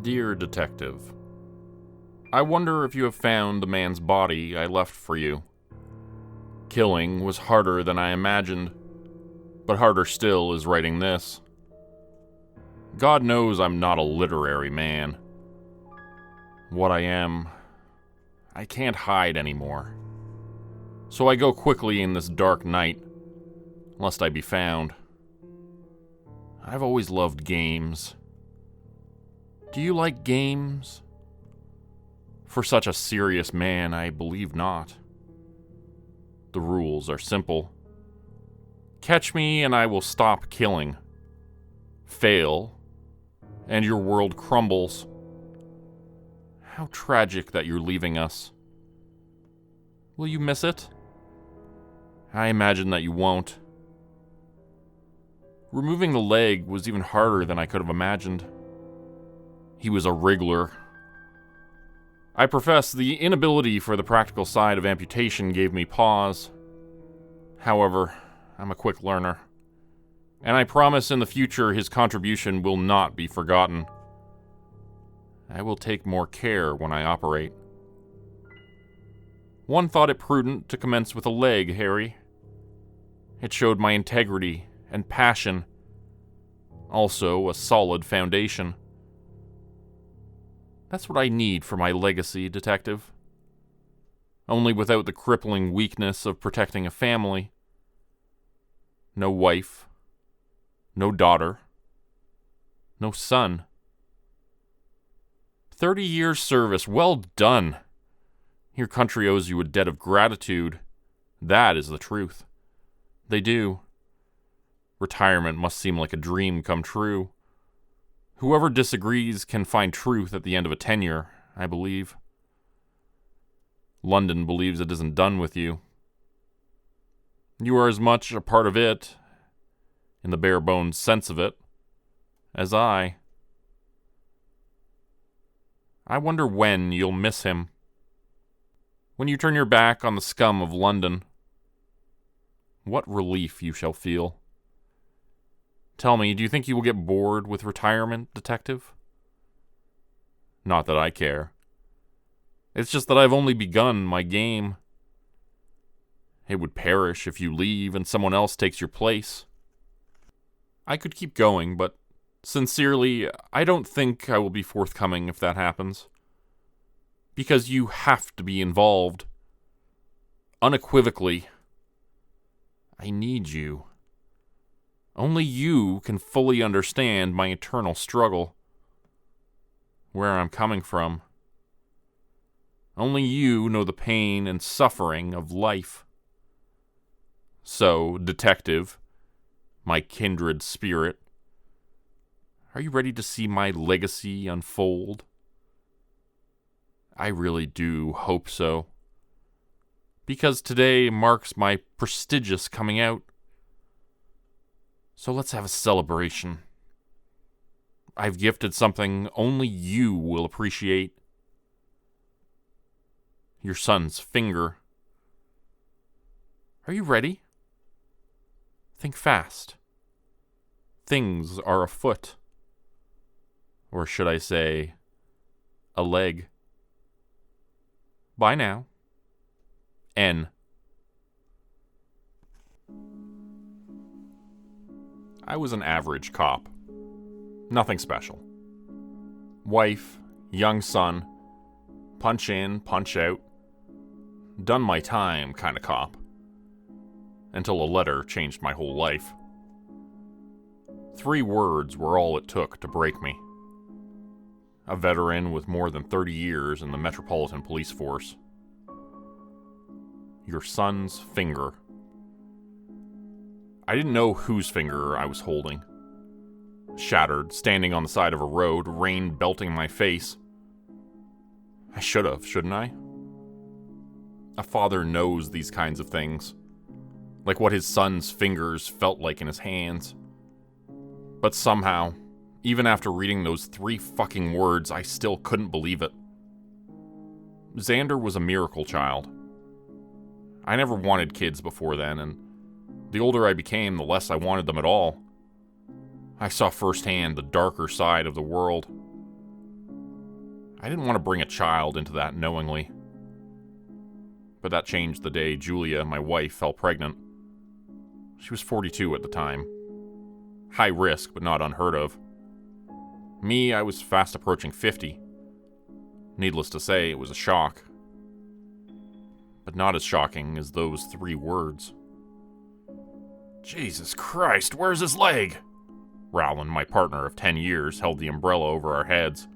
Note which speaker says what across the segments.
Speaker 1: Dear Detective, I wonder if you have found the man's body I left for you. Killing was harder than I imagined, but harder still is writing this. God knows I'm not a literary man. What I am, I can't hide anymore. So I go quickly in this dark night, lest I be found. I've always loved games. Do you like games? For such a serious man, I believe not. The rules are simple. Catch me and I will stop killing. Fail, and your world crumbles. How tragic that you're leaving us. Will you miss it? I imagine that you won't. Removing the leg was even harder than I could have imagined. He was a wriggler. I profess the inability for the practical side of amputation gave me pause. However, I'm a quick learner, and I promise in the future his contribution will not be forgotten. I will take more care when I operate. One thought it prudent to commence with a leg, Harry. It showed my integrity and passion, also a solid foundation. That's what I need for my legacy, Detective. Only without the crippling weakness of protecting a family. No wife. No daughter. No son. 30 years' service, well done. Your country owes you a debt of gratitude. That is the truth. They do. Retirement must seem like a dream come true. Whoever disagrees can find truth at the end of a tenure, I believe. London believes it isn't done with you. You are as much a part of it, in the bare-bones sense of it, as I. I wonder when you'll miss him. When you turn your back on the scum of London. What relief you shall feel. Tell me, do you think you will get bored with retirement, Detective? Not that I care. It's just that I've only begun my game. It would perish if you leave and someone else takes your place. I could keep going, but sincerely, I don't think I will be forthcoming if that happens. Because you have to be involved. Unequivocally. I need you. Only you can fully understand my eternal struggle. Where I'm coming from. Only you know the pain and suffering of life. So, Detective, my kindred spirit, are you ready to see my legacy unfold? I really do hope so. Because today marks my prestigious coming out. So let's have a celebration. I've gifted something only you will appreciate. Your son's finger. Are you ready? Think fast. Things are afoot. Or should I say, a leg. Bye now. N. I was an average cop. Nothing special. Wife, young son, punch in, punch out. Done my time kind of cop. Until a letter changed my whole life. 3 words were all it took to break me. A veteran with more than 30 years in the Metropolitan Police Force. Your son's finger. I didn't know whose finger I was holding. Shattered, standing on the side of a road, rain belting my face. I should have, shouldn't I? A father knows these kinds of things. Like what his son's fingers felt like in his hands. But somehow, even after reading those 3 fucking words, I still couldn't believe it. Xander was a miracle child. I never wanted kids before then, and the older I became, the less I wanted them at all. I saw firsthand the darker side of the world. I didn't want to bring a child into that knowingly. But that changed the day Julia, my wife, fell pregnant. She was 42 at the time. High risk, but not unheard of. Me, I was fast approaching 50. Needless to say, it was a shock. But not as shocking as those 3 words. Jesus Christ, where's his leg? Rowland, my partner of 10 years, held the umbrella over our heads.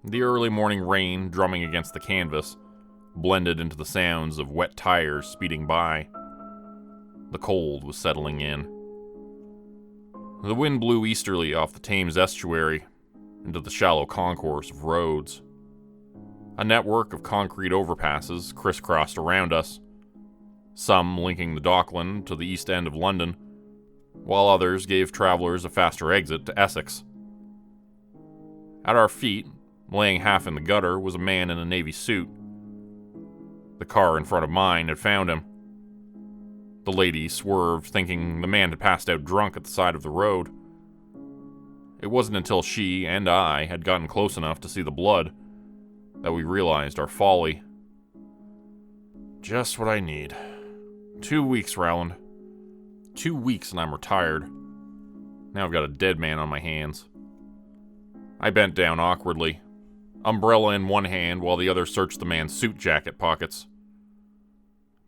Speaker 1: The early morning rain, drumming against the canvas, blended into the sounds of wet tires speeding by. The cold was settling in. The wind blew easterly off the Thames estuary into the shallow concourse of roads. A network of concrete overpasses crisscrossed around us, some linking the Dockland to the east end of London, while others gave travelers a faster exit to Essex. At our feet, laying half in the gutter, was a man in a navy suit. The car in front of mine had found him. The lady swerved, thinking the man had passed out drunk at the side of the road. It wasn't until she and I had gotten close enough to see the blood that we realized our folly. Just what I need. 2 weeks, Rowland. 2 weeks and I'm retired. Now I've got a dead man on my hands. I bent down awkwardly, umbrella in one hand while the other searched the man's suit jacket pockets.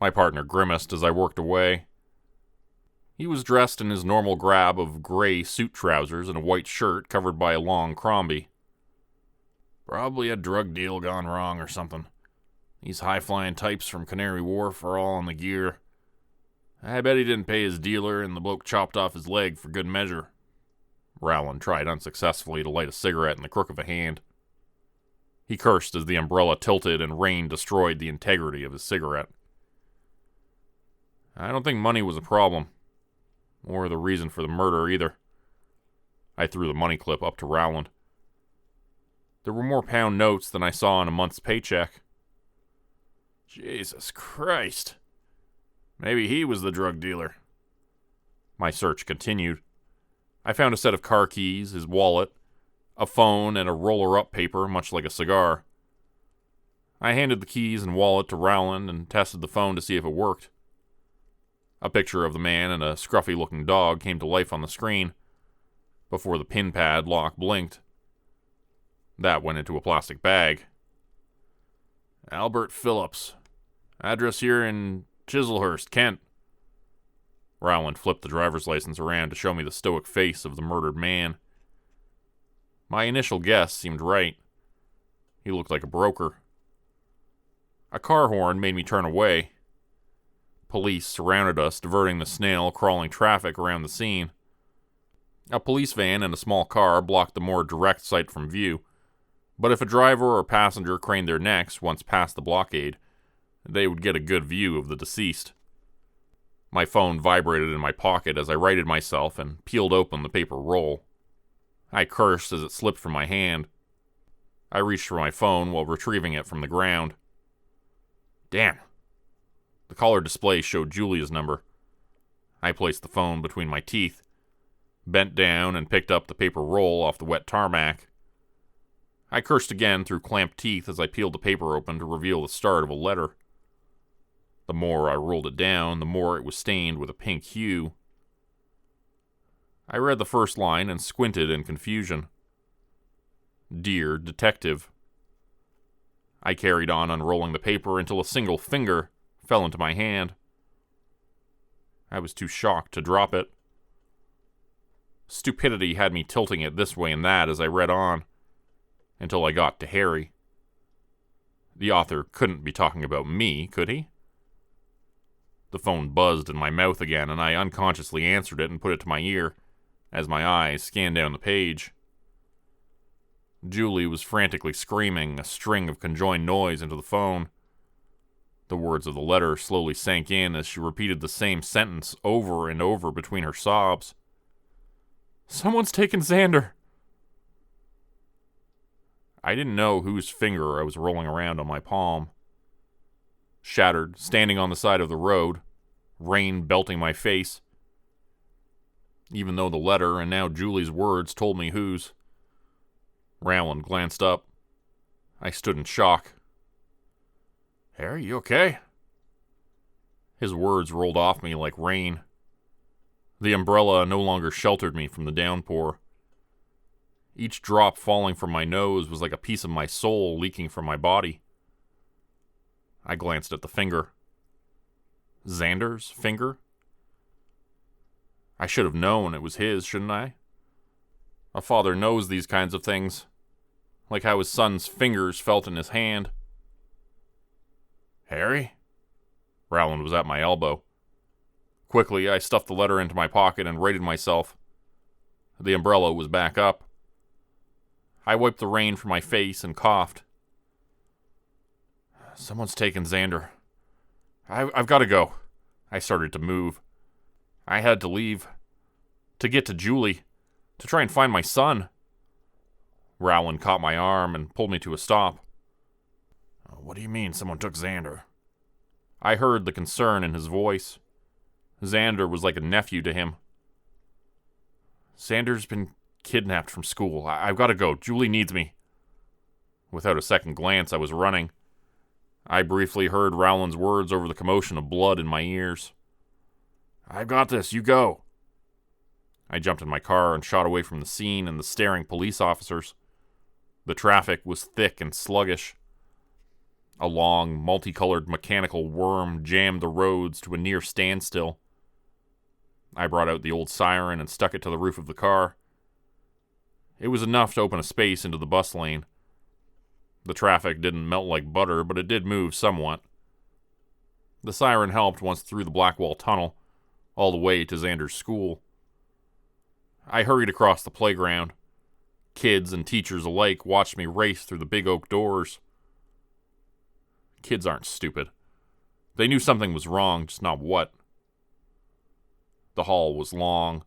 Speaker 1: My partner grimaced as I worked away. He was dressed in his normal grab of gray suit trousers and a white shirt covered by a long crombie. Probably a drug deal gone wrong or something. These high-flying types from Canary Wharf are all on the gear. I bet he didn't pay his dealer and the bloke chopped off his leg for good measure. Rowland tried unsuccessfully to light a cigarette in the crook of a hand. He cursed as the umbrella tilted and rain destroyed the integrity of his cigarette. I don't think money was a problem, or the reason for the murder either. I threw the money clip up to Rowland. There were more pound notes than I saw in a month's paycheck. Jesus Christ. Maybe he was the drug dealer. My search continued. I found a set of car keys, his wallet, a phone, and a roller-up paper, much like a cigar. I handed the keys and wallet to Rowland and tested the phone to see if it worked. A picture of the man and a scruffy-looking dog came to life on the screen before the pin pad lock blinked. That went into a plastic bag. Albert Phillips. Address here in Chislehurst, Kent. Rowland flipped the driver's license around to show me the stoic face of the murdered man. My initial guess seemed right. He looked like a broker. A car horn made me turn away. Police surrounded us, diverting the snail-crawling traffic around the scene. A police van and a small car blocked the more direct sight from view, but if a driver or passenger craned their necks once past the blockade, they would get a good view of the deceased. My phone vibrated in my pocket as I righted myself and peeled open the paper roll. I cursed as it slipped from my hand. I reached for my phone while retrieving it from the ground. Damn. The collar display showed Julia's number. I placed the phone between my teeth, bent down, and picked up the paper roll off the wet tarmac. I cursed again through clamped teeth as I peeled the paper open to reveal the start of a letter. The more I rolled it down, the more it was stained with a pink hue. I read the first line and squinted in confusion. Dear Detective. I carried on unrolling the paper until a single finger fell into my hand. I was too shocked to drop it. Stupidity had me tilting it this way and that as I read on, until I got to Harry. The author couldn't be talking about me, could he? The phone buzzed in my mouth again, and I unconsciously answered it and put it to my ear as my eyes scanned down the page. Julie was frantically screaming a string of conjoined noise into the phone. The words of the letter slowly sank in as she repeated the same sentence over and over between her sobs. Someone's taken Xander. I didn't know whose finger I was rolling around on my palm. Shattered, standing on the side of the road, rain belting my face. Even though the letter and now Julie's words told me whose. Rowland glanced up, I stood in shock. Harry, you okay? His words rolled off me like rain. The umbrella no longer sheltered me from the downpour. Each drop falling from my nose was like a piece of my soul leaking from my body. I glanced at the finger. Xander's finger? I should have known it was his, shouldn't I? A father knows these kinds of things, like how his son's fingers felt in his hand. Harry? Rowland was at my elbow. Quickly, I stuffed the letter into my pocket and rated myself. The umbrella was back up. I wiped the rain from my face and coughed. Someone's taken Xander. I've got to go. I started to move. I had to leave. To get to Julie. To try and find my son. Rowland caught my arm and pulled me to a stop. What do you mean someone took Xander? I heard the concern in his voice. Xander was like a nephew to him. Xander's been kidnapped from school. I've got to go. Julie needs me. Without a second glance, I was running. I briefly heard Rowland's words over the commotion of blood in my ears. I've got this. You go. I jumped in my car and shot away from the scene and the staring police officers. The traffic was thick and sluggish. A long, multicolored mechanical worm jammed the roads to a near standstill. I brought out the old siren and stuck it to the roof of the car. It was enough to open a space into the bus lane. The traffic didn't melt like butter, but it did move somewhat. The siren helped once through the Blackwall Tunnel, all the way to Xander's school. I hurried across the playground. Kids and teachers alike watched me race through the big oak doors. Kids aren't stupid. They knew something was wrong, just not what. The hall was long,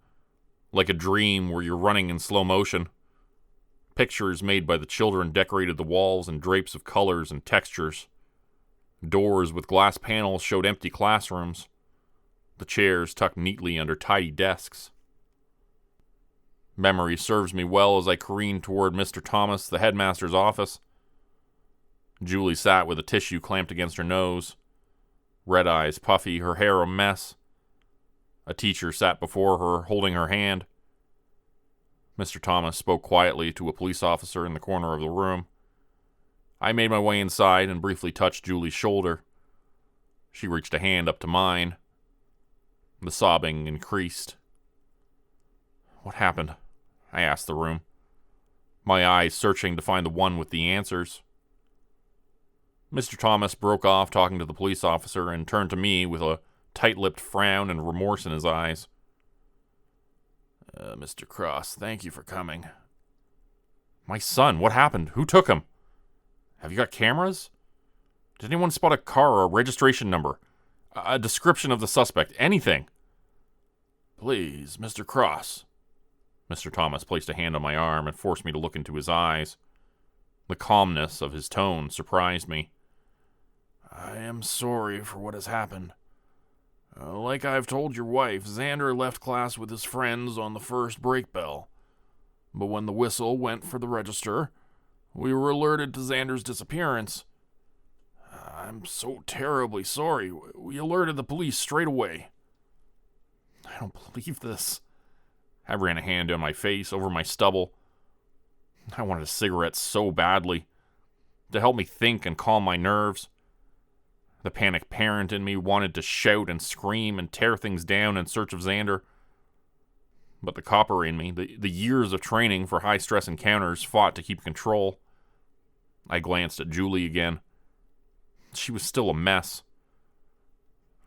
Speaker 1: like a dream where you're running in slow motion. Pictures made by the children decorated the walls in drapes of colors and textures. Doors with glass panels showed empty classrooms. The chairs tucked neatly under tidy desks. Memory serves me well as I careened toward Mr. Thomas, the headmaster's office. Julie sat with a tissue clamped against her nose. Red eyes puffy, her hair a mess. A teacher sat before her, holding her hand. Mr. Thomas spoke quietly to a police officer in the corner of the room. I made my way inside and briefly touched Julie's shoulder. She reached a hand up to mine. The sobbing increased. What happened? I asked the room, my eyes searching to find the one with the answers. Mr. Thomas broke off talking to the police officer and turned to me with a tight-lipped frown and remorse in his eyes. Mr. Cross, thank you for coming. My son, what happened? Who took him? Have you got cameras? Did anyone spot a car or a registration number? A description of the suspect? Anything? Please, Mr. Cross. Mr. Thomas placed a hand on my arm and forced me to look into his eyes. The calmness of his tone surprised me. I am sorry for what has happened. Like I've told your wife, Xander left class with his friends on the first break bell. But when the whistle went for the register, we were alerted to Xander's disappearance. I'm so terribly sorry. We alerted the police straight away. I don't believe this. I ran a hand down my face, over my stubble. I wanted a cigarette so badly, to help me think and calm my nerves. The panicked parent in me wanted to shout and scream and tear things down in search of Xander. But the copper in me, the years of training for high-stress encounters, fought to keep control. I glanced at Julie again. She was still a mess.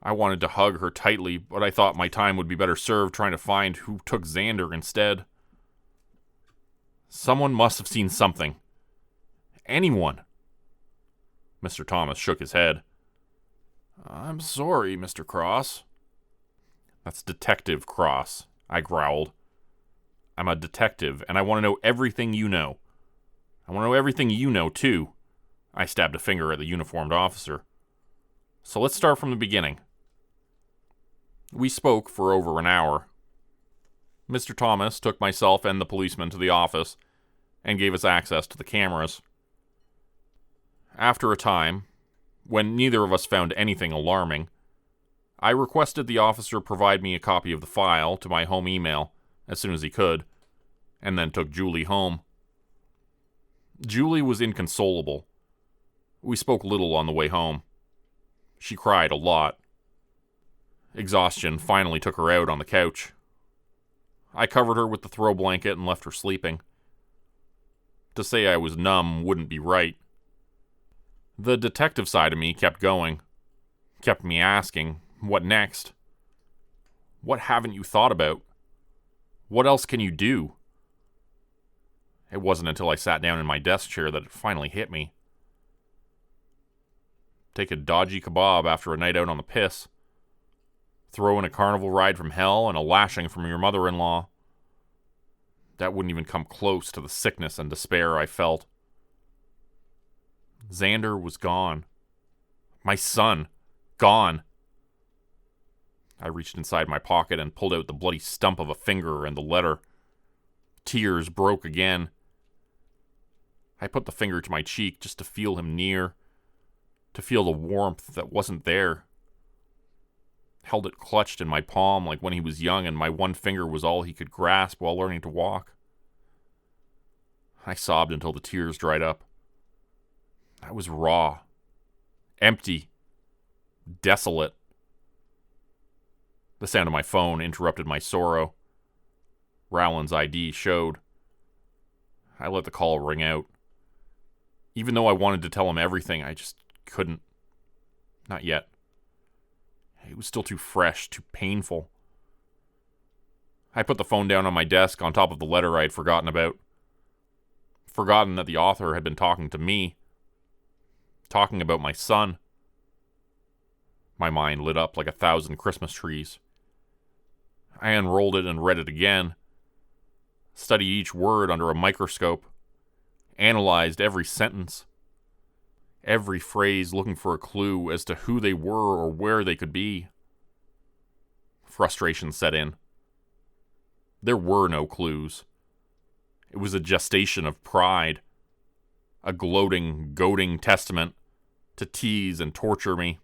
Speaker 1: I wanted to hug her tightly, but I thought my time would be better served trying to find who took Xander instead. Someone must have seen something. Anyone. Mr. Thomas shook his head. I'm sorry, Mr. Cross. That's Detective Cross, I growled. I'm a detective, and I want to know everything you know. I want to know everything you know, too. I stabbed a finger at the uniformed officer. So let's start from the beginning. We spoke for over an hour. Mr. Thomas took myself and the policeman to the office and gave us access to the cameras. After a time, when neither of us found anything alarming, I requested the officer provide me a copy of the file to my home email as soon as he could, and then took Julie home. Julie was inconsolable. We spoke little on the way home. She cried a lot. Exhaustion finally took her out on the couch. I covered her with the throw blanket and left her sleeping. To say I was numb wouldn't be right. The detective side of me kept going, kept me asking, what next? What haven't you thought about? What else can you do? It wasn't until I sat down in my desk chair that it finally hit me. Take a dodgy kebab after a night out on the piss. Throw in a carnival ride from hell and a lashing from your mother-in-law. That wouldn't even come close to the sickness and despair I felt. Xander was gone. My son. Gone. I reached inside my pocket and pulled out the bloody stump of a finger and the letter. Tears broke again. I put the finger to my cheek just to feel him near, to feel the warmth that wasn't there. Held it clutched in my palm like when he was young and my one finger was all he could grasp while learning to walk. I sobbed until the tears dried up. I was raw, empty, desolate. The sound of my phone interrupted my sorrow. Rowland's ID showed. I let the call ring out. Even though I wanted to tell him everything, I just couldn't. Not yet. It was still too fresh, too painful. I put the phone down on my desk on top of the letter I had forgotten about. Forgotten that the author had been talking to me. Talking about my son. My mind lit up like 1,000 Christmas trees. I unrolled it and read it again. Studied each word under a microscope. Analyzed every sentence. Every phrase looking for a clue as to who they were or where they could be. Frustration set in. There were no clues. It was a gestation of pride. A gloating, goading testament to tease and torture me.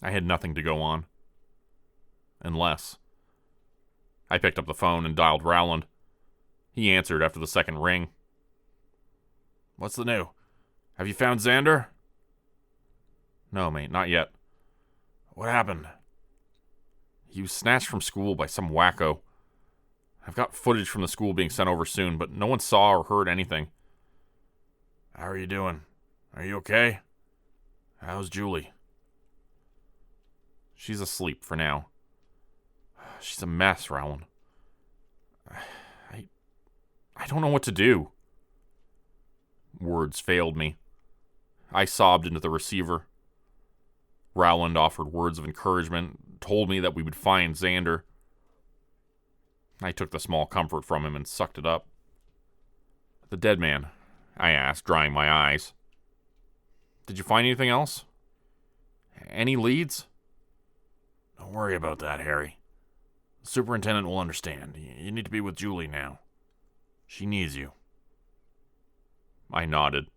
Speaker 1: I had nothing to go on. Unless. I picked up the phone and dialed Rowland. He answered after the second ring. What's the new? Have you found Xander? No, mate, not yet. What happened? He was snatched from school by some wacko. I've got footage from the school being sent over soon, but no one saw or heard anything. How are you doing? Are you okay? How's Julie? She's asleep for now. She's a mess, Rowland. I don't know what to do. Words failed me. I sobbed into the receiver. Rowland offered words of encouragement, told me that we would find Xander. I took the small comfort from him and sucked it up. The dead man, I asked, drying my eyes. Did you find anything else? Any leads? Don't worry about that, Harry. The superintendent will understand. You need to be with Julie now. She needs you. I nodded.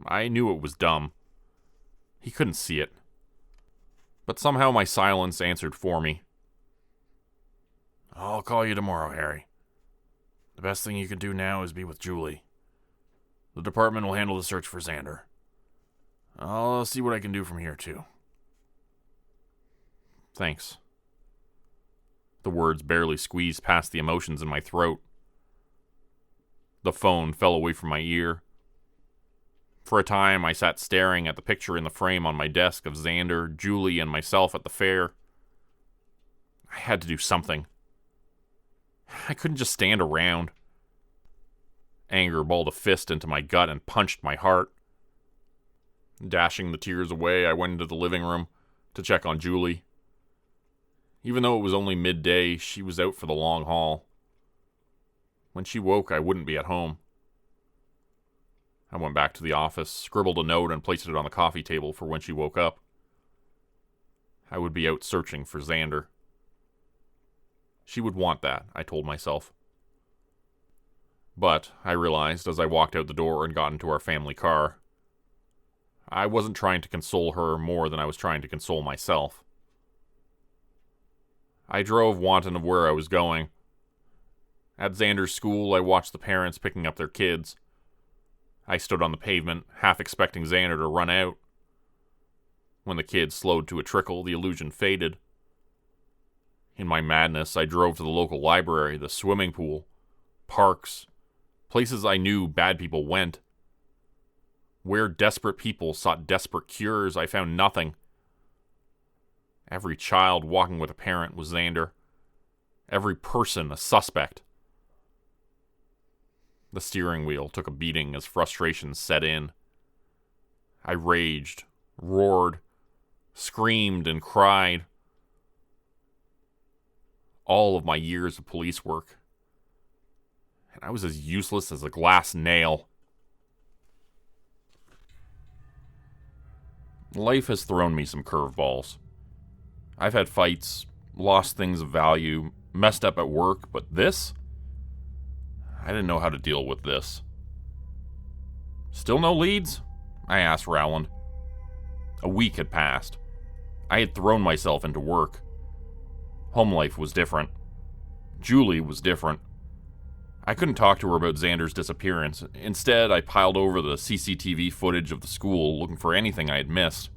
Speaker 1: I knew it was dumb. He couldn't see it. But somehow my silence answered for me. I'll call you tomorrow, Harry. The best thing you can do now is be with Julie. The department will handle the search for Xander. I'll see what I can do from here, too. Thanks. The words barely squeezed past the emotions in my throat. The phone fell away from my ear. For a time, I sat staring at the picture in the frame on my desk of Xander, Julie, and myself at the fair. I had to do something. I couldn't just stand around. Anger balled a fist into my gut and punched my heart. Dashing the tears away, I went into the living room to check on Julie. Even though it was only midday, she was out for the long haul. When she woke, I wouldn't be at home. I went back to the office, scribbled a note, and placed it on the coffee table for when she woke up. I would be out searching for Xander. She would want that, I told myself. But, I realized as I walked out the door and got into our family car, I wasn't trying to console her more than I was trying to console myself. I drove wanton of where I was going. At Xander's school, I watched the parents picking up their kids. I stood on the pavement, half expecting Xander to run out. When the kids slowed to a trickle, the illusion faded. In my madness, I drove to the local library, the swimming pool, parks, places I knew bad people went. Where desperate people sought desperate cures, I found nothing. Every child walking with a parent was Xander. Every person a suspect. The steering wheel took a beating as frustration set in. I raged, roared, screamed, and cried. All of my years of police work. And I was as useless as a glass nail. Life has thrown me some curveballs. I've had fights, lost things of value, messed up at work, but this? I didn't know how to deal with this. Still no leads? I asked Rowland. A week had passed. I had thrown myself into work. Home life was different. Julie was different. I couldn't talk to her about Xander's disappearance. Instead, I piled over the CCTV footage of the school, looking for anything I had missed.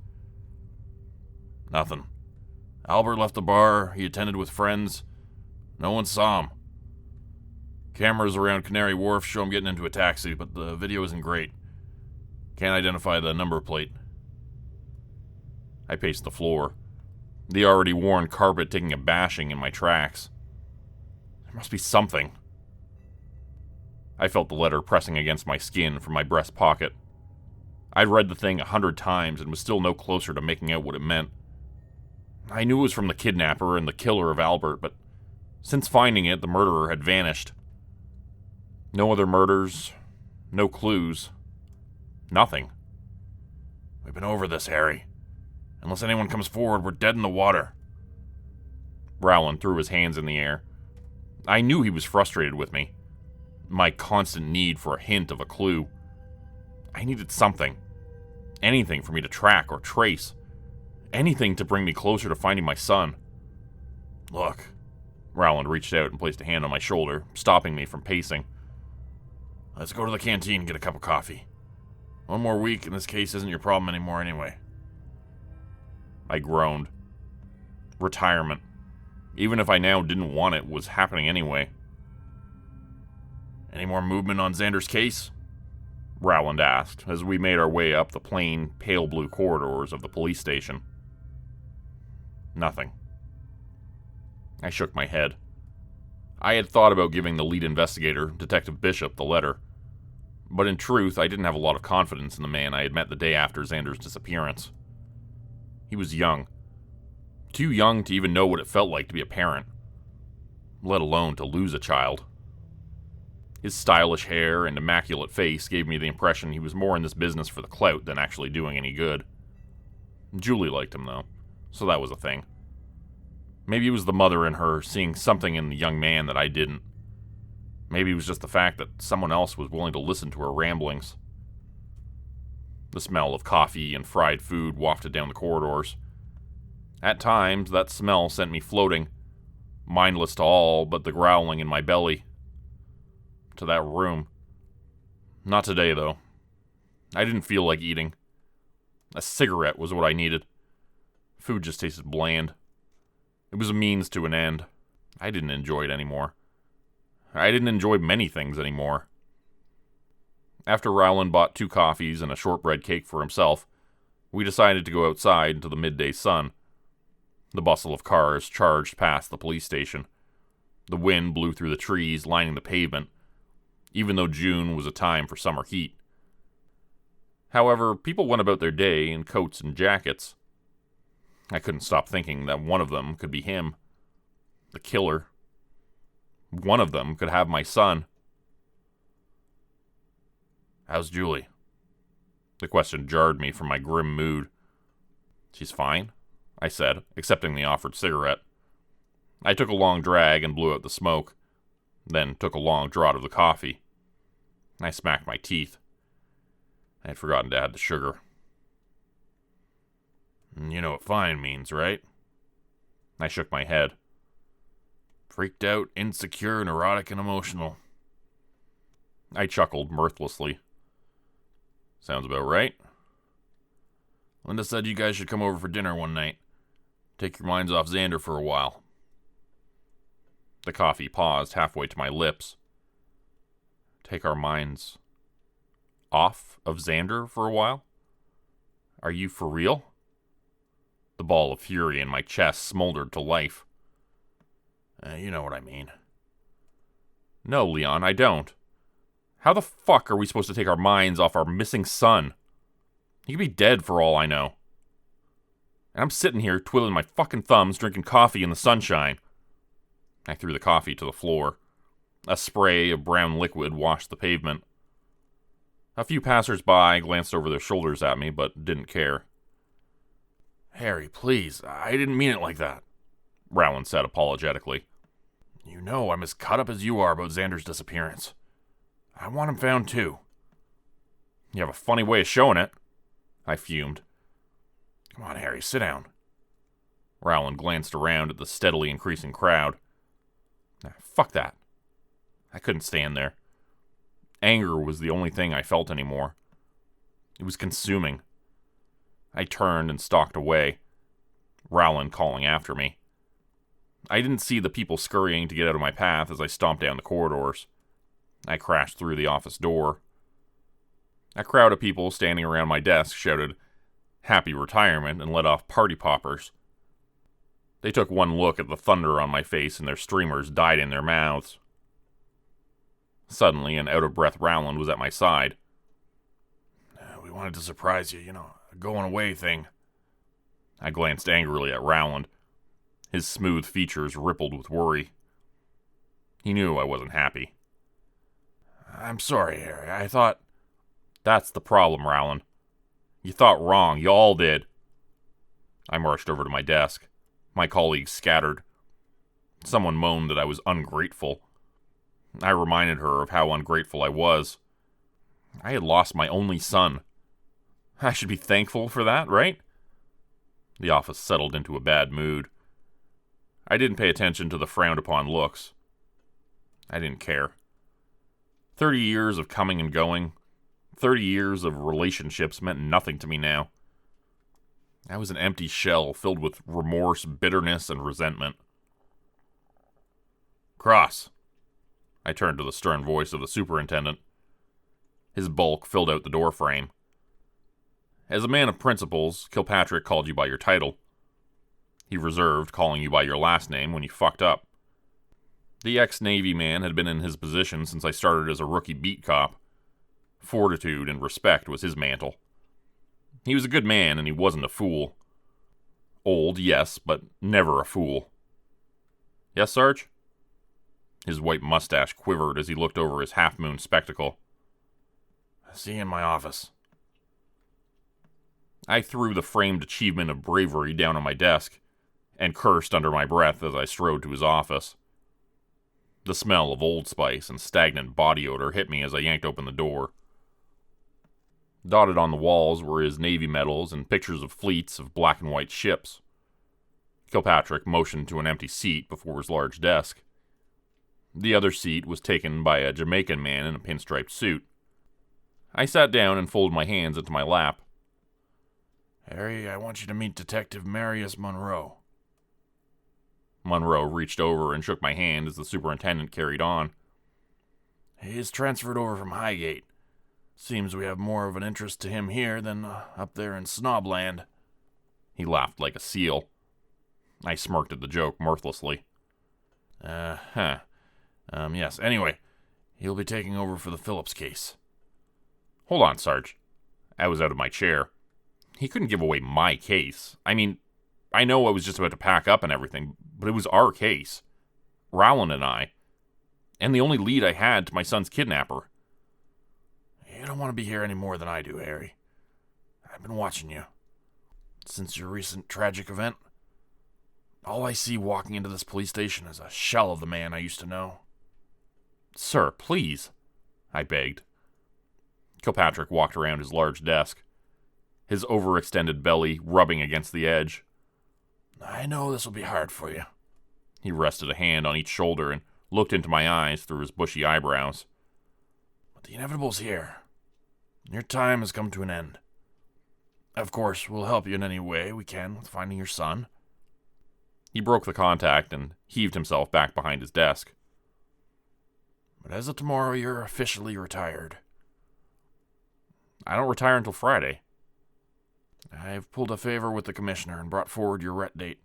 Speaker 1: Nothing. Albert left the bar, he attended with friends. No one saw him. Cameras around Canary Wharf show him getting into a taxi, but the video isn't great. Can't identify the number plate. I paced the floor, the already worn carpet taking a bashing in my tracks. There must be something. I felt the letter pressing against my skin from my breast pocket. I'd read the thing 100 times and was still no closer to making out what it meant. I knew it was from the kidnapper and the killer of Albert, but since finding it, the murderer had vanished. No other murders, no clues, nothing. We've been over this, Harry. Unless anyone comes forward, we're dead in the water. Rowland threw his hands in the air. I knew he was frustrated with me. My constant need for a hint of a clue. I needed something. Anything for me to track or trace. Anything to bring me closer to finding my son. Look. Rowland reached out and placed a hand on my shoulder, stopping me from pacing. Let's go to the canteen and get a cup of coffee. One more week and this case isn't your problem anymore anyway. I groaned. Retirement, even if I now didn't want it, was happening anyway. Any more movement on Xander's case? Rowland asked, as we made our way up the plain, pale blue corridors of the police station. Nothing. I shook my head. I had thought about giving the lead investigator, Detective Bishop, the letter. But in truth, I didn't have a lot of confidence in the man I had met the day after Xander's disappearance. He was young. Too young to even know what it felt like to be a parent, let alone to lose a child. His stylish hair and immaculate face gave me the impression he was more in this business for the clout than actually doing any good. Julie liked him, though, so that was a thing. Maybe it was the mother in her seeing something in the young man that I didn't. Maybe it was just the fact that someone else was willing to listen to her ramblings. The smell of coffee and fried food wafted down the corridors. At times, that smell sent me floating, mindless to all but the growling in my belly. To that room. Not today, though. I didn't feel like eating. A cigarette was what I needed. Food just tasted bland. It was a means to an end. I didn't enjoy it anymore. I didn't enjoy many things anymore. After Rowland bought 2 coffees and a shortbread cake for himself, we decided to go outside into the midday sun. The bustle of cars charged past the police station. The wind blew through the trees lining the pavement, even though June was a time for summer heat. However, people went about their day in coats and jackets. I couldn't stop thinking that one of them could be him. The killer. One of them could have my son. How's Julie? The question jarred me from my grim mood. She's fine, I said, accepting the offered cigarette. I took a long drag and blew out the smoke, then took a long draught of the coffee. I smacked my teeth. I had forgotten to add the sugar. You know what fine means, right? I shook my head. Freaked out, insecure, neurotic, and emotional. I chuckled mirthlessly. Sounds about right. Linda said you guys should come over for dinner one night. Take your minds off Xander for a while. The coffee paused halfway to my lips. Take our minds off of Xander for a while? Are you for real? The ball of fury in my chest smoldered to life. You know what I mean. No, Leon, I don't. How the fuck are we supposed to take our minds off our missing son? He could be dead for all I know. And I'm sitting here twiddling my fucking thumbs, drinking coffee in the sunshine. I threw the coffee to the floor. A spray of brown liquid washed the pavement. A few passers-by glanced over their shoulders at me, but didn't care. Harry, please, I didn't mean it like that, Rowland said apologetically. You know I'm as cut up as you are about Xander's disappearance. I want him found too. You have a funny way of showing it, I fumed. Come on, Harry, sit down. Rowland glanced around at the steadily increasing crowd. Fuck that. I couldn't stand there. Anger was the only thing I felt anymore. It was consuming. I turned and stalked away, Rowland calling after me. I didn't see the people scurrying to get out of my path as I stomped down the corridors. I crashed through the office door. A crowd of people standing around my desk shouted, "Happy retirement," and let off party poppers. They took one look at the thunder on my face and their streamers died in their mouths. Suddenly, an out-of-breath Rowland was at my side. We wanted to surprise you, a going-away thing. I glanced angrily at Rowland. His smooth features rippled with worry. He knew I wasn't happy. I'm sorry, Harry. I thought... That's the problem, Rowland. You thought wrong. You all did. I marched over to my desk. My colleagues scattered. Someone moaned that I was ungrateful. I reminded her of how ungrateful I was. I had lost my only son. I should be thankful for that, right? The office settled into a bad mood. I didn't pay attention to the frowned-upon looks. I didn't care. 30 years of coming and going, 30 years of relationships meant nothing to me now. I was an empty shell filled with remorse, bitterness, and resentment. Cross. I turned to the stern voice of the superintendent. His bulk filled out the doorframe. As a man of principles, Kilpatrick called you by your title. He reserved calling you by your last name when you fucked up. The ex-Navy man had been in his position since I started as a rookie beat cop. Fortitude and respect was his mantle. He was a good man, and he wasn't a fool. Old, yes, but never a fool. Yes, Sarge? His white mustache quivered as he looked over his half-moon spectacle. See you in my office. I threw the framed achievement of bravery down on my desk, and cursed under my breath as I strode to his office. The smell of Old Spice and stagnant body odor hit me as I yanked open the door. Dotted on the walls were his Navy medals and pictures of fleets of black and white ships. Kilpatrick motioned to an empty seat before his large desk. The other seat was taken by a Jamaican man in a pinstriped suit. I sat down and folded my hands into my lap. Harry, I want you to meet Detective Marius Monroe. Monroe reached over and shook my hand as the superintendent carried on. He is transferred over from Highgate. Seems we have more of an interest to him here than up there in Snobland. He laughed like a seal. I smirked at the joke mirthlessly. Yes, anyway, he'll be taking over for the Phillips case. Hold on, Sarge. I was out of my chair. He couldn't give away my case. I mean, I know I was just about to pack up and everything, but it was our case. Rowland and I. And the only lead I had to my son's kidnapper. You don't want to be here any more than I do, Harry. I've been watching you. Since your recent tragic event, all I see walking into this police station is a shell of the man I used to know. Sir, please, I begged. Kilpatrick walked around his large desk, his overextended belly rubbing against the edge.
Speaker 2: I know this will be hard for you.
Speaker 1: He rested a hand on each shoulder and looked into my eyes through his bushy eyebrows.
Speaker 2: But the inevitable's here. Your time has come to an end. Of course, we'll help you in any way we can with finding your son.
Speaker 1: He broke the contact and heaved himself back behind his desk.
Speaker 2: But as of tomorrow, you're officially retired.
Speaker 1: I don't retire until Friday.
Speaker 2: I've pulled a favor with the commissioner and brought forward your ret date.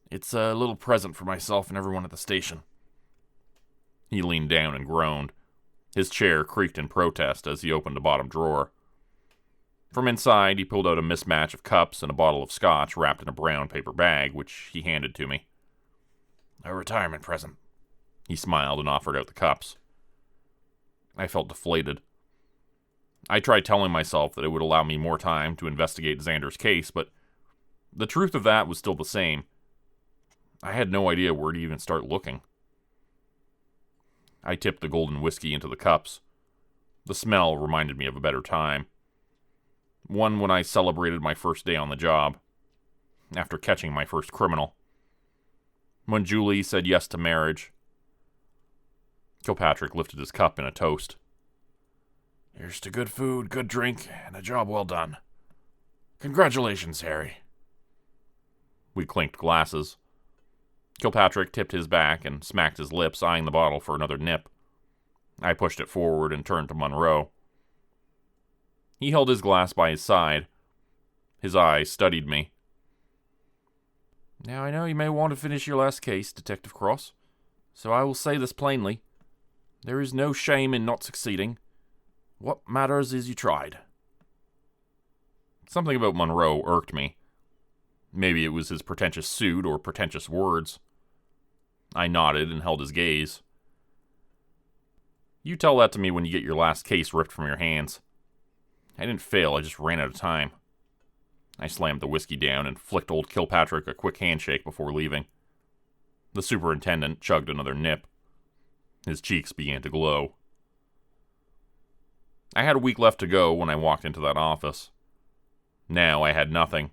Speaker 2: It's a little present for myself and everyone at the station.
Speaker 1: He leaned down and groaned. His chair creaked in protest as he opened a bottom drawer. From inside, he pulled out a mismatch of cups and a bottle of scotch wrapped in a brown paper bag, which he handed to me.
Speaker 2: A retirement present.
Speaker 1: He smiled and offered out the cups. I felt deflated. I tried telling myself that it would allow me more time to investigate Xander's case, but the truth of that was still the same. I had no idea where to even start looking. I tipped the golden whiskey into the cups. The smell reminded me of a better time. One when I celebrated my first day on the job, after catching my first criminal. When Julie said yes to marriage. Kilpatrick lifted his cup in a toast.
Speaker 2: Here's to good food, good drink, and a job well done. Congratulations, Harry.
Speaker 1: We clinked glasses. Kilpatrick tipped his back and smacked his lips, eyeing the bottle for another nip. I pushed it forward and turned to Monroe. He held his glass by his side. His eyes studied me.
Speaker 3: Now, I know you may want to finish your last case, Detective Cross, so I will say this plainly. There is no shame in not succeeding. What matters is you tried.
Speaker 1: Something about Monroe irked me. Maybe it was his pretentious suit or pretentious words. I nodded and held his gaze. You tell that to me when you get your last case ripped from your hands. I didn't fail, I just ran out of time. I slammed the whiskey down and flicked old Kilpatrick a quick handshake before leaving. The superintendent chugged another nip. His cheeks began to glow. I had a week left to go when I walked into that office. Now I had nothing.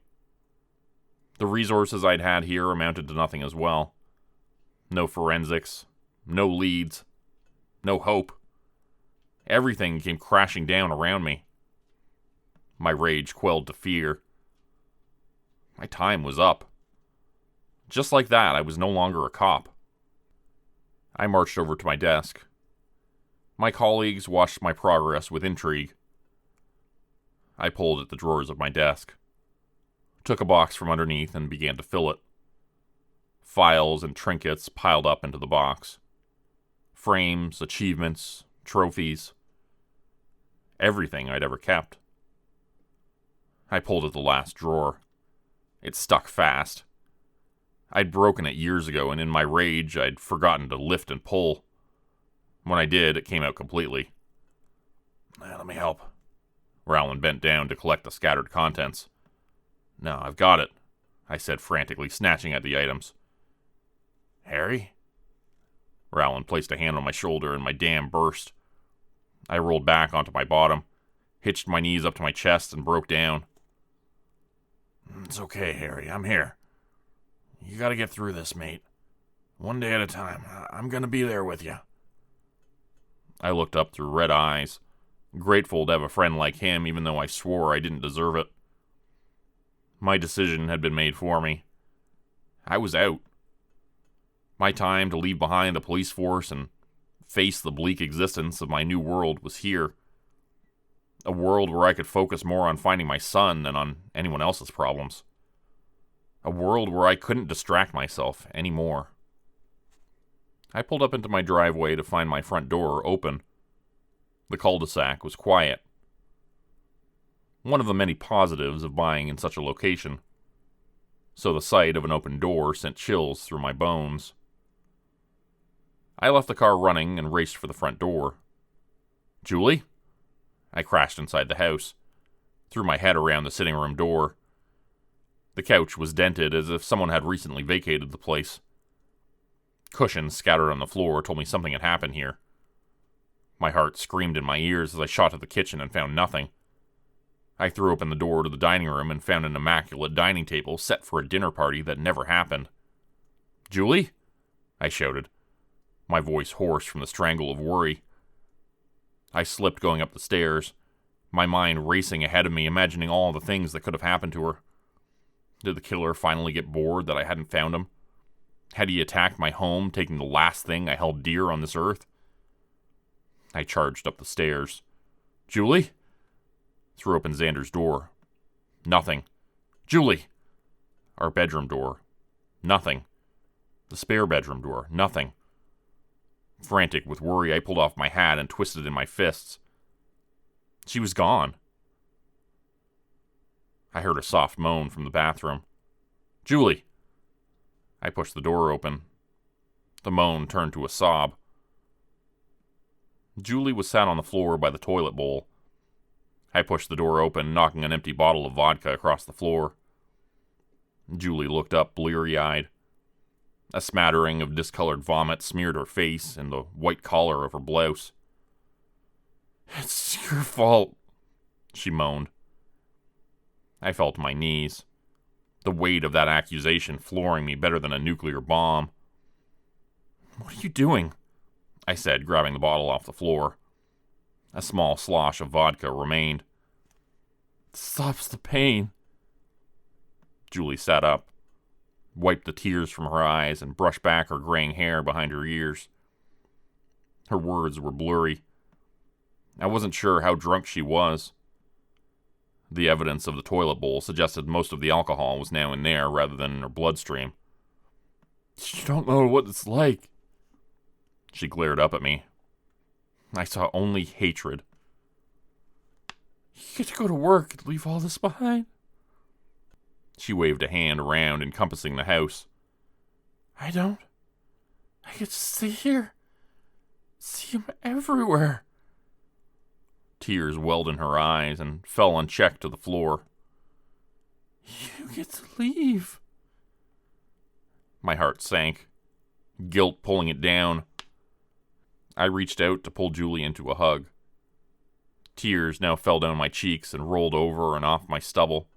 Speaker 1: The resources I'd had here amounted to nothing as well. No forensics, no leads, no hope. Everything came crashing down around me. My rage quelled to fear. My time was up. Just like that, I was no longer a cop. I marched over to my desk. My colleagues watched my progress with intrigue. I pulled at the drawers of my desk, took a box from underneath and began to fill it. Files and trinkets piled up into the box. Frames, achievements, trophies. Everything I'd ever kept. I pulled at the last drawer. It stuck fast. I'd broken it years ago, and in my rage, I'd forgotten to lift and pull. When I did, it came out completely.
Speaker 2: Let me help.
Speaker 1: Rowland bent down to collect the scattered contents. No, I've got it, I said frantically, snatching at the items.
Speaker 2: Harry?
Speaker 1: Rowland placed a hand on my shoulder, and my dam burst. I rolled back onto my bottom, hitched my knees up to my chest, and broke down.
Speaker 2: It's okay, Harry. I'm here. You gotta get through this, mate. One day at a time. I'm gonna be there with you.
Speaker 1: I looked up through red eyes, grateful to have a friend like him, even though I swore I didn't deserve it. My decision had been made for me. I was out. My time to leave behind the police force and face the bleak existence of my new world was here. A world where I could focus more on finding my son than on anyone else's problems. A world where I couldn't distract myself anymore. I pulled up into my driveway to find my front door open. The cul-de-sac was quiet. One of the many positives of buying in such a location. So the sight of an open door sent chills through my bones. I left the car running and raced for the front door. Julie? I crashed inside the house, threw my head around the sitting room door. The couch was dented as if someone had recently vacated the place. Cushions scattered on the floor told me something had happened here. My heart screamed in my ears as I shot to the kitchen and found nothing. I threw open the door to the dining room and found an immaculate dining table set for a dinner party that never happened. "Julie?" I shouted, my voice hoarse from the strangle of worry. I slipped going up the stairs, my mind racing ahead of me, imagining all the things that could have happened to her. Did the killer finally get bored that I hadn't found him? Had he attacked my home, taking the last thing I held dear on this earth? I charged up the stairs. "Julie?" Threw open Xander's door. Nothing. "Julie!" Our bedroom door. Nothing. The spare bedroom door. Nothing. Frantic with worry, I pulled off my hat and twisted it in my fists. She was gone. I heard a soft moan from the bathroom. "Julie!" I pushed the door open. The moan turned to a sob. Julie was sat on the floor by the toilet bowl. I pushed the door open, knocking an empty bottle of vodka across the floor. Julie looked up, bleary-eyed. A smattering of discolored vomit smeared her face and the white collar of her blouse. "It's your fault," she moaned. I fell to my knees, the weight of that accusation flooring me better than a nuclear bomb. "What are you doing?" I said, grabbing the bottle off the floor. A small slosh of vodka remained. "It stops the pain." Julie sat up, wiped the tears from her eyes, and brushed back her graying hair behind her ears. Her words were blurry. I wasn't sure how drunk she was. The evidence of the toilet bowl suggested most of the alcohol was now in there rather than in her bloodstream. "You don't know what it's like." She glared up at me. I saw only hatred. "You get to go to work and leave all this behind." She waved a hand around, encompassing the house. "I don't. I get to stay here. See him everywhere." Tears welled in her eyes and fell unchecked to the floor. "You get to leave." My heart sank, guilt pulling it down. I reached out to pull Julie into a hug. Tears now fell down my cheeks and rolled over and off my stubble.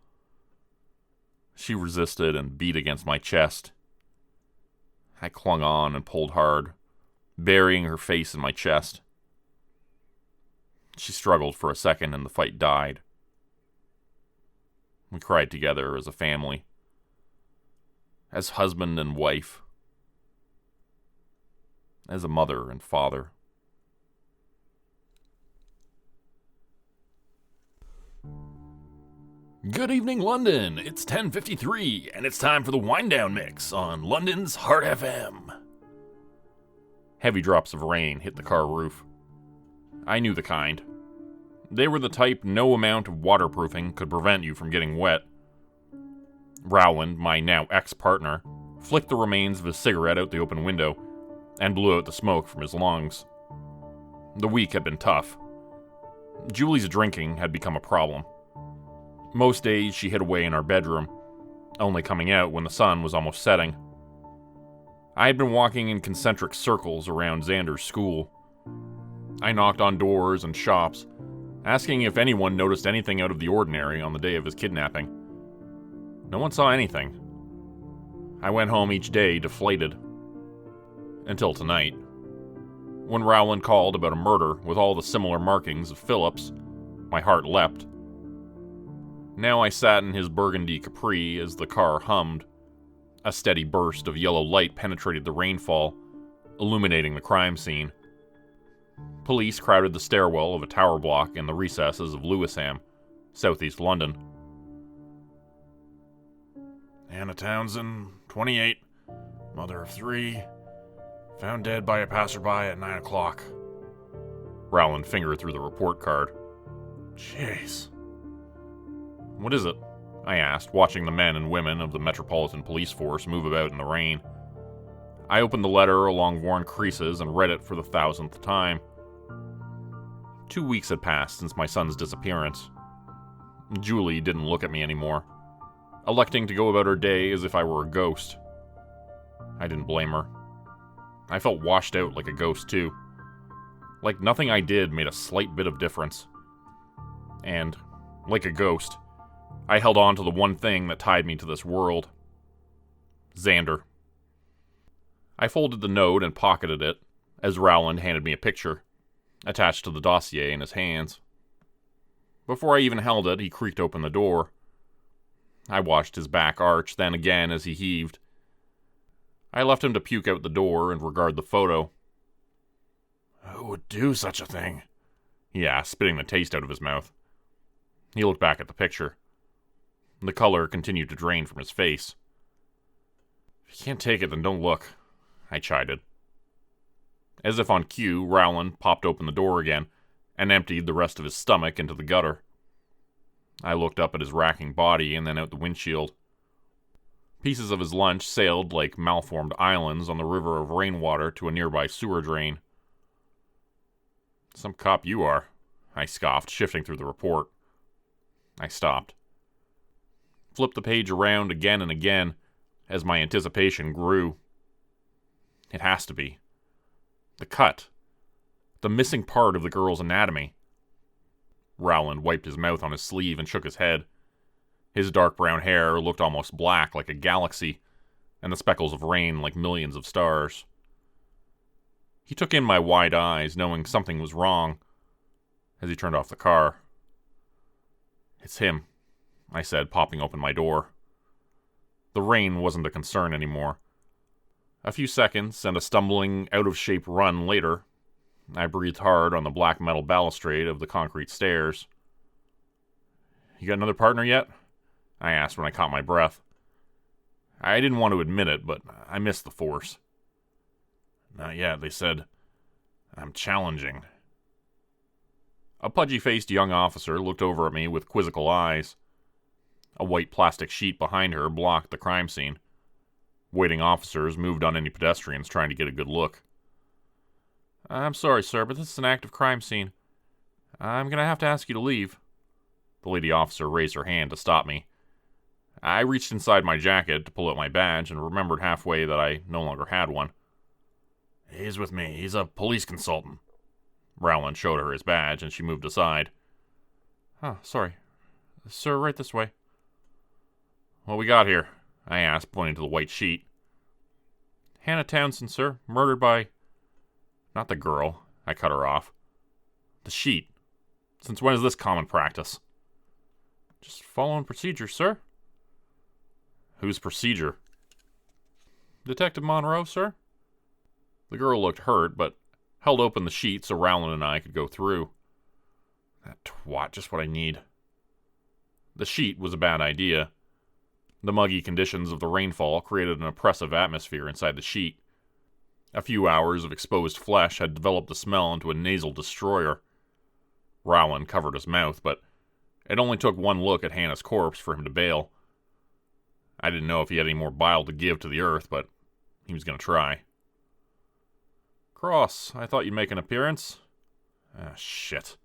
Speaker 1: She resisted and beat against my chest. I clung on and pulled hard, burying her face in my chest. She struggled for a second and the fight died. We cried together as a family, as husband and wife, as a mother and father.
Speaker 2: Good evening, London. It's 10:53, and it's time for the Wind Down Mix on London's Heart FM.
Speaker 1: Heavy drops of rain hit the car roof. I knew the kind. They were the type no amount of waterproofing could prevent you from getting wet. Rowland, my now ex-partner, flicked the remains of his cigarette out the open window and blew out the smoke from his lungs. The week had been tough. Julie's drinking had become a problem. Most days she hid away in our bedroom, only coming out when the sun was almost setting. I had been walking in concentric circles around Xander's school. I knocked on doors and shops, asking if anyone noticed anything out of the ordinary on the day of his kidnapping. No one saw anything. I went home each day deflated. Until tonight, when Rowland called about a murder with all the similar markings of Phillips, my heart leapt. Now I sat in his burgundy Capri as the car hummed. A steady burst of yellow light penetrated the rainfall, illuminating the crime scene. Police crowded the stairwell of a tower block in the recesses of Lewisham, southeast London.
Speaker 2: Anna Townsend, 28, mother of 3, found dead by a passerby at 9 o'clock.
Speaker 1: Rowland fingered through the report card.
Speaker 2: Jeez.
Speaker 1: "What is it?" I asked, watching the men and women of the Metropolitan Police Force move about in the rain. I opened the letter along worn creases and read it for the 1,000th time. 2 weeks had passed since my son's disappearance. Julie didn't look at me anymore, electing to go about her day as if I were a ghost. I didn't blame her. I felt washed out like a ghost, too. Like nothing I did made a slight bit of difference. And, like a ghost, I held on to the one thing that tied me to this world. Xander. I folded the note and pocketed it, as Rowland handed me a picture, attached to the dossier in his hands. Before I even held it, he creaked open the door. I watched his back arch, then again as he heaved. I left him to puke out the door and regard the photo.
Speaker 2: Who would do such a thing?
Speaker 1: He asked, spitting the taste out of his mouth. He looked back at the picture. The color continued to drain from his face. If you can't take it, then don't look, I chided. As if on cue, Rowland popped open the door again and emptied the rest of his stomach into the gutter. I looked up at his racking body and then out the windshield. Pieces of his lunch sailed like malformed islands on the river of rainwater to a nearby sewer drain. Some cop you are, I scoffed, shifting through the report. I stopped. Flipped the page around again and again as my anticipation grew. It has to be. The cut. The missing part of the girl's anatomy. Rowland wiped his mouth on his sleeve and shook his head. His dark brown hair looked almost black like a galaxy, and the speckles of rain like millions of stars. He took in my wide eyes, knowing something was wrong, as he turned off the car. It's him, I said, popping open my door. The rain wasn't a concern anymore. A few seconds and a stumbling, out-of-shape run later, I breathed hard on the black metal balustrade of the concrete stairs. You got another partner yet? I asked when I caught my breath. I didn't want to admit it, but I missed the force. Not yet, they said. I'm challenging. A pudgy-faced young officer looked over at me with quizzical eyes. A white plastic sheet behind her blocked the crime scene. Waiting officers moved on any pedestrians trying to get a good look. I'm sorry, sir, but this is an active crime scene. I'm going to have to ask you to leave. The lady officer raised her hand to stop me. I reached inside my jacket to pull out my badge and remembered halfway that I no longer had one.
Speaker 2: He's with me. He's a police consultant.
Speaker 1: Rowland showed her his badge, and she moved aside.
Speaker 3: Oh, sorry. Sir, right this way.
Speaker 1: What we got here? I asked, pointing to the white sheet.
Speaker 3: Hannah Townsend, sir. Murdered by...
Speaker 1: Not the girl. I cut her off. The sheet. Since when is this common practice?
Speaker 3: Just following procedure, sir.
Speaker 1: Whose procedure?
Speaker 3: Detective Monroe, sir.
Speaker 1: The girl looked hurt, but held open the sheet so Rowland and I could go through. That twat, just what I need. The sheet was a bad idea. The muggy conditions of the rainfall created an oppressive atmosphere inside the sheet. A few hours of exposed flesh had developed the smell into a nasal destroyer. Rowland covered his mouth, but it only took one look at Hannah's corpse for him to bail. I didn't know if he had any more bile to give to the earth, but he was going to try.
Speaker 3: Cross, I thought you'd make an appearance.
Speaker 1: Ah, shit.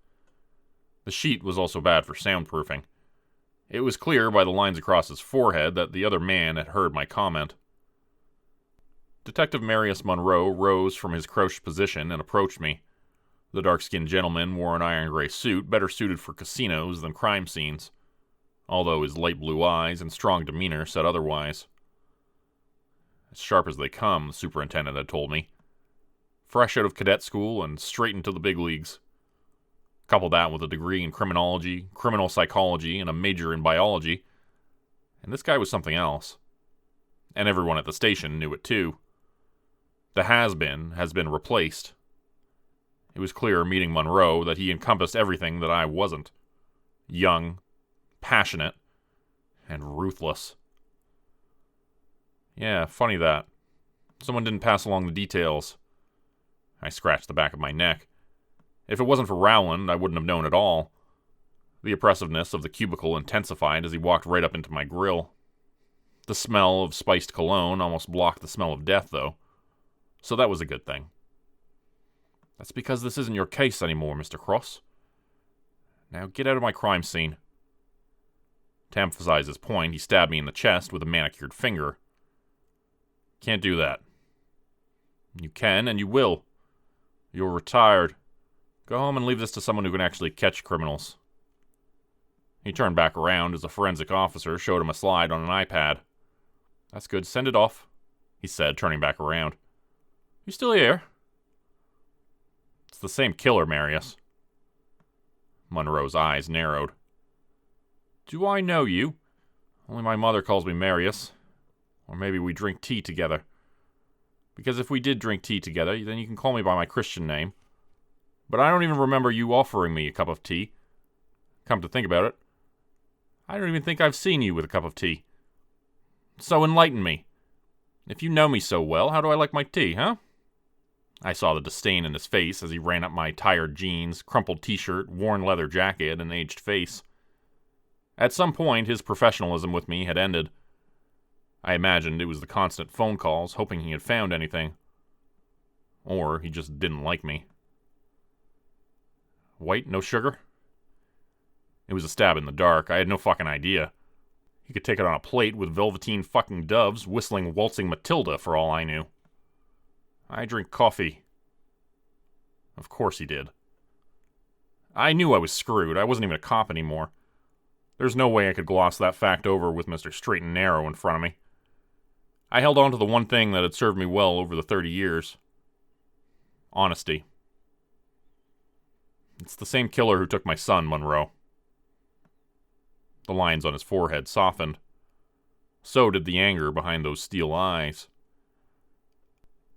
Speaker 1: The sheet was also bad for soundproofing. It was clear by the lines across his forehead that the other man had heard my comment. Detective Marius Monroe rose from his crouched position and approached me. The dark-skinned gentleman wore an iron gray suit better suited for casinos than crime scenes, although his light blue eyes and strong demeanor said otherwise. As sharp as they come, the superintendent had told me. Fresh out of cadet school and straight into the big leagues. Couple that with a degree in criminology, criminal psychology, and a major in biology, and this guy was something else. And everyone at the station knew it too. The has-been has been replaced. It was clear meeting Monroe that he encompassed everything that I wasn't. Young, passionate, and ruthless. Yeah, funny that. Someone didn't pass along the details. I scratched the back of my neck. If it wasn't for Rowland, I wouldn't have known at all. The oppressiveness of the cubicle intensified as he walked right up into my grill. The smell of spiced cologne almost blocked the smell of death, though. So that was a good thing. That's because this isn't your case anymore, Mr. Cross. Now get out of my crime scene. To emphasize his point, he stabbed me in the chest with a manicured finger. Can't do that. You can, and you will. You're retired. Go home and leave this to someone who can actually catch criminals. He turned back around as a forensic officer showed him a slide on an iPad. That's good, send it off, he said, turning back around. You still here? It's the same killer, Marius. Monroe's eyes narrowed. Do I know you? Only my mother calls me Marius. Or maybe we drink tea together. Because if we did drink tea together, then you can call me by my Christian name. But I don't even remember you offering me a cup of tea. Come to think about it, I don't even think I've seen you with a cup of tea. So enlighten me. If you know me so well, how do I like my tea, huh? I saw the disdain in his face as he ran up my tired jeans, crumpled t-shirt, worn leather jacket, and aged face. At some point, his professionalism with me had ended. I imagined it was the constant phone calls, hoping he had found anything. Or he just didn't like me. White, no sugar? It was a stab in the dark. I had no fucking idea. He could take it on a plate with velveteen fucking doves whistling Waltzing Matilda for all I knew. I drink coffee. Of course he did. I knew I was screwed. I wasn't even a cop anymore. There's no way I could gloss that fact over with Mr. Straight and Narrow in front of me. I held on to the one thing that had served me well over the 30 years. Honesty. It's the same killer who took my son, Monroe. The lines on his forehead softened. So did the anger behind those steel eyes.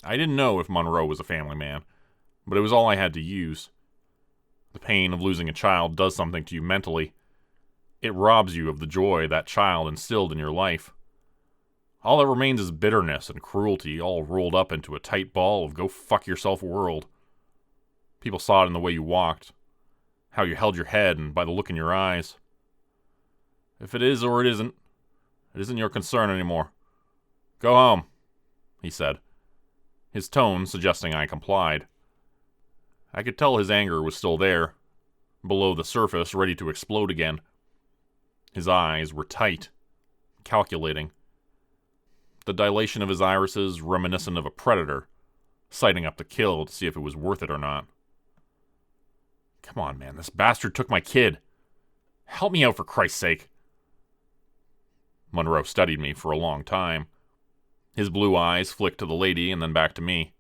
Speaker 1: I didn't know if Monroe was a family man, but it was all I had to use. The pain of losing a child does something to you mentally. It robs you of the joy that child instilled in your life. All that remains is bitterness and cruelty, all rolled up into a tight ball of go-fuck-yourself world. People saw it in the way you walked, how you held your head, and by the look in your eyes. If it is or it isn't your concern anymore. Go home, he said, his tone suggesting I complied. I could tell his anger was still there, below the surface, ready to explode again. His eyes were tight, calculating. The dilation of his irises reminiscent of a predator, sighting up to kill to see if it was worth it or not. Come on, man, this bastard took my kid. Help me out for Christ's sake. Monroe studied me for a long time. His blue eyes flicked to the lady and then back to me.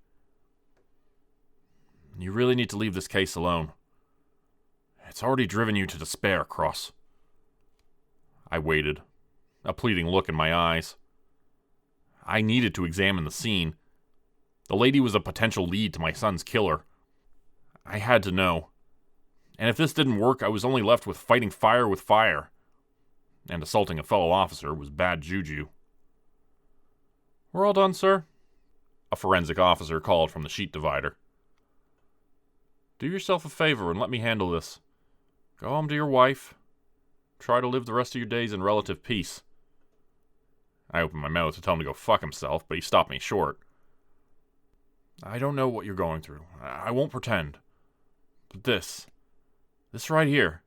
Speaker 1: You really need to leave this case alone. It's already driven you to despair, Cross. I waited, a pleading look in my eyes. I needed to examine the scene. The lady was a potential lead to my son's killer. I had to know. And if this didn't work, I was only left with fighting fire with fire. And assaulting a fellow officer was bad juju. We're all done, sir, a forensic officer called from the sheet divider. Do yourself a favor and let me handle this. Go home to your wife. Try to live the rest of your days in relative peace. I opened my mouth to tell him to go fuck himself, but he stopped me short. I don't know what you're going through. I won't pretend. But this right here,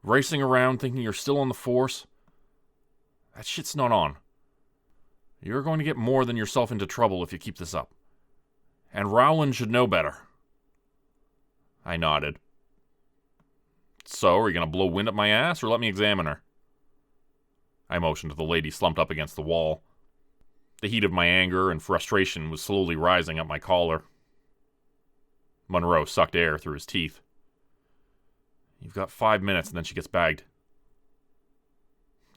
Speaker 1: racing around thinking you're still on the force, that shit's not on. You're going to get more than yourself into trouble if you keep this up. And Rowland should know better. I nodded. So, are you going to blow wind up my ass or let me examine her? I motioned to the lady slumped up against the wall. The heat of my anger and frustration was slowly rising up my collar. Monroe sucked air through his teeth. You've got 5 minutes and then she gets bagged.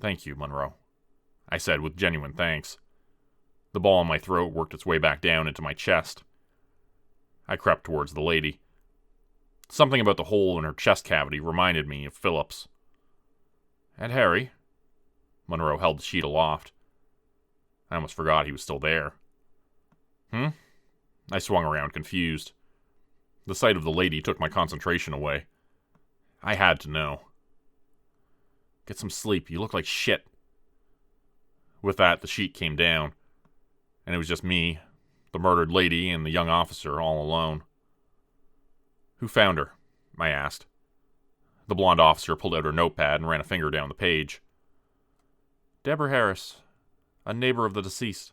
Speaker 1: Thank you, Monroe, I said with genuine thanks. The ball in my throat worked its way back down into my chest. I crept towards the lady. Something about the hole in her chest cavity reminded me of Phillips. And Harry? Monroe held the sheet aloft. I almost forgot he was still there. I swung around, confused. The sight of the lady took my concentration away. I had to know. Get some sleep. You look like shit. With that, the sheet came down, and it was just me, the murdered lady, and the young officer all alone. Who found her? I asked. The blonde officer pulled out her notepad and ran a finger down the page. Deborah Harris, a neighbor of the deceased.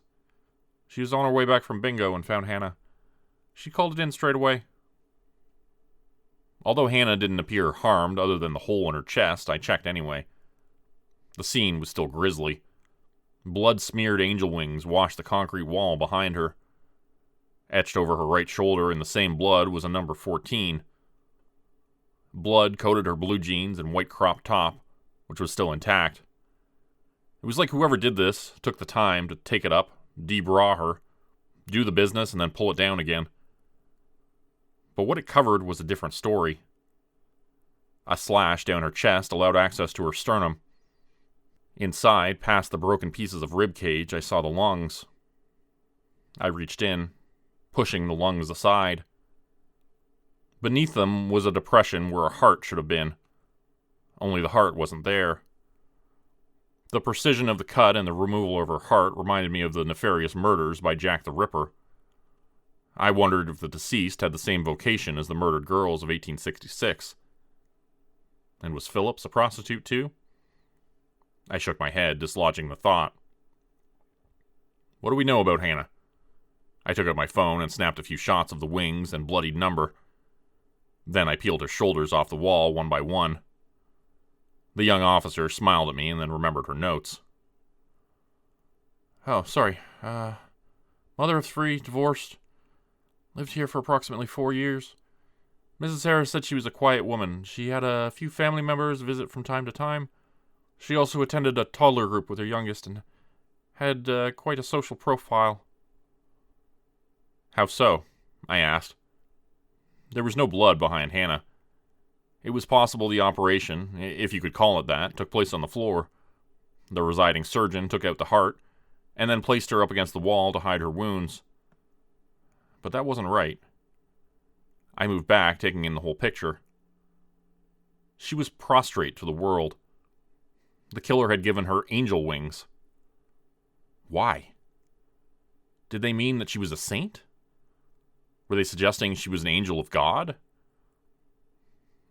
Speaker 1: She was on her way back from bingo and found Hannah. She called it in straight away. Although Hannah didn't appear harmed other than the hole in her chest, I checked anyway. The scene was still grisly. Blood-smeared angel wings washed the concrete wall behind her. Etched over her right shoulder in the same blood was a number 14. Blood coated her blue jeans and white crop top, which was still intact. It was like whoever did this took the time to take it up, de-bra her, do the business, and then pull it down again. But what it covered was a different story. A slash down her chest allowed access to her sternum. Inside, past the broken pieces of rib cage, I saw the lungs. I reached in, pushing the lungs aside. Beneath them was a depression where a heart should have been. Only the heart wasn't there. The precision of the cut and the removal of her heart reminded me of the nefarious murders by Jack the Ripper. I wondered if the deceased had the same vocation as the murdered girls of 1866. And was Phillips a prostitute too? I shook my head, dislodging the thought. What do we know about Hannah? I took out my phone and snapped a few shots of the wings and bloodied number. Then I peeled her shoulders off the wall one by one. The young officer smiled at me and then remembered her notes.
Speaker 3: Oh, sorry. Mother of 3, divorced. Lived here for approximately 4 years. Mrs. Harris said she was a quiet woman. She had a few family members visit from time to time. She also attended a toddler group with her youngest and had quite a social profile.
Speaker 1: How so? I asked. There was no blood behind Hannah. It was possible the operation, if you could call it that, took place on the floor. The residing surgeon took out the heart, and then placed her up against the wall to hide her wounds. But that wasn't right. I moved back, taking in the whole picture. She was prostrate to the world. The killer had given her angel wings. Why? Did they mean that she was a saint? Were they suggesting she was an angel of God?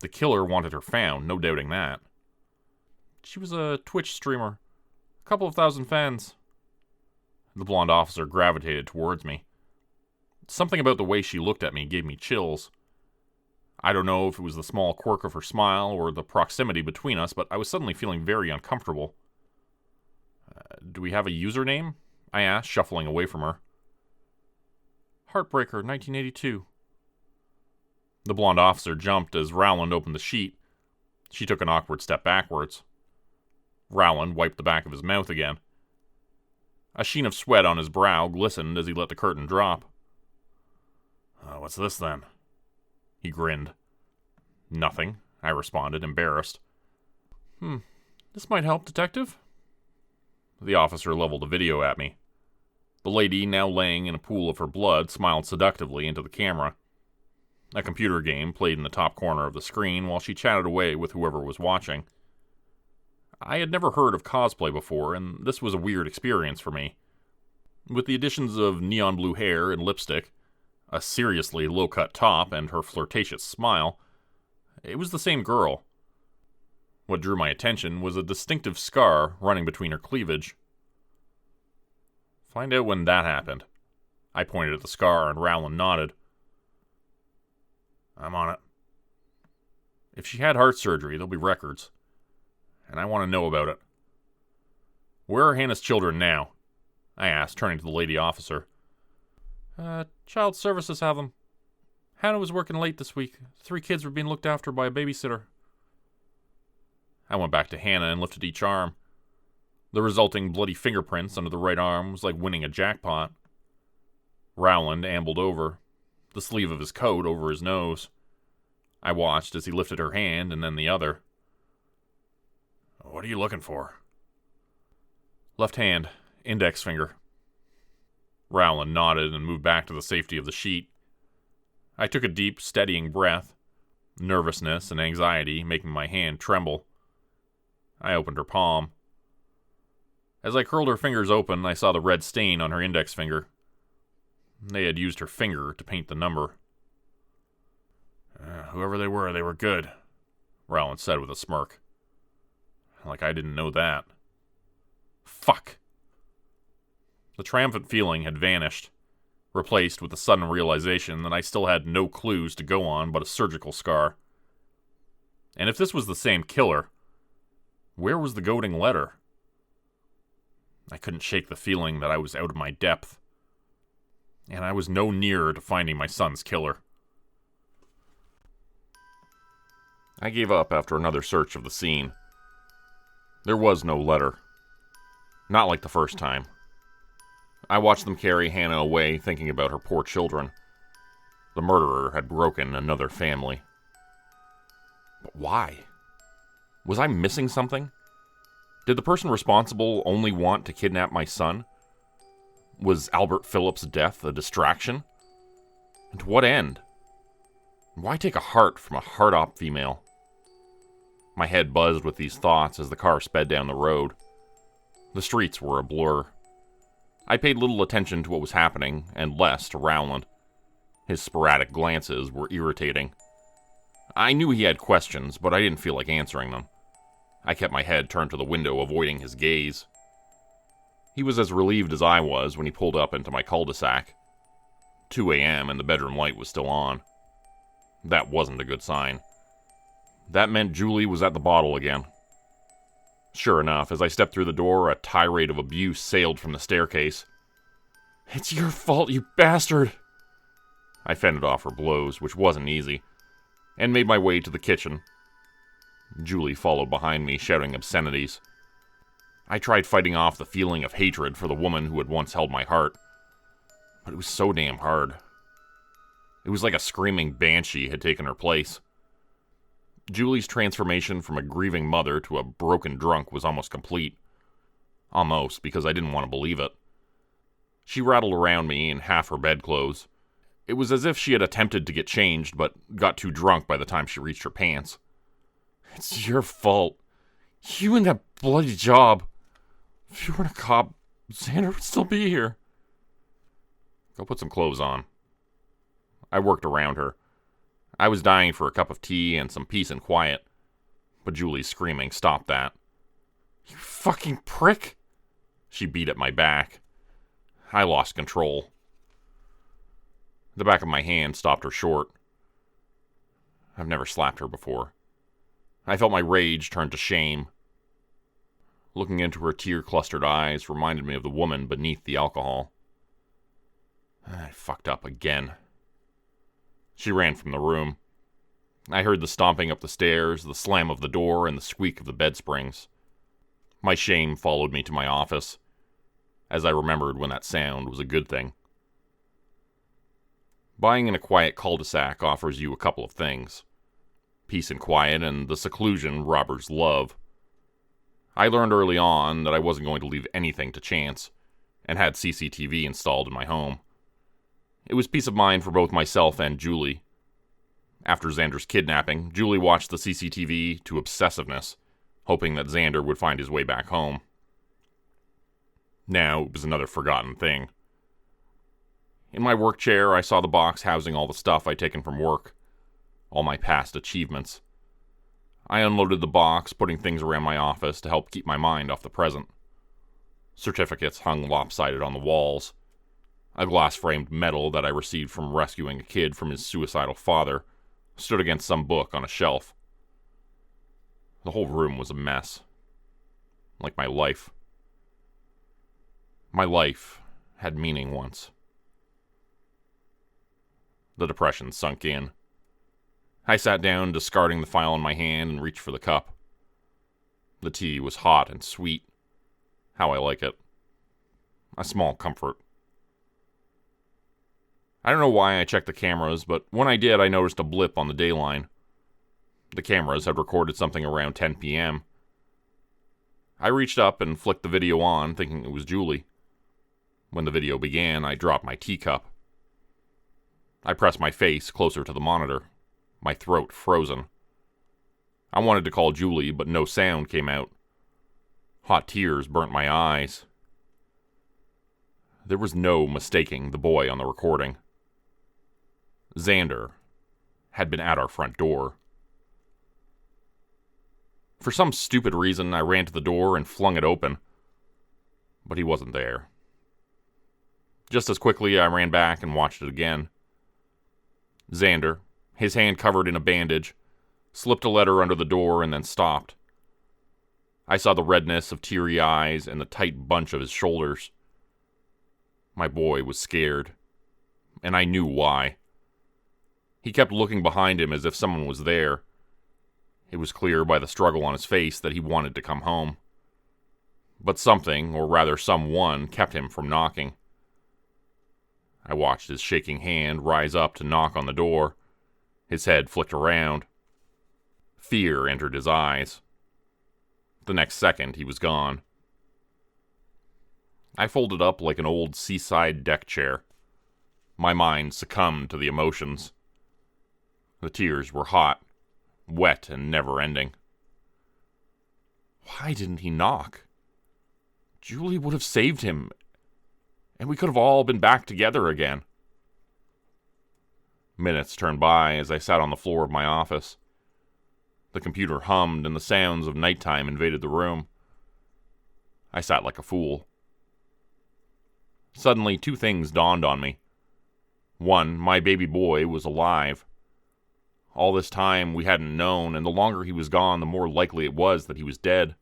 Speaker 1: The killer wanted her found, no doubting that.
Speaker 3: She was a Twitch streamer. A couple of thousand fans.
Speaker 1: The blonde officer gravitated towards me. Something about the way she looked at me gave me chills. I don't know if it was the small quirk of her smile or the proximity between us, but I was suddenly feeling very uncomfortable. Do we have a username? I asked, shuffling away from her.
Speaker 3: Heartbreaker, 1982.
Speaker 1: The blonde officer jumped as Rowland opened the sheet. She took an awkward step backwards. Rowland wiped the back of his mouth again. A sheen of sweat on his brow glistened as he let the curtain drop.
Speaker 2: What's this then?
Speaker 1: He grinned. Nothing, I responded, embarrassed.
Speaker 3: This might help, Detective.
Speaker 1: The officer leveled a video at me. The lady, now laying in a pool of her blood, smiled seductively into the camera. A computer game played in the top corner of the screen while she chatted away with whoever was watching. I had never heard of cosplay before, and this was a weird experience for me. With the additions of neon blue hair and lipstick, a seriously low-cut top, and her flirtatious smile, it was the same girl. What drew my attention was a distinctive scar running between her cleavage. Find out when that happened. I pointed at the scar, and Rowland nodded.
Speaker 2: I'm on it.
Speaker 1: If she had heart surgery, there'll be records. And I want to know about it. Where are Hannah's children now? I asked, turning to the lady officer.
Speaker 3: Child services have them. Hannah was working late this week. The 3 kids were being looked after by a babysitter.
Speaker 1: I went back to Hannah and lifted each arm. The resulting bloody fingerprints under the right arm was like winning a jackpot. Rowland ambled over, the sleeve of his coat over his nose. I watched as he lifted her hand and then the other.
Speaker 2: What are you looking for?
Speaker 1: Left hand, index finger. Rowland nodded and moved back to the safety of the sheet. I took a deep, steadying breath, nervousness and anxiety making my hand tremble. I opened her palm. As I curled her fingers open, I saw the red stain on her index finger. They had used her finger to paint the number.
Speaker 2: Whoever they were good,
Speaker 1: Rowland said with a smirk. Like I didn't know that. Fuck. The triumphant feeling had vanished, replaced with the sudden realization that I still had no clues to go on but a surgical scar, And if this was the same killer, where was the goading letter? I couldn't shake the feeling that I was out of my depth, and I was no nearer to finding my son's killer. I gave up after another search of the scene. There was no letter. Not like the first time. I watched them carry Hannah away, thinking about her poor children. The murderer had broken another family. But why? Was I missing something? Did the person responsible only want to kidnap my son? Was Albert Phillips' death a distraction? And to what end? Why take a heart from a hard-op female? My head buzzed with these thoughts as the car sped down the road. The streets were a blur. I paid little attention to what was happening, and less to Rowland. His sporadic glances were irritating. I knew he had questions, but I didn't feel like answering them. I kept my head turned to the window, avoiding his gaze. He was as relieved as I was when he pulled up into my cul-de-sac. 2 a.m. and the bedroom light was still on. That wasn't a good sign. That meant Julie was at the bottle again. Sure enough, as I stepped through the door, a tirade of abuse sailed from the staircase. "It's your fault, you bastard!" I fended off her blows, which wasn't easy, and made my way to the kitchen. Julie followed behind me, shouting obscenities. I tried fighting off the feeling of hatred for the woman who had once held my heart, but it was so damn hard. It was like a screaming banshee had taken her place. Julie's transformation from a grieving mother to a broken drunk was almost complete. Almost, because I didn't want to believe it. She rattled around me in half her bedclothes. It was as if she had attempted to get changed, but got too drunk by the time she reached her pants. "It's your fault. You and that bloody job. If you weren't a cop, Xander would still be here." "Go put some clothes on." I worked around her. I was dying for a cup of tea and some peace and quiet, but Julie's screaming stopped that. "You fucking prick!" She beat at my back. I lost control. The back of my hand stopped her short. I've never slapped her before. I felt my rage turn to shame. Looking into her tear-clustered eyes reminded me of the woman beneath the alcohol. I fucked up again. She ran from the room. I heard the stomping up the stairs, the slam of the door, and the squeak of the bed springs. My shame followed me to my office, as I remembered when that sound was a good thing. Buying in a quiet cul-de-sac offers you a couple of things: peace and quiet, and the seclusion robbers love. I learned early on that I wasn't going to leave anything to chance, and had CCTV installed in my home. It was peace of mind for both myself and Julie. After Xander's kidnapping, Julie watched the CCTV to obsessiveness, hoping that Xander would find his way back home. Now it was another forgotten thing. In my work chair, I saw the box housing all the stuff I'd taken from work, all my past achievements. I unloaded the box, putting things around my office to help keep my mind off the present. Certificates hung lopsided on the walls. A glass-framed medal that I received from rescuing a kid from his suicidal father stood against some book on a shelf. The whole room was a mess. Like my life. My life had meaning once. The depression sunk in. I sat down, discarding the file in my hand, and reached for the cup. The tea was hot and sweet. How I like it. A small comfort. I don't know why I checked the cameras, but when I did, I noticed a blip on the dayline. The cameras had recorded something around 10 p.m. I reached up and flicked the video on, thinking it was Julie. When the video began, I dropped my teacup. I pressed my face closer to the monitor, my throat frozen. I wanted to call Julie, but no sound came out. Hot tears burnt my eyes. There was no mistaking the boy on the recording. Xander had been at our front door. For some stupid reason, I ran to the door and flung it open, but he wasn't there. Just as quickly, I ran back and watched it again. Xander, his hand covered in a bandage, slipped a letter under the door, and then stopped. I saw the redness of teary eyes and the tight bunch of his shoulders. My boy was scared, and I knew why. He kept looking behind him as if someone was there. It was clear by the struggle on his face that he wanted to come home. But something, or rather someone, kept him from knocking. I watched his shaking hand rise up to knock on the door. His head flicked around. Fear entered his eyes. The next second, he was gone. I folded up like an old seaside deck chair. My mind succumbed to the emotions. The tears were hot, wet, and never-ending. Why didn't he knock? Julie would have saved him, and we could have all been back together again. Minutes turned by as I sat on the floor of my office. The computer hummed and the sounds of nighttime invaded the room. I sat like a fool. Suddenly, two things dawned on me. One, my baby boy was alive. All this time we hadn't known, and the longer he was gone, the more likely it was that he was dead.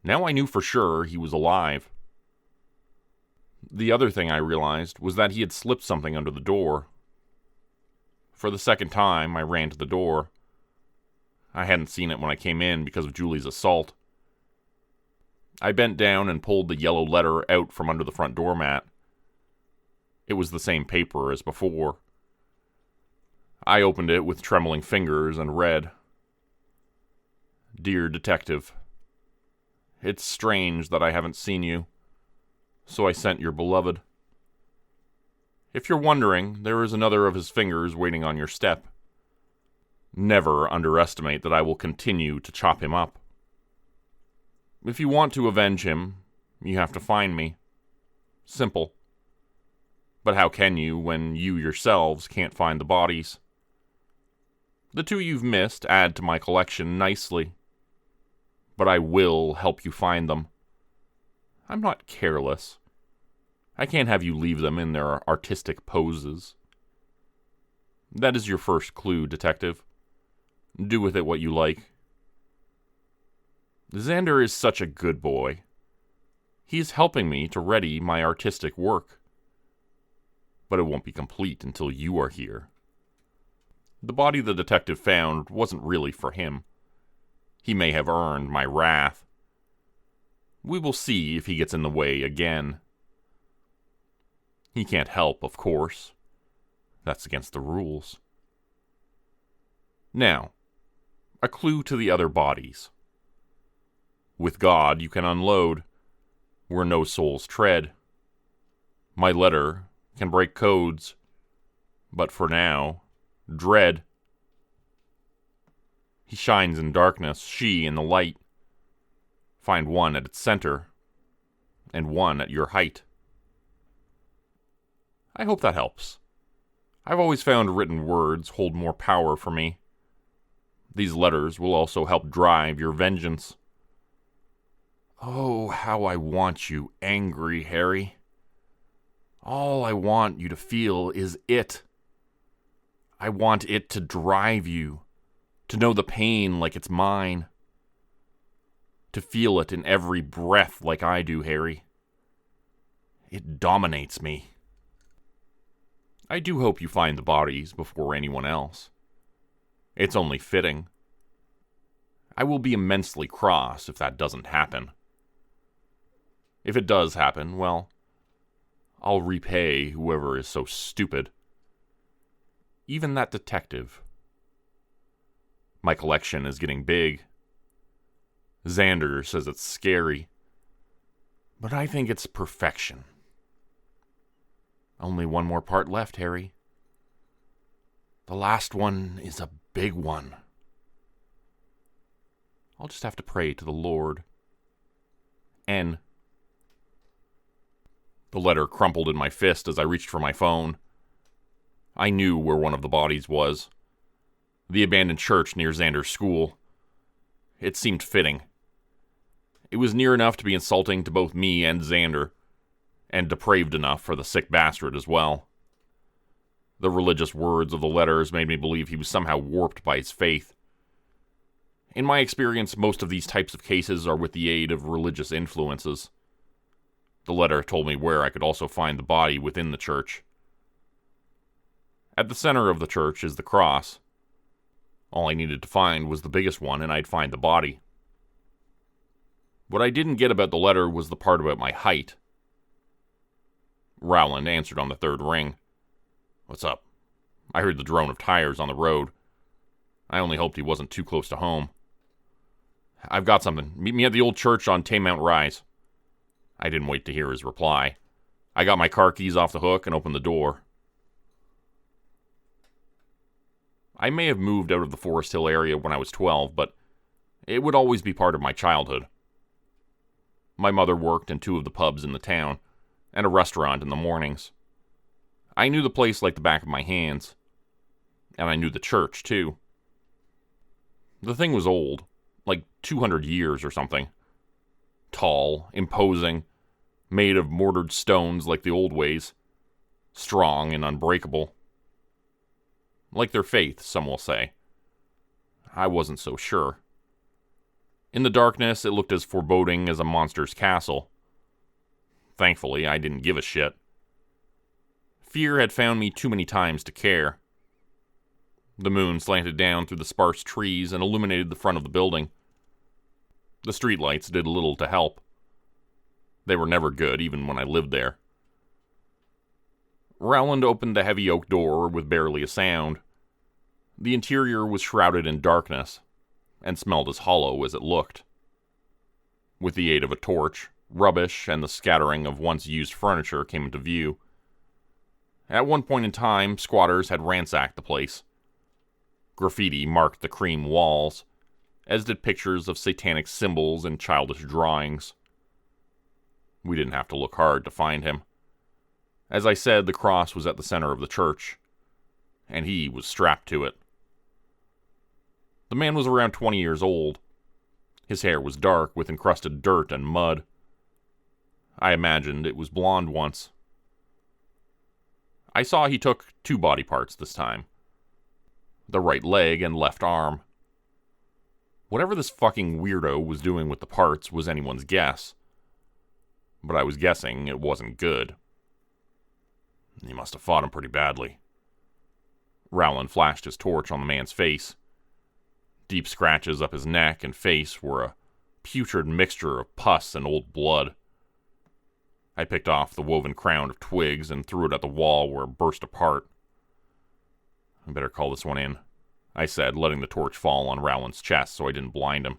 Speaker 1: Now I knew for sure he was alive. The other thing I realized was that he had slipped something under the door. For the second time, I ran to the door. I hadn't seen it when I came in because of Julie's assault. I bent down and pulled the yellow letter out from under the front doormat. It was the same paper as before. I opened it with trembling fingers and read, "Dear Detective, it's strange that I haven't seen you, so I sent your beloved. If you're wondering, there is another of his fingers waiting on your step. Never underestimate that I will continue to chop him up. If you want to avenge him, you have to find me. Simple. But how can you when you yourselves can't find the bodies? The two you've missed add to my collection nicely. But I will help you find them. I'm not careless. I can't have you leave them in their artistic poses. That is your first clue, Detective. Do with it what you like. Xander is such a good boy. He is helping me to ready my artistic work. But it won't be complete until you are here. The body the detective found wasn't really for him. He may have earned my wrath. We will see if he gets in the way again. He can't help, of course. That's against the rules. Now, a clue to the other bodies. With God, you can unload, where no souls tread. My letter can break codes, but for now, dread. He shines in darkness, she in the light. Find one at its center, and one at your height. I hope that helps. I've always found written words hold more power for me. These letters will also help drive your vengeance. Oh, how I want you angry, Harry. All I want you to feel is it. I want it to drive you, to know the pain like it's mine. To feel it in every breath like I do, Harry. It dominates me. I do hope you find the bodies before anyone else. It's only fitting. I will be immensely cross if that doesn't happen. If it does happen, well, I'll repay whoever is so stupid. Even that detective. My collection is getting big. Xander says it's scary, but I think it's perfection. Only one more part left, Harry. The last one is a big one. I'll just have to pray to the Lord. N. The letter crumpled in my fist as I reached for my phone. I knew where one of the bodies was. The abandoned church near Xander's school. It seemed fitting. It was near enough to be insulting to both me and Xander, and depraved enough for the sick bastard as well. The religious words of the letters made me believe he was somehow warped by his faith. In my experience, most of these types of cases are with the aid of religious influences. The letter told me where I could also find the body within the church. At the center of the church is the cross. All I needed to find was the biggest one, and I'd find the body. What I didn't get about the letter was the part about my height. Rowland answered on the third ring. "What's up?" I heard the drone of tires on the road. I only hoped he wasn't too close to home. "I've got something. Meet me at the old church on Taymount Rise." I didn't wait to hear his reply. I got my car keys off the hook and opened the door. I may have moved out of the Forest Hill area when I was 12, but it would always be part of my childhood. My mother worked in 2 of the pubs in the town, and a restaurant in the mornings. I knew the place like the back of my hands. And I knew the church, too. The thing was old, like 200 years or something. Tall, imposing, made of mortared stones like the old ways. Strong and unbreakable. Like their faith, some will say. I wasn't so sure. In the darkness, it looked as foreboding as a monster's castle. Thankfully, I didn't give a shit. Fear had found me too many times to care. The moon slanted down through the sparse trees and illuminated the front of the building. The streetlights did little to help. They were never good, even when I lived there. Rowland opened the heavy oak door with barely a sound. The interior was shrouded in darkness, and smelled as hollow as it looked. With the aid of a torch, rubbish and the scattering of once-used furniture came into view. At one point in time, squatters had ransacked the place. Graffiti marked the cream walls, as did pictures of satanic symbols and childish drawings. We didn't have to look hard to find him. As I said, the cross was at the center of the church, and he was strapped to it. The man was around 20 years old. His hair was dark with encrusted dirt and mud. I imagined it was blonde once. I saw he took 2 body parts this time. The right leg and left arm. Whatever this fucking weirdo was doing with the parts was anyone's guess. But I was guessing it wasn't good. He must have fought him pretty badly. Rowland flashed his torch on the man's face. Deep scratches up his neck and face were a putrid mixture of pus and old blood. I picked off the woven crown of twigs and threw it at the wall where it burst apart. I better call this one in, I said, letting the torch fall on Rowland's chest so I didn't blind him.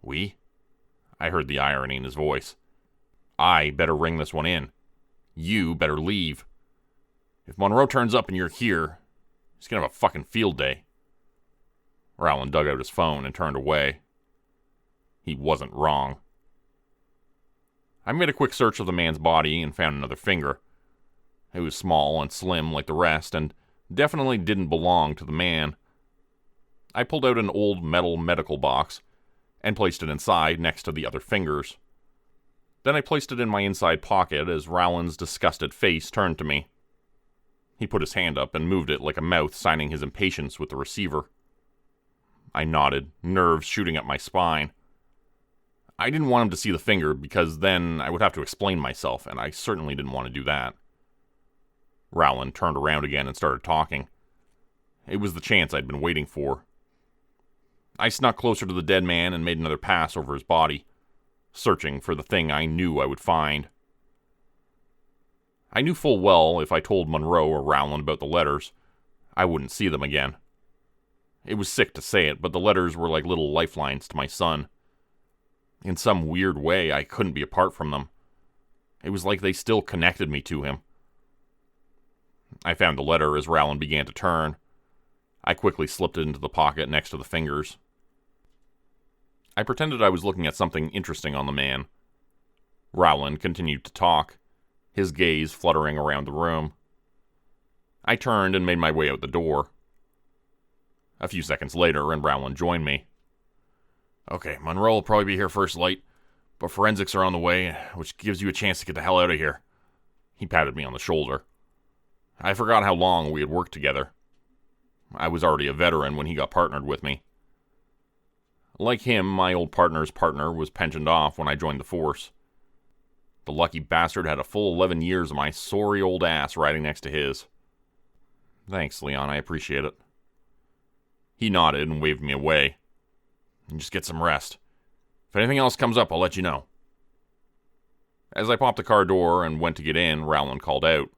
Speaker 1: We? I heard the irony in his voice. I better ring this one in. You better leave. If Monroe turns up and you're here, he's gonna have a fucking field day. Rowland dug out his phone and turned away. He wasn't wrong. I made a quick search of the man's body and found another finger. It was small and slim like the rest, and definitely didn't belong to the man. I pulled out an old metal medical box and placed it inside next to the other fingers. Then I placed it in my inside pocket as Rowland's disgusted face turned to me. He put his hand up and moved it like a mouth signing his impatience with the receiver. I nodded, nerves shooting up my spine. I didn't want him to see the finger because then I would have to explain myself, and I certainly didn't want to do that. Rowland turned around again and started talking. It was the chance I'd been waiting for. I snuck closer to the dead man and made another pass over his body, searching for the thing I knew I would find. I knew full well if I told Monroe or Rowland about the letters, I wouldn't see them again. It was sick to say it, but the letters were like little lifelines to my son. In some weird way, I couldn't be apart from them. It was like they still connected me to him. I found the letter as Rowland began to turn. I quickly slipped it into the pocket next to the fingers. I pretended I was looking at something interesting on the man. Rowland continued to talk, his gaze fluttering around the room. I turned and made my way out the door. A few seconds later, and Rowland joined me. Okay, Monroe will probably be here first light, but forensics are on the way, which gives you a chance to get the hell out of here. He patted me on the shoulder. I forgot how long we had worked together. I was already a veteran when he got partnered with me. Like him, my old partner's partner was pensioned off when I joined the force. The lucky bastard had a full 11 years of my sorry old ass riding next to his. Thanks, Leon, I appreciate it. He nodded and waved me away. Just get some rest. If anything else comes up, I'll let you know. As I popped the car door and went to get in, Rowland called out.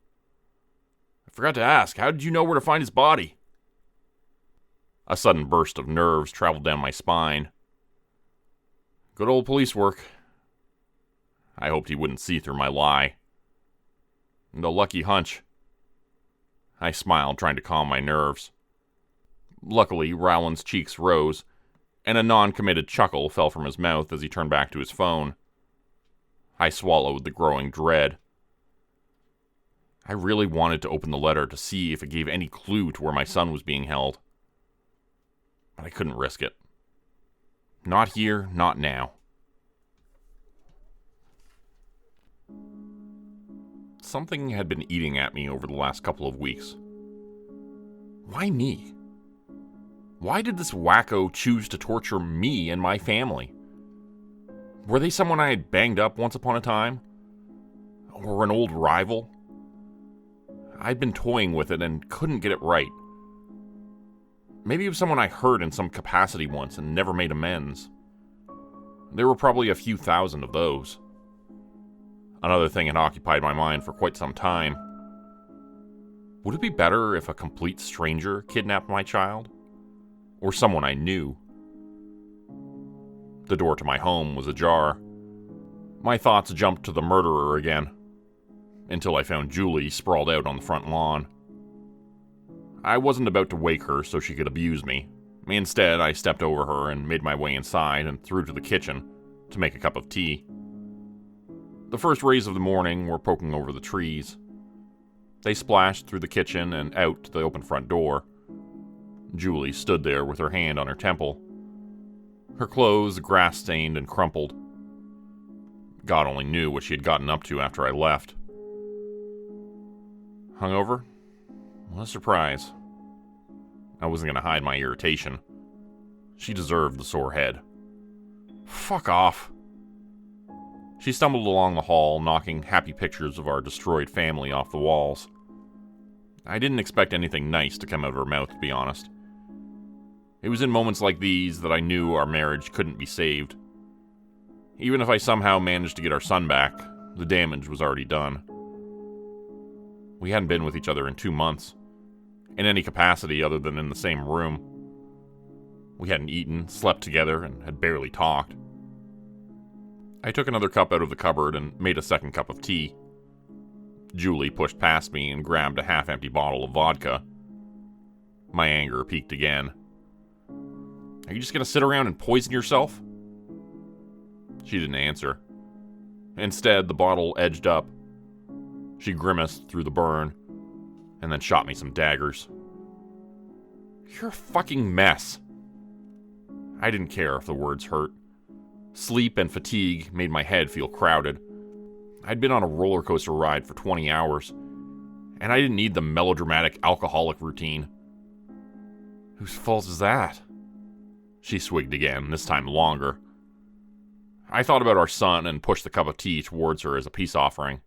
Speaker 1: I forgot to ask, how did you know where to find his body? A sudden burst of nerves traveled down my spine. Good old police work. I hoped he wouldn't see through my lie. And a lucky hunch. I smiled, trying to calm my nerves. Luckily, Rowland's cheeks rose, and a non-committed chuckle fell from his mouth as he turned back to his phone. I swallowed the growing dread. I really wanted to open the letter to see if it gave any clue to where my son was being held. But I couldn't risk it. Not here, not now. Something had been eating at me over the last couple of weeks. Why me? Why did this wacko choose to torture me and my family? Were they someone I had banged up once upon a time? Or an old rival? I'd been toying with it and couldn't get it right. Maybe it was someone I hurt in some capacity once and never made amends. There were probably a few thousand of those. Another thing had occupied my mind for quite some time. Would it be better if a complete stranger kidnapped my child? Or someone I knew? The door to my home was ajar. My thoughts jumped to the murderer again, until I found Julie sprawled out on the front lawn. I wasn't about to wake her so she could abuse me. Instead, I stepped over her and made my way inside and through to the kitchen to make a cup of tea. The first rays of the morning were poking over the trees. They splashed through the kitchen and out to the open front door. Julie stood there with her hand on her temple. Her clothes grass-stained and crumpled. God only knew what she had gotten up to after I left. Hungover? What a surprise. I wasn't going to hide my irritation. She deserved the sore head. Fuck off. She stumbled along the hall, knocking happy pictures of our destroyed family off the walls. I didn't expect anything nice to come out of her mouth, to be honest. It was in moments like these that I knew our marriage couldn't be saved. Even if I somehow managed to get our son back, the damage was already done. We hadn't been with each other in 2 months, in any capacity other than in the same room. We hadn't eaten, slept together, and had barely talked. I took another cup out of the cupboard and made a second cup of tea. Julie pushed past me and grabbed a half-empty bottle of vodka. My anger peaked again. Are you just going to sit around and poison yourself? She didn't answer. Instead, the bottle edged up. She grimaced through the burn, and then shot me some daggers. You're a fucking mess. I didn't care if the words hurt. Sleep and fatigue made my head feel crowded. I'd been on a roller coaster ride for 20 hours, and I didn't need the melodramatic alcoholic routine. Whose fault is that? She swigged again, this time longer. I thought about our son and pushed the cup of tea towards her as a peace offering.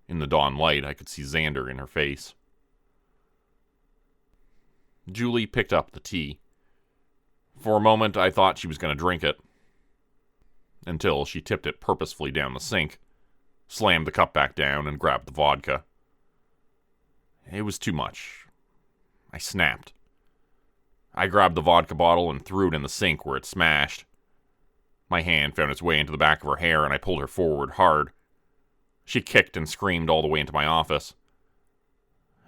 Speaker 1: In the dawn light, I could see Xander in her face. Julie picked up the tea. For a moment, I thought she was going to drink it. Until she tipped it purposefully down the sink, slammed the cup back down, and grabbed the vodka. It was too much. I snapped. I grabbed the vodka bottle and threw it in the sink where it smashed. My hand found its way into the back of her hair and I pulled her forward hard. She kicked and screamed all the way into my office.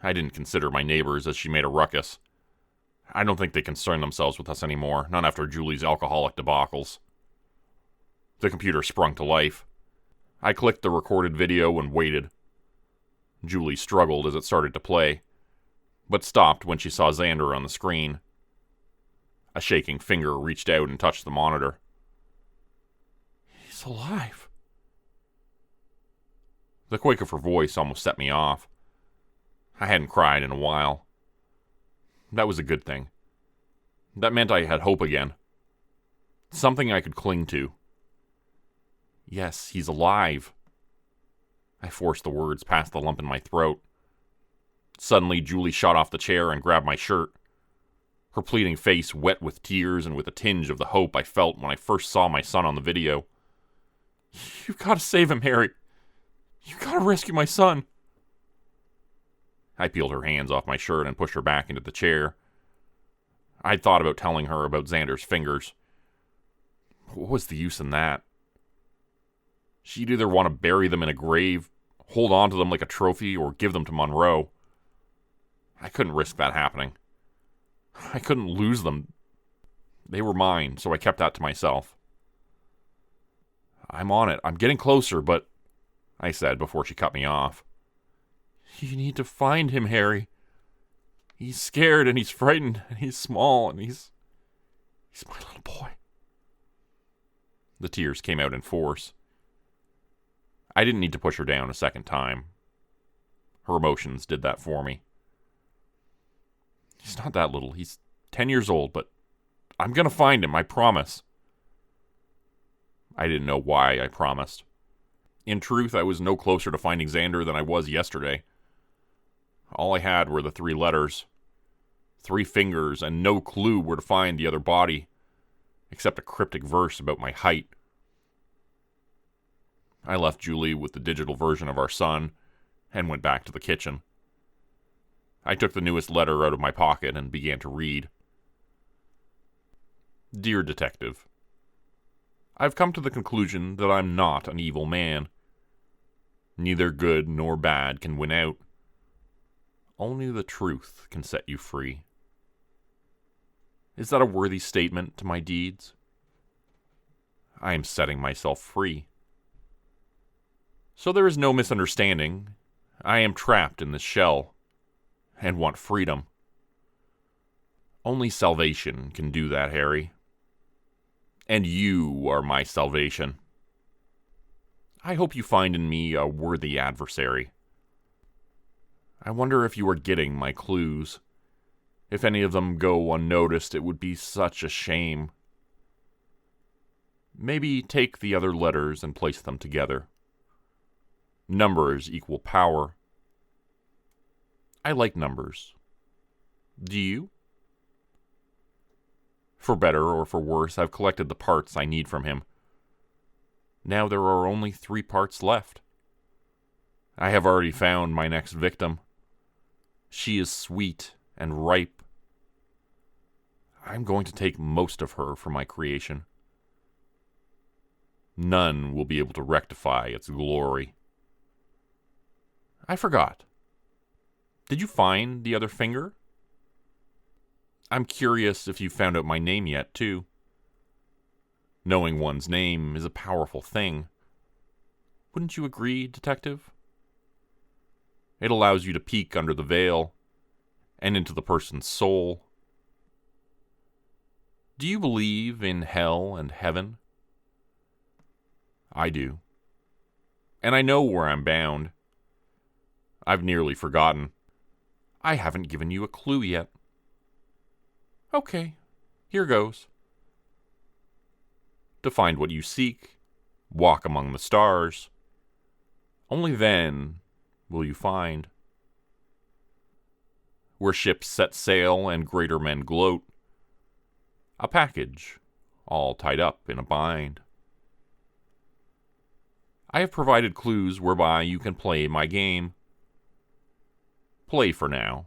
Speaker 1: I didn't consider my neighbors as she made a ruckus. I don't think they concern themselves with us anymore, not after Julie's alcoholic debacles. The computer sprung to life. I clicked the recorded video and waited. Julie struggled as it started to play, but stopped when she saw Xander on the screen. A shaking finger reached out and touched the monitor. He's alive. The quake of her voice almost set me off. I hadn't cried in a while. That was a good thing. That meant I had hope again. Something I could cling to. Yes, he's alive. I forced the words past the lump in my throat. Suddenly, Julie shot off the chair and grabbed my shirt. Her pleading face wet with tears and with a tinge of the hope I felt when I first saw my son on the video. You've got to save him, Harry. You've got to rescue my son. I peeled her hands off my shirt and pushed her back into the chair. I'd thought about telling her about Xander's fingers. What was the use in that? She'd either want to bury them in a grave, hold on to them like a trophy, or give them to Monroe. I couldn't risk that happening. I couldn't lose them. They were mine, so I kept that to myself. I'm on it. I'm getting closer, but... I said before she cut me off. You need to find him, Harry. He's scared, and he's frightened, and he's small, and he's my little boy. The tears came out in force. I didn't need to push her down a second time. Her emotions did that for me. He's not that little. He's 10 years old, but I'm going to find him, I promise. I didn't know why I promised. In truth, I was no closer to finding Xander than I was yesterday. All I had were the 3 letters, 3 fingers, and no clue where to find the other body, except a cryptic verse about my height. I left Julie with the digital version of our son and went back to the kitchen. I took the newest letter out of my pocket and began to read. Dear Detective, I've come to the conclusion that I'm not an evil man. Neither good nor bad can win out. Only the truth can set you free. Is that a worthy statement to my deeds? I am setting myself free. So there is no misunderstanding. I am trapped in this shell and want freedom. Only salvation can do that, Harry. And you are my salvation. I hope you find in me a worthy adversary. I wonder if you are getting my clues. If any of them go unnoticed, it would be such a shame. Maybe take the other letters and place them together. Numbers equal power. I like numbers. Do you? For better or for worse, I've collected the parts I need from him. Now there are only 3 parts left. I have already found my next victim. She is sweet and ripe. I'm going to take most of her for my creation. None will be able to rectify its glory. I forgot. Did you find the other finger? I'm curious if you found out my name yet, too. Knowing one's name is a powerful thing. Wouldn't you agree, Detective? It allows you to peek under the veil and into the person's soul. Do you believe in hell and heaven? I do. And I know where I'm bound. I've nearly forgotten. I haven't given you a clue yet. Okay, here goes. To find what you seek, walk among the stars. Only then will you find. Where ships set sail and greater men gloat, a package, all tied up in a bind. I have provided clues whereby you can play my game. Play for now.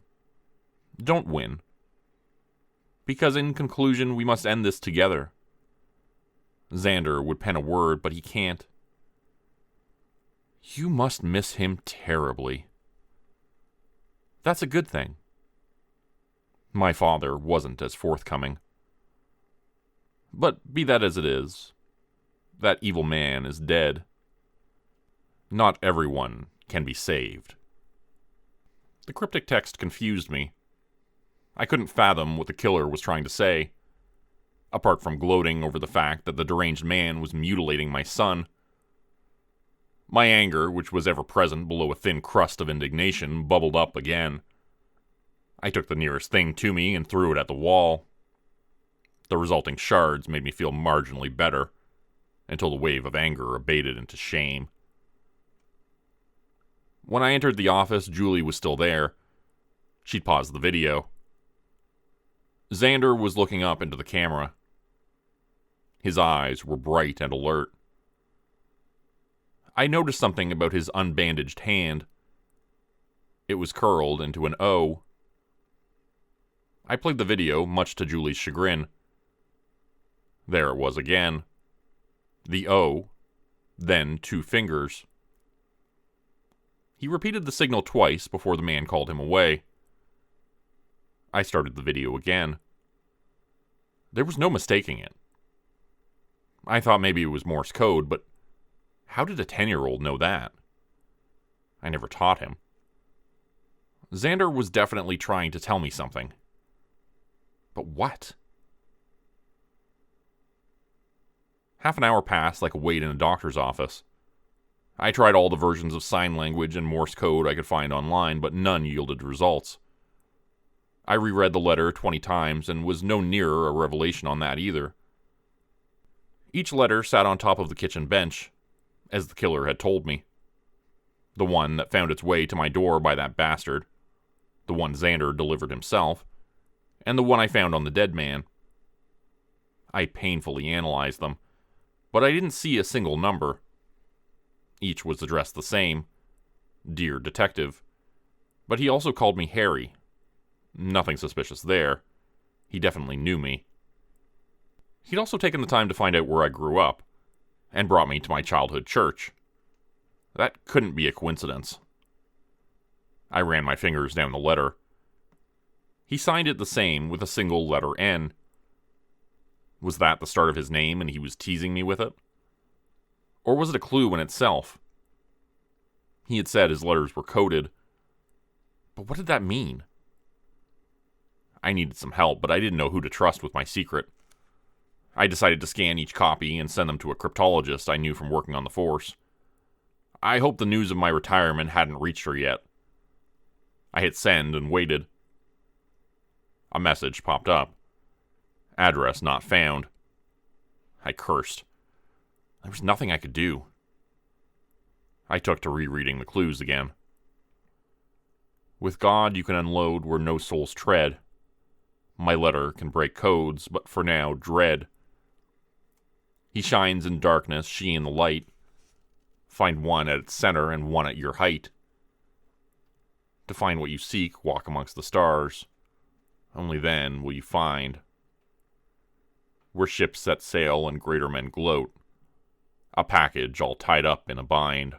Speaker 1: Don't win. Because in conclusion, we must end this together. Xander would pen a word, but he can't. You must miss him terribly. That's a good thing. My father wasn't as forthcoming. But be that as it is, that evil man is dead. Not everyone can be saved. The cryptic text confused me. I couldn't fathom what the killer was trying to say, apart from gloating over the fact that the deranged man was mutilating my son. My anger, which was ever present below a thin crust of indignation, bubbled up again. I took the nearest thing to me and threw it at the wall. The resulting shards made me feel marginally better, until the wave of anger abated into shame. When I entered the office, Julie was still there. She'd paused the video. Xander was looking up into the camera. His eyes were bright and alert. I noticed something about his unbandaged hand. It was curled into an O. I played the video, much to Julie's chagrin. There it was again. The O, then 2 fingers. He repeated the signal twice before the man called him away. I started the video again. There was no mistaking it. I thought maybe it was Morse code, but how did a 10-year-old know that? I never taught him. Xander was definitely trying to tell me something. But what? Half an hour passed like a wait in a doctor's office. I tried all the versions of sign language and Morse code I could find online, but none yielded results. I reread the letter 20 times and was no nearer a revelation on that either. Each letter sat on top of the kitchen bench, as the killer had told me. The one that found its way to my door by that bastard, the one Xander delivered himself, and the one I found on the dead man. I painfully analyzed them, but I didn't see a single number. Each was addressed the same, Dear Detective, but he also called me Harry. Nothing suspicious there. He definitely knew me. He'd also taken the time to find out where I grew up, and brought me to my childhood church. That couldn't be a coincidence. I ran my fingers down the letter. He signed it the same, with a single letter N. Was that the start of his name and he was teasing me with it? Or was it a clue in itself? He had said his letters were coded. But what did that mean? I needed some help, but I didn't know who to trust with my secret. I decided to scan each copy and send them to a cryptologist I knew from working on the force. I hoped the news of my retirement hadn't reached her yet. I hit send and waited. A message popped up. Address not found. I cursed. There was nothing I could do. I took to rereading the clues again. With God you can unload where no souls tread. My letter can break codes, but for now, dread. He shines in darkness, she in the light. Find one at its center and one at your height. To find what you seek, walk amongst the stars. Only then will you find. Where ships set sail and greater men gloat. A package all tied up in a bind.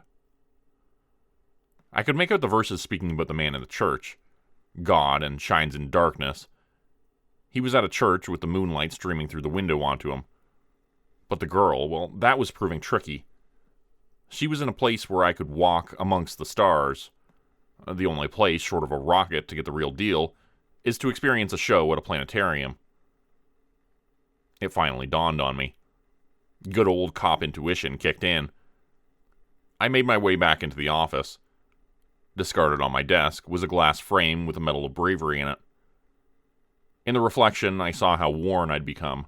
Speaker 1: I could make out the verses speaking about the man in the church. God and shines in darkness. He was at a church with the moonlight streaming through the window onto him. But the girl, well, that was proving tricky. She was in a place where I could walk amongst the stars. The only place, short of a rocket to get the real deal, is to experience a show at a planetarium. It finally dawned on me. Good old cop intuition kicked in. I made my way back into the office. Discarded on my desk was a glass frame with a Medal of Bravery in it. In the reflection, I saw how worn I'd become.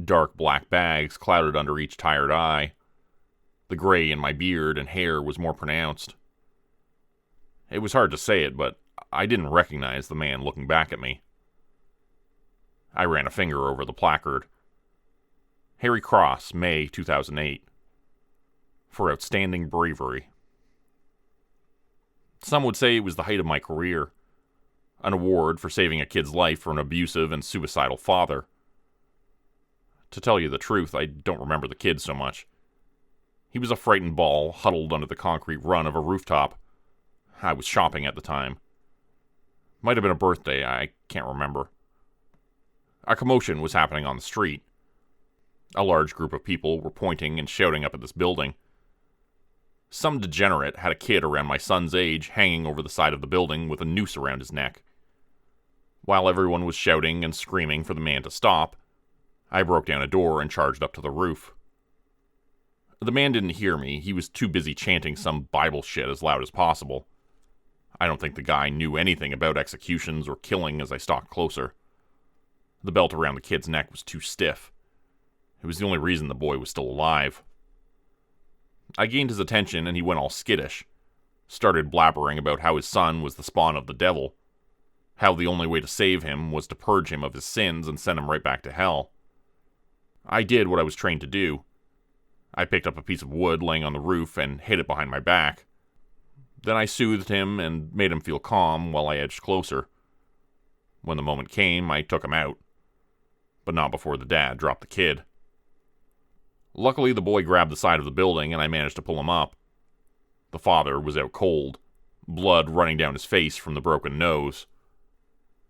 Speaker 1: Dark black bags clouded under each tired eye. The gray in my beard and hair was more pronounced. It was hard to say it, but I didn't recognize the man looking back at me. I ran a finger over the placard. Harry Cross, May 2008. For outstanding bravery. Some would say it was the height of my career. An award for saving a kid's life from an abusive and suicidal father. To tell you the truth, I don't remember the kid so much. He was a frightened ball huddled under the concrete run of a rooftop. I was shopping at the time. Might have been a birthday, I can't remember. A commotion was happening on the street. A large group of people were pointing and shouting up at this building. Some degenerate had a kid around my son's age hanging over the side of the building with a noose around his neck. While everyone was shouting and screaming for the man to stop, I broke down a door and charged up to the roof. The man didn't hear me. He was too busy chanting some Bible shit as loud as possible. I don't think the guy knew anything about executions or killing as I stalked closer. The belt around the kid's neck was too stiff. It was the only reason the boy was still alive. I gained his attention and he went all skittish. Started blabbering about how his son was the spawn of the devil. How the only way to save him was to purge him of his sins and send him right back to hell. I did what I was trained to do. I picked up a piece of wood laying on the roof and hid it behind my back. Then I soothed him and made him feel calm while I edged closer. When the moment came, I took him out. But not before the dad dropped the kid. Luckily, the boy grabbed the side of the building and I managed to pull him up. The father was out cold, blood running down his face from the broken nose.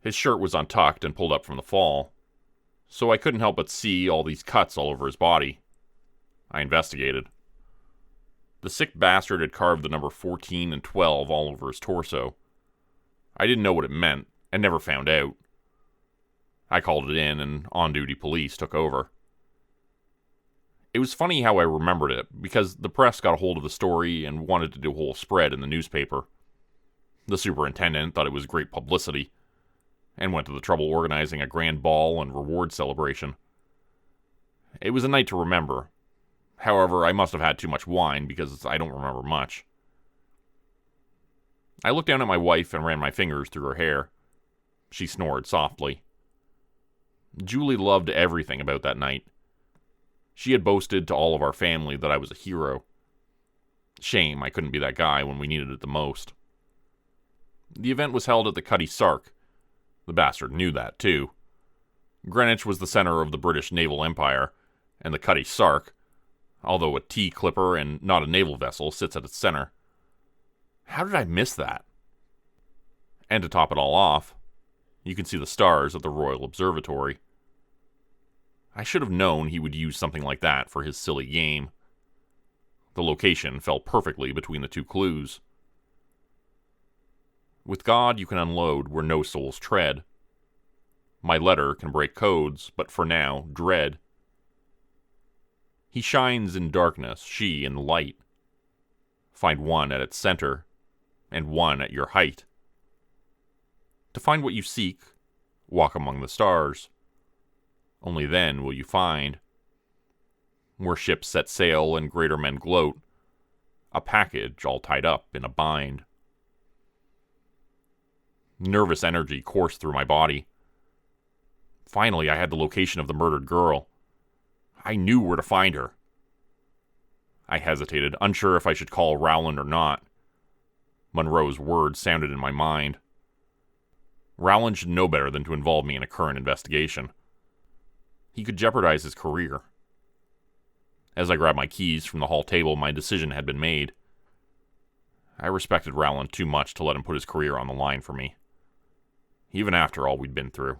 Speaker 1: His shirt was untucked and pulled up from the fall, so I couldn't help but see all these cuts all over his body. I investigated. The sick bastard had carved the number 14 and 12 all over his torso. I didn't know what it meant, and never found out. I called it in, and on-duty police took over. It was funny how I remembered it, because the press got a hold of the story and wanted to do a whole spread in the newspaper. The superintendent thought it was great publicity, and went to the trouble organizing a grand ball and reward celebration. It was a night to remember. However, I must have had too much wine because I don't remember much. I looked down at my wife and ran my fingers through her hair. She snored softly. Julie loved everything about that night. She had boasted to all of our family that I was a hero. Shame I couldn't be that guy when we needed it the most. The event was held at the Cutty Sark. The bastard knew that, too. Greenwich was the center of the British naval empire, and the Cutty Sark, although a tea-clipper and not a naval vessel, sits at its center. How did I miss that? And to top it all off, you can see the stars at the Royal Observatory. I should have known he would use something like that for his silly game. The location fell perfectly between the two clues. With God, you can unload where no souls tread. My letter can break codes, but for now, dread. He shines in darkness, she in light. Find one at its center, and one at your height. To find what you seek, walk among the stars. Only then will you find, where ships set sail and greater men gloat, a package all tied up in a bind. Nervous energy coursed through my body. Finally, I had the location of the murdered girl. I knew where to find her. I hesitated, unsure if I should call Rowland or not. Monroe's words sounded in my mind. Rowland should know better than to involve me in a current investigation. He could jeopardize his career. As I grabbed my keys from the hall table, my decision had been made. I respected Rowland too much to let him put his career on the line for me, even after all we'd been through.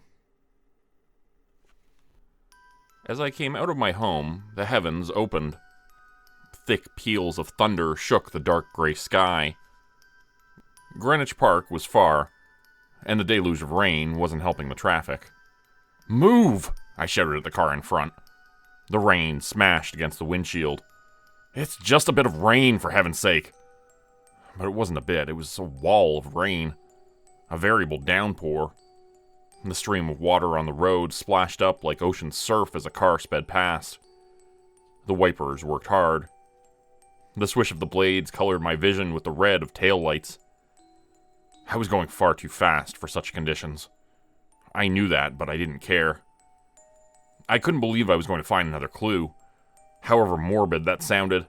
Speaker 1: As I came out of my home, the heavens opened. Thick peals of thunder shook the dark gray sky. Greenwich Park was far, and the deluge of rain wasn't helping the traffic. "Move!" I shouted at the car in front. The rain smashed against the windshield. "It's just a bit of rain, for heaven's sake." But it wasn't a bit, it was a wall of rain. A variable downpour. The stream of water on the road splashed up like ocean surf as a car sped past. The wipers worked hard. The swish of the blades colored my vision with the red of taillights. I was going far too fast for such conditions. I knew that, but I didn't care. I couldn't believe I was going to find another clue, however morbid that sounded.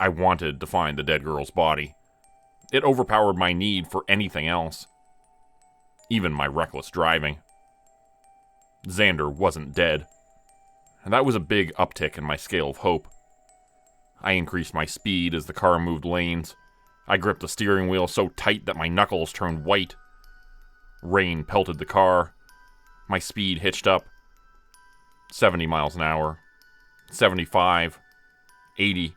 Speaker 1: I wanted to find the dead girl's body. It overpowered my need for anything else. Even my reckless driving. Xander wasn't dead, and that was a big uptick in my scale of hope. I increased my speed as the car moved lanes. I gripped the steering wheel so tight that my knuckles turned white. Rain pelted the car. My speed hitched up. 70 miles an hour. 75. 80.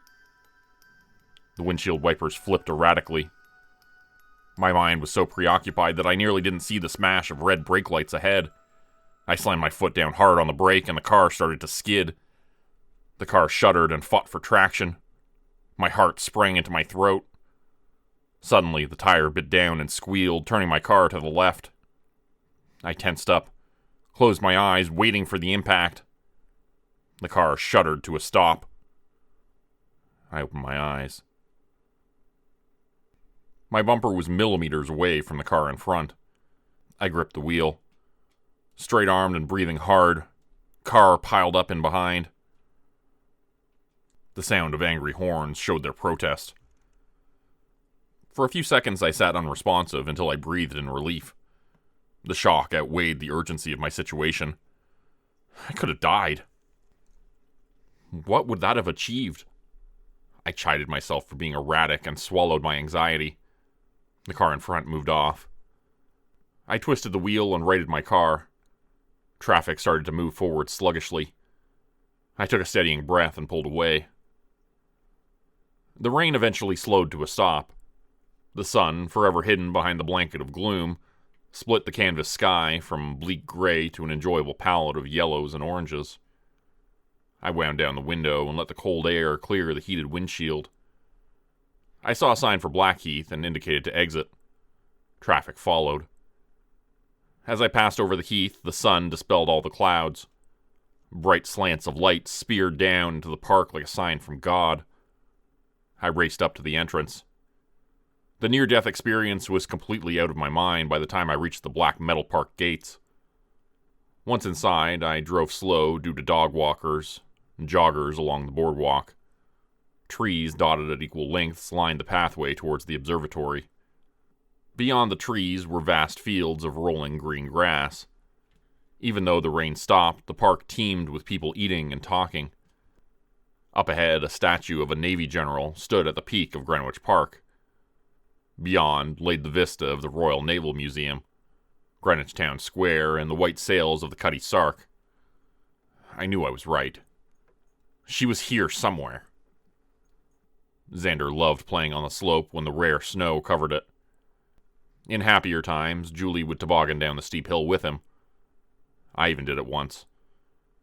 Speaker 1: The windshield wipers flipped erratically. My mind was so preoccupied that I nearly didn't see the smash of red brake lights ahead. I slammed my foot down hard on the brake and the car started to skid. The car shuddered and fought for traction. My heart sprang into my throat. Suddenly, the tire bit down and squealed, turning my car to the left. I tensed up, closed my eyes, waiting for the impact. The car shuddered to a stop. I opened my eyes. My bumper was millimeters away from the car in front. I gripped the wheel. Straight-armed and breathing hard, car piled up in behind. The sound of angry horns showed their protest. For a few seconds I sat unresponsive until I breathed in relief. The shock outweighed the urgency of my situation. I could have died. What would that have achieved? I chided myself for being erratic and swallowed my anxiety. The car in front moved off. I twisted the wheel and righted my car. Traffic started to move forward sluggishly. I took a steadying breath and pulled away. The rain eventually slowed to a stop. The sun, forever hidden behind the blanket of gloom, split the canvas sky from bleak gray to an enjoyable palette of yellows and oranges. I wound down the window and let the cold air clear the heated windshield. I saw a sign for Blackheath and indicated to exit. Traffic followed. As I passed over the heath, the sun dispelled all the clouds. Bright slants of light speared down into the park like a sign from God. I raced up to the entrance. The near-death experience was completely out of my mind by the time I reached the black metal park gates. Once inside, I drove slow due to dog walkers and joggers along the boardwalk. Trees dotted at equal lengths lined the pathway towards the observatory. Beyond the trees were vast fields of rolling green grass. Even though the rain stopped, the park teemed with people eating and talking. Up ahead, a statue of a Navy general stood at the peak of Greenwich Park. Beyond laid the vista of the Royal Naval Museum, Greenwich Town Square, and the white sails of the Cutty Sark. I knew I was right. She was here somewhere. Xander loved playing on the slope when the rare snow covered it. In happier times, Julie would toboggan down the steep hill with him. I even did it once.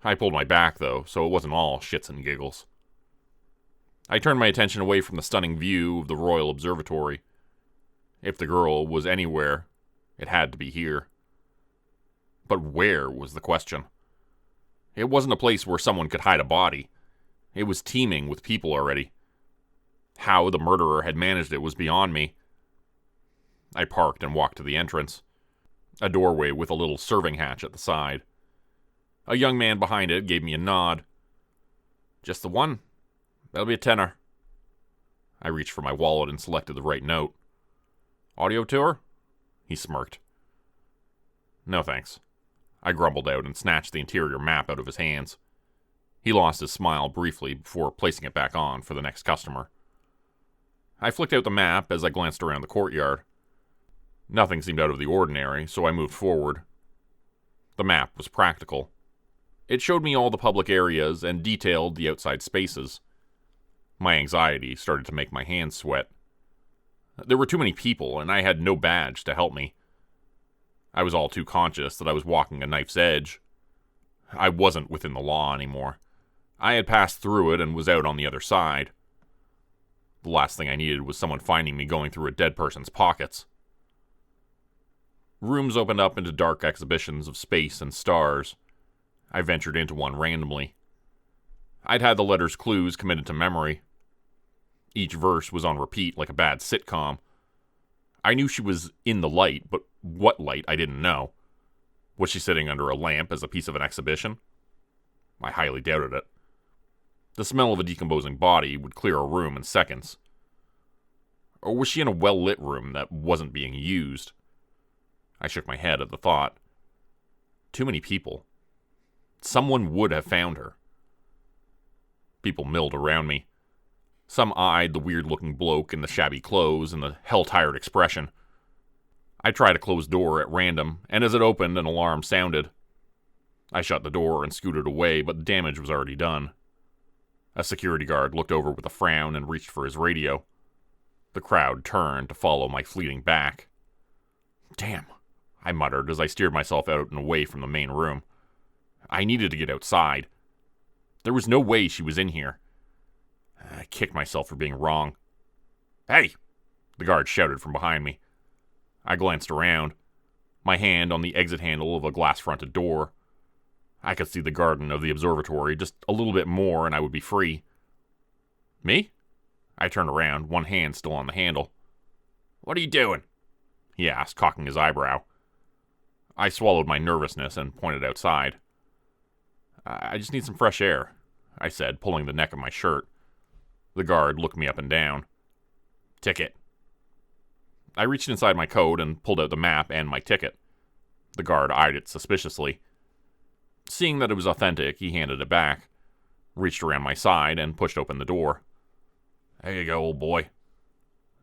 Speaker 1: I pulled my back, though, so it wasn't all shits and giggles. I turned my attention away from the stunning view of the Royal Observatory. If the girl was anywhere, it had to be here. But where was the question? It wasn't a place where someone could hide a body. It was teeming with people already. How the murderer had managed it was beyond me. I parked and walked to the entrance, a doorway with a little serving hatch at the side. A young man behind it gave me a nod. "Just the one? That'll be a tenner." I reached for my wallet and selected the right note. "Audio tour?" He smirked. "No thanks." I grumbled out and snatched the interior map out of his hands. He lost his smile briefly before placing it back on for the next customer. I flicked out the map as I glanced around the courtyard. Nothing seemed out of the ordinary, so I moved forward. The map was practical. It showed me all the public areas and detailed the outside spaces. My anxiety started to make my hands sweat. There were too many people, and I had no badge to help me. I was all too conscious that I was walking a knife's edge. I wasn't within the law anymore. I had passed through it and was out on the other side. The last thing I needed was someone finding me going through a dead person's pockets. Rooms opened up into dark exhibitions of space and stars. I ventured into one randomly. I'd had the letter's clues committed to memory. Each verse was on repeat like a bad sitcom. I knew she was in the light, but what light I didn't know. Was she sitting under a lamp as a piece of an exhibition? I highly doubted it. The smell of a decomposing body would clear a room in seconds. Or was she in a well-lit room that wasn't being used? I shook my head at the thought. Too many people. Someone would have found her. People milled around me. Some eyed the weird-looking bloke in the shabby clothes and the hell-tired expression. I tried a closed door at random, and as it opened, an alarm sounded. I shut the door and scooted away, but the damage was already done. A security guard looked over with a frown and reached for his radio. The crowd turned to follow my fleeting back. "Damn," I muttered as I steered myself out and away from the main room. I needed to get outside. There was no way she was in here. I kicked myself for being wrong. "Hey!" the guard shouted from behind me. I glanced around, my hand on the exit handle of a glass-fronted door. I could see the garden of the observatory, just a little bit more and I would be free. "Me?" I turned around, one hand still on the handle. "What are you doing?" he asked, cocking his eyebrow. I swallowed my nervousness and pointed outside. "I just need some fresh air," I said, pulling the neck of my shirt. The guard looked me up and down. "Ticket." I reached inside my coat and pulled out the map and my ticket. The guard eyed it suspiciously. Seeing that it was authentic, he handed it back, reached around my side, and pushed open the door. "There you go, old boy.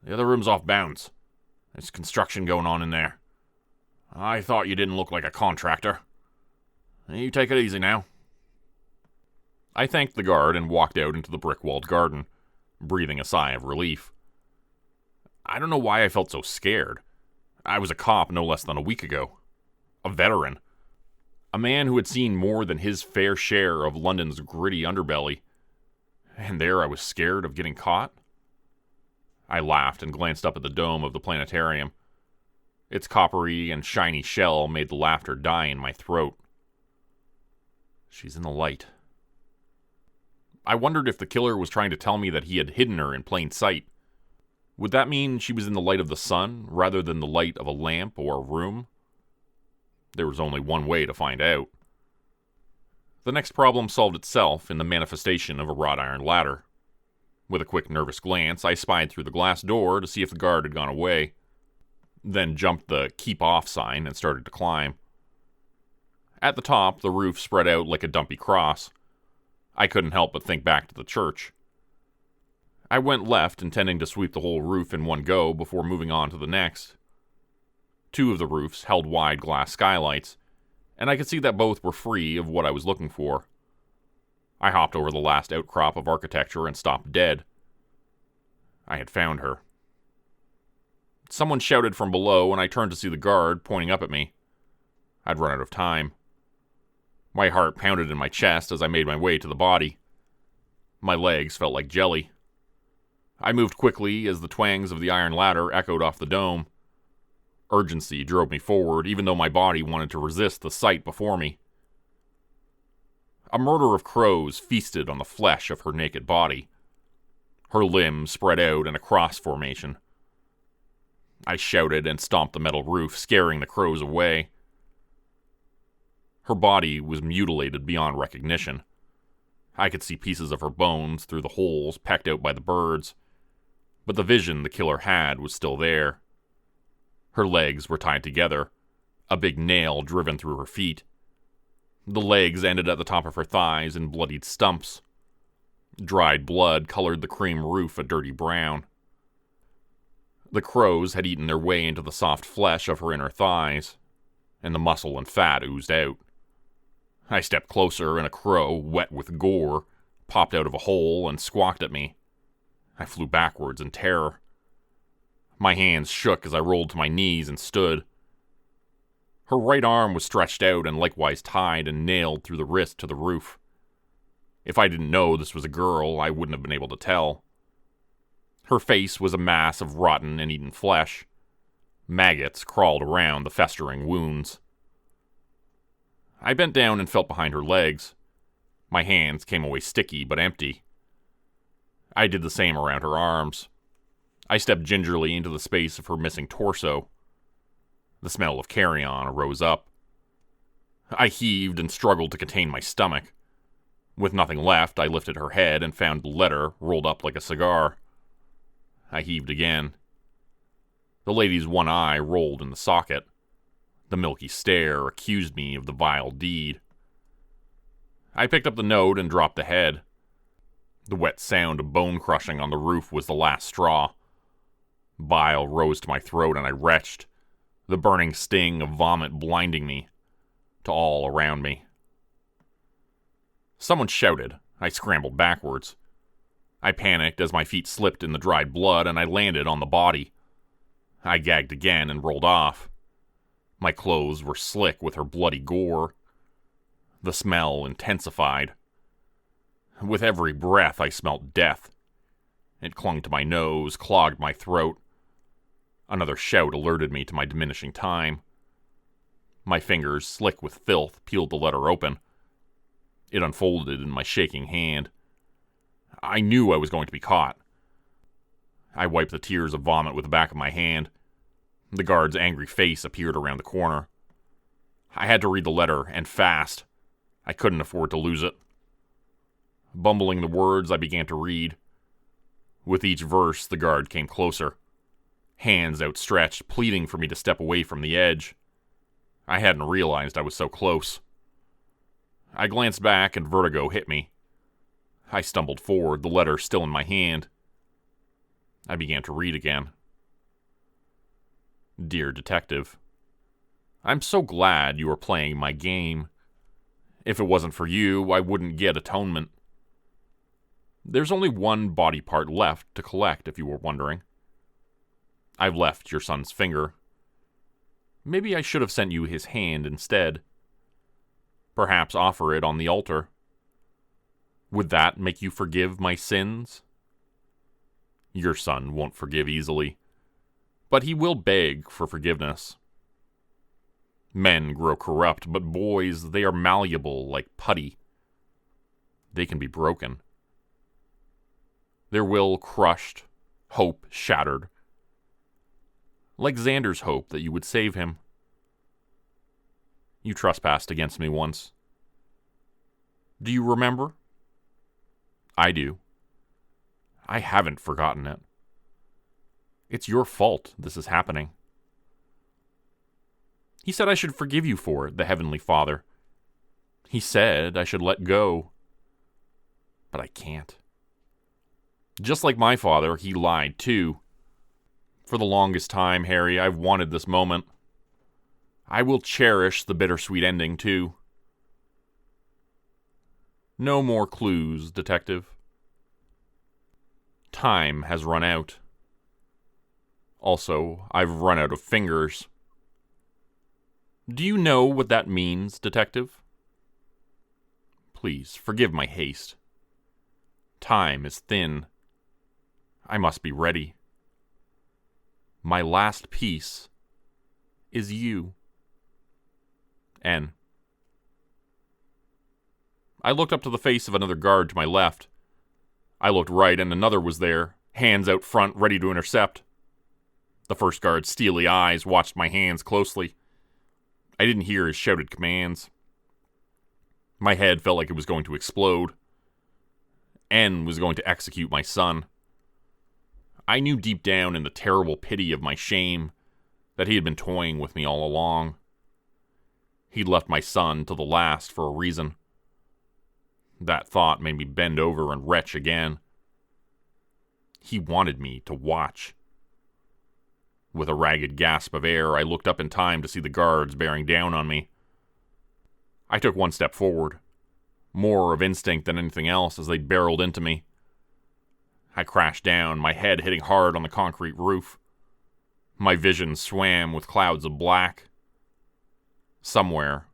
Speaker 1: The other room's off bounds. There's construction going on in there. I thought you didn't look like a contractor. You take it easy now." I thanked the guard and walked out into the brick-walled garden, breathing a sigh of relief. I don't know why I felt so scared. I was a cop no less than a week ago. A veteran. A man who had seen more than his fair share of London's gritty underbelly. And there I was scared of getting caught? I laughed and glanced up at the dome of the planetarium. Its coppery and shiny shell made the laughter die in my throat. She's in the light. I wondered if the killer was trying to tell me that he had hidden her in plain sight. Would that mean she was in the light of the sun, rather than the light of a lamp or a room? There was only one way to find out. The next problem solved itself in the manifestation of a wrought iron ladder. With a quick nervous glance, I spied through the glass door to see if the guard had gone away, then jumped the "keep off" sign and started to climb. At the top, the roof spread out like a dumpy cross. I couldn't help but think back to the church. I went left, intending to sweep the whole roof in one go before moving on to the next. Two of the roofs held wide glass skylights, and I could see that both were free of what I was looking for. I hopped over the last outcrop of architecture and stopped dead. I had found her. Someone shouted from below, and I turned to see the guard pointing up at me. I'd run out of time. My heart pounded in my chest as I made my way to the body. My legs felt like jelly. I moved quickly as the twangs of the iron ladder echoed off the dome. Urgency drove me forward, even though my body wanted to resist the sight before me. A murder of crows feasted on the flesh of her naked body. Her limbs spread out in a cross formation. I shouted and stomped the metal roof, scaring the crows away. Her body was mutilated beyond recognition. I could see pieces of her bones through the holes pecked out by the birds, but the vision the killer had was still there. Her legs were tied together, a big nail driven through her feet. The legs ended at the top of her thighs in bloodied stumps. Dried blood colored the cream roof a dirty brown. The crows had eaten their way into the soft flesh of her inner thighs, and the muscle and fat oozed out. I stepped closer, and a crow, wet with gore, popped out of a hole and squawked at me. I flew backwards in terror. My hands shook as I rolled to my knees and stood. Her right arm was stretched out and likewise tied and nailed through the wrist to the roof. If I didn't know this was a girl, I wouldn't have been able to tell. Her face was a mass of rotten and eaten flesh. Maggots crawled around the festering wounds. I bent down and felt behind her legs. My hands came away sticky but empty. I did the same around her arms. I stepped gingerly into the space of her missing torso. The smell of carrion arose up. I heaved and struggled to contain my stomach. With nothing left, I lifted her head and found the letter rolled up like a cigar. I heaved again. The lady's one eye rolled in the socket. The milky stare accused me of the vile deed. I picked up the note and dropped the head. The wet sound of bone crushing on the roof was the last straw. Bile rose to my throat and I retched, the burning sting of vomit blinding me, to all around me. Someone shouted. I scrambled backwards. I panicked as my feet slipped in the dried blood and I landed on the body. I gagged again and rolled off. My clothes were slick with her bloody gore. The smell intensified. With every breath, I smelt death. It clung to my nose, clogged my throat. Another shout alerted me to my diminishing time. My fingers, slick with filth, peeled the letter open. It unfolded in my shaking hand. I knew I was going to be caught. I wiped the tears of vomit with the back of my hand. The guard's angry face appeared around the corner. I had to read the letter, and fast. I couldn't afford to lose it. Bumbling the words, I began to read. With each verse, the guard came closer, hands outstretched, pleading for me to step away from the edge. I hadn't realized I was so close. I glanced back, and vertigo hit me. I stumbled forward, the letter still in my hand. I began to read again. Dear Detective, I'm so glad you are playing my game. If it wasn't for you, I wouldn't get atonement. There's only one body part left to collect, if you were wondering. I've left your son's finger. Maybe I should have sent you his hand instead. Perhaps offer it on the altar. Would that make you forgive my sins? Your son won't forgive easily, but he will beg for forgiveness. Men grow corrupt, but boys, they are malleable like putty. They can be broken. Their will crushed, hope shattered. Like Xander's hope that you would save him. You trespassed against me once. Do you remember? I do. I haven't forgotten it. It's your fault this is happening. He said I should forgive you for it, the Heavenly Father. He said I should let go. But I can't. Just like my father, he lied too. For the longest time, Harry, I've wanted this moment. I will cherish the bittersweet ending too. No more clues, Detective. Time has run out. Also, I've run out of fingers. Do you know what that means, Detective? Please, forgive my haste. Time is thin. I must be ready. My last piece is you. N. I looked up to the face of another guard to my left. I looked right, and another was there, hands out front, ready to intercept. The first guard's steely eyes watched my hands closely. I didn't hear his shouted commands. My head felt like it was going to explode. N was going to execute my son. I knew deep down in the terrible pity of my shame that he had been toying with me all along. He'd left my son to the last for a reason. That thought made me bend over and retch again. He wanted me to watch. With a ragged gasp of air, I looked up in time to see the guards bearing down on me. I took one step forward, more of instinct than anything else, as they barreled into me. I crashed down, my head hitting hard on the concrete roof. My vision swam with clouds of black. Somewhere,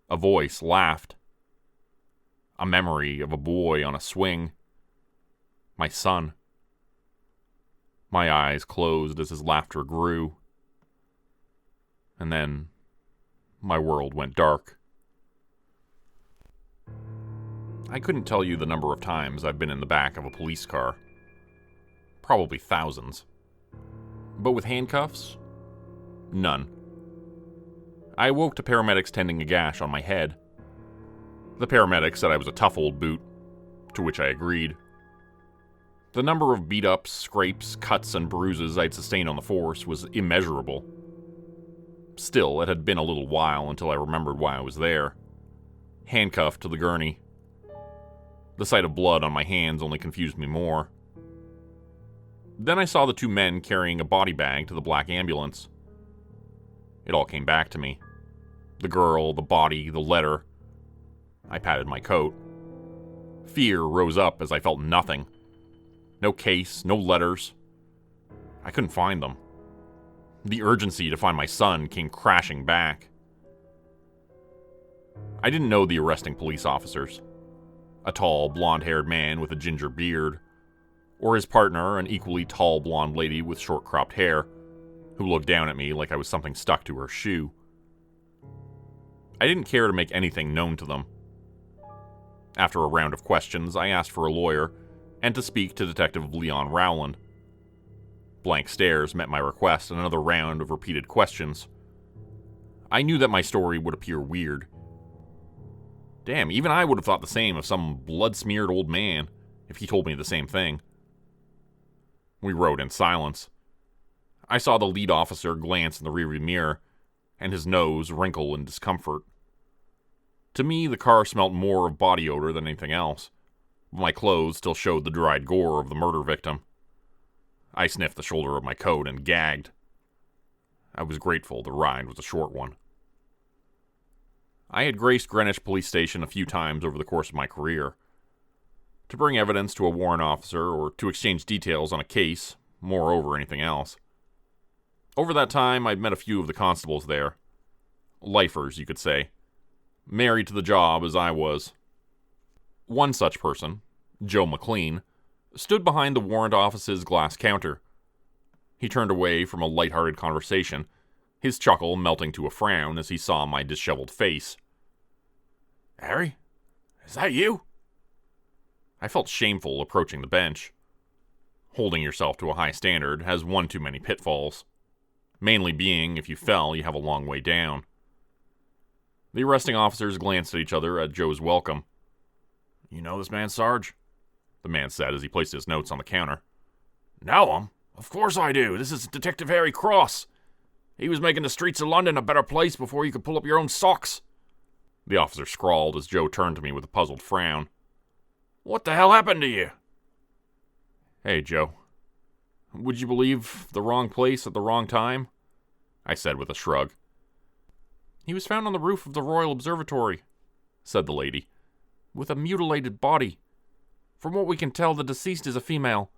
Speaker 1: a voice laughed. A memory of a boy on a swing. My son. My eyes closed as his laughter grew. And then, my world went dark. I couldn't tell you the number of times I've been in the back of a police car. Probably thousands. But with handcuffs? None. I awoke to paramedics tending a gash on my head. The paramedic said I was a tough old boot, to which I agreed. The number of beat-ups, scrapes, cuts, and bruises I'd sustained on the force was immeasurable. Still, it had been a little while until I remembered why I was there. Handcuffed to the gurney. The sight of blood on my hands only confused me more. Then I saw the two men carrying a body bag to the black ambulance. It all came back to me. The girl, the body, the letter. I patted my coat. Fear rose up as I felt nothing. No case, no letters. I couldn't find them. The urgency to find my son came crashing back. I didn't know the arresting police officers. a tall, blonde-haired man with a ginger beard, or his partner, an equally tall blonde lady with short-cropped hair, who looked down at me like I was something stuck to her shoe. I didn't care to make anything known to them. After a round of questions, I asked for a lawyer and to speak to Detective Leon Rowland. Blank stares met my request and another round of repeated questions. I knew that my story would appear weird. Damn, even I would have thought the same of some blood-smeared old man if he told me the same thing. We rode in silence. I saw the lead officer glance in the rearview mirror, and his nose wrinkle in discomfort. To me, the car smelt more of body odor than anything else, but my clothes still showed the dried gore of the murder victim. I sniffed the shoulder of my coat and gagged. I was grateful the ride was a short one. I had graced Greenwich Police Station a few times over the course of my career. To bring evidence to a warrant officer or to exchange details on a case, moreover anything else. Over that time, I'd met a few of the constables there. Lifers, you could say. Married to the job as I was. One such person, Joe McLean, stood behind the warrant office's glass counter. He turned away from a light-hearted conversation, his chuckle melting to a frown as he saw my disheveled face.
Speaker 2: Harry? Is that you?
Speaker 1: I felt shameful approaching the bench. Holding yourself to a high standard has one too many pitfalls. Mainly being, if you fell, you have a long way down. The arresting officers glanced at each other at Joe's welcome.
Speaker 2: You know this man, Sarge?
Speaker 1: The man said as he placed his notes on the counter.
Speaker 2: Know him? Of course I do. This is Detective Harry Cross. He was making the streets of London a better place before you could pull up your own socks.
Speaker 1: The officer scrawled as Joe turned to me with a puzzled frown.
Speaker 2: What the hell happened to you?
Speaker 1: Hey, Joe. Would you believe the wrong place at the wrong time? I said with a shrug. He was found on the roof of the Royal Observatory, said the lady, with a mutilated body. From what we can tell, the deceased is a female.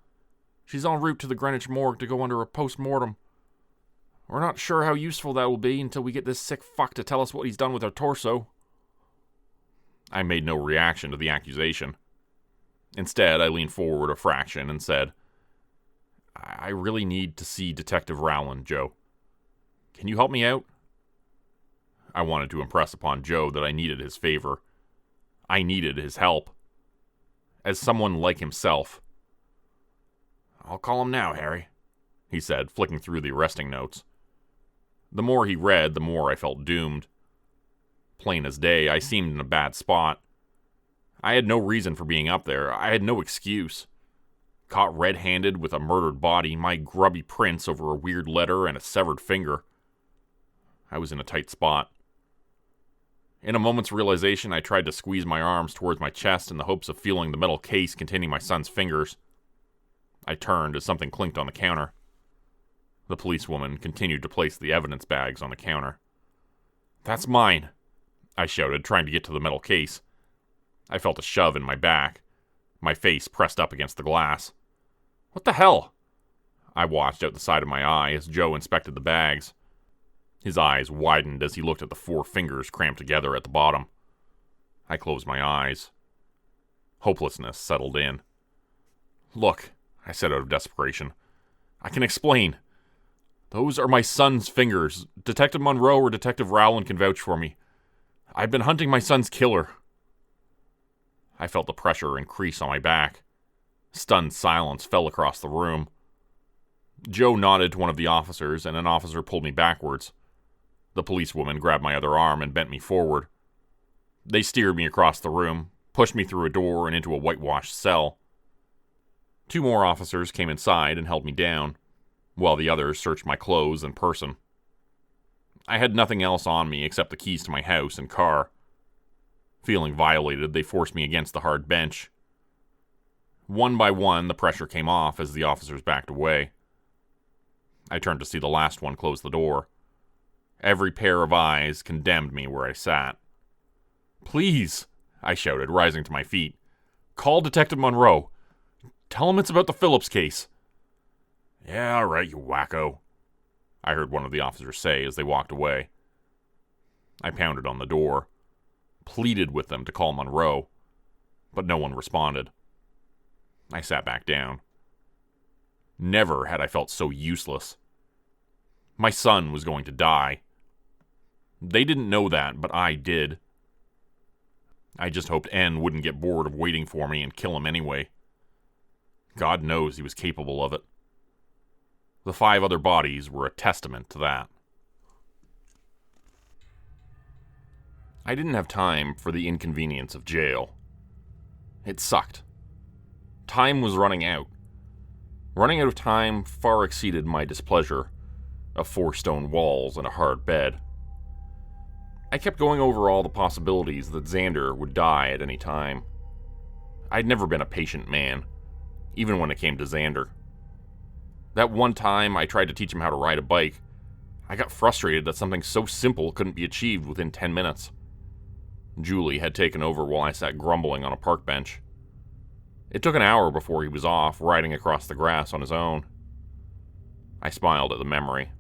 Speaker 1: She's en route to the Greenwich morgue to go under a post-mortem. We're not sure how useful that will be until we get this sick fuck to tell us what he's done with her torso. I made no reaction to the accusation. Instead, I leaned forward a fraction and said, I really need to see Detective Rowland, Joe. Can you help me out? I wanted to impress upon Joe that I needed his favor. I needed his help. As someone like himself.
Speaker 2: I'll call him now, Harry,
Speaker 1: he said, flicking through the arresting notes. The more he read, the more I felt doomed. Plain as day, I seemed in a bad spot. I had no reason for being up there. I had no excuse. Caught red-handed with a murdered body, my grubby prints over a weird letter and a severed finger. I was in a tight spot. In a moment's realization, I tried to squeeze my arms towards my chest in the hopes of feeling the metal case containing my son's fingers. I turned as something clinked on the counter. The policewoman continued to place the evidence bags on the counter. That's mine, I shouted, trying to get to the metal case. I felt a shove in my back, my face pressed up against the glass. What the hell? I watched out the side of my eye as Joe inspected the bags. His eyes widened as he looked at the 4 fingers cramped together at the bottom. I closed my eyes. Hopelessness settled in. Look, I said out of desperation. I can explain. Those are my son's fingers. Detective Monroe or Detective Rowland can vouch for me. I've been hunting my son's killer. I felt the pressure increase on my back. Stunned silence fell across the room. Joe nodded to one of the officers, and an officer pulled me backwards. The policewoman grabbed my other arm and bent me forward. They steered me across the room, pushed me through a door and into a whitewashed cell. 2 more officers came inside and held me down, while the others searched my clothes and person. I had nothing else on me except the keys to my house and car. Feeling violated, they forced me against the hard bench. One by one, the pressure came off as the officers backed away. I turned to see the last one close the door. Every pair of eyes condemned me where I sat. Please, I shouted, rising to my feet. Call Detective Monroe. Tell him it's about the Phillips case.
Speaker 2: Yeah, all right, you wacko,
Speaker 1: I heard one of the officers say as they walked away. I pounded on the door, pleaded with them to call Monroe. but no one responded. I sat back down. Never had I felt so useless. My son was going to die. They didn't know that, but I did. I just hoped N wouldn't get bored of waiting for me and kill him anyway. God knows he was capable of it. The 5 other bodies were a testament to that. I didn't have time for the inconvenience of jail. It sucked. Time was running out. Running out of time far exceeded my displeasure of 4 stone walls and a hard bed. I kept going over all the possibilities that Xander would die at any time. I'd never been a patient man, even when it came to Xander. That one time I tried to teach him how to ride a bike, I got frustrated that something so simple couldn't be achieved within 10 minutes. Julie had taken over while I sat grumbling on a park bench. It took an hour before he was off, riding across the grass on his own. I smiled at the memory.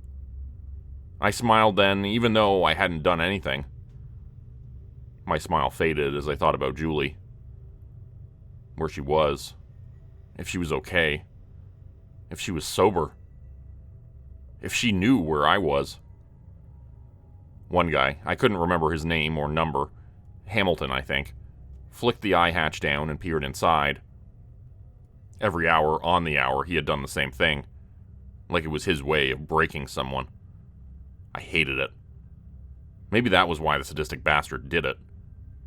Speaker 1: I smiled then, even though I hadn't done anything. My smile faded as I thought about Julie. Where she was. If she was okay. If she was sober. If she knew where I was. One guy, I couldn't remember his name or number, Hamilton, I think, flicked the eye hatch down and peered inside. Every hour on the hour, he had done the same thing, like it was his way of breaking someone. I hated it. Maybe that was why the sadistic bastard did it.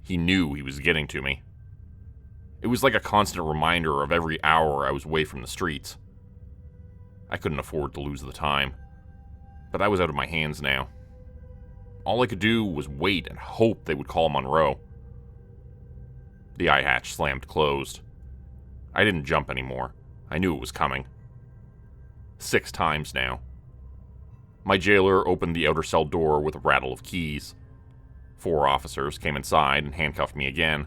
Speaker 1: He knew he was getting to me. It was like a constant reminder of every hour I was away from the streets. I couldn't afford to lose the time, but I was out of my hands now. All I could do was wait and hope they would call Monroe. The eye hatch slammed closed. I didn't jump anymore. I knew it was coming. 6 times now. My jailer opened the outer cell door with a rattle of keys. 4 officers came inside and handcuffed me again.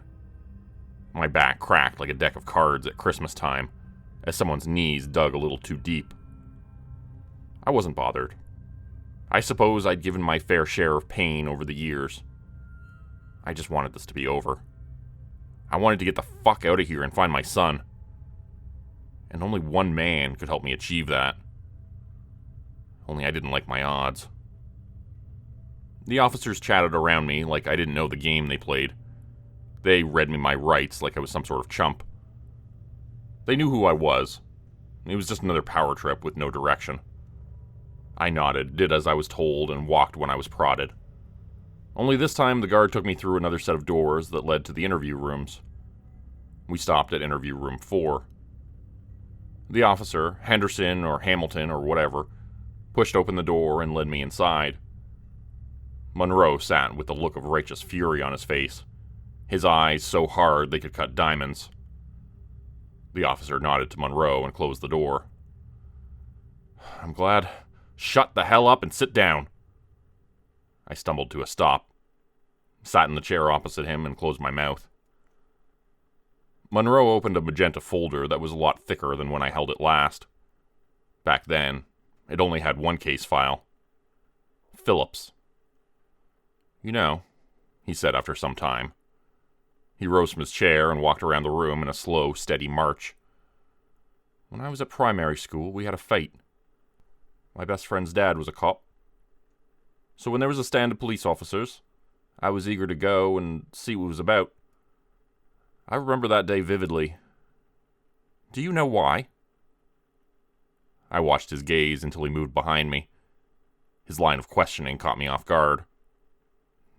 Speaker 1: My back cracked like a deck of cards at Christmas time, as someone's knees dug a little too deep. I wasn't bothered. I suppose I'd given my fair share of pain over the years. I just wanted this to be over. I wanted to get the fuck out of here and find my son. And only one man could help me achieve that. Only I didn't like my odds. The officers chatted around me like I didn't know the game they played. They read me my rights like I was some sort of chump. They knew who I was. It was just another power trip with no direction. I nodded, did as I was told, and walked when I was prodded. Only this time the guard took me through another set of doors that led to the interview rooms. We stopped at interview room 4. The officer, Henderson or Hamilton or whatever, pushed open the door and led me inside. Monroe sat with the look of righteous fury on his face, his eyes so hard they could cut diamonds. The officer nodded to Monroe and closed the door. I'm glad. Shut the hell up and sit down. I stumbled to a stop, sat in the chair opposite him, and closed my mouth. Monroe opened a magenta folder that was a lot thicker than when I held it last. Back then, it only had one case file. Phillips. You know, he said after some time. He rose from his chair and walked around the room in a slow, steady march. When I was at primary school, we had a fight. My best friend's dad was a cop. So when there was a stand of police officers, I was eager to go and see what it was about. I remember that day vividly. Do you know why? I watched his gaze until he moved behind me. His line of questioning caught me off guard.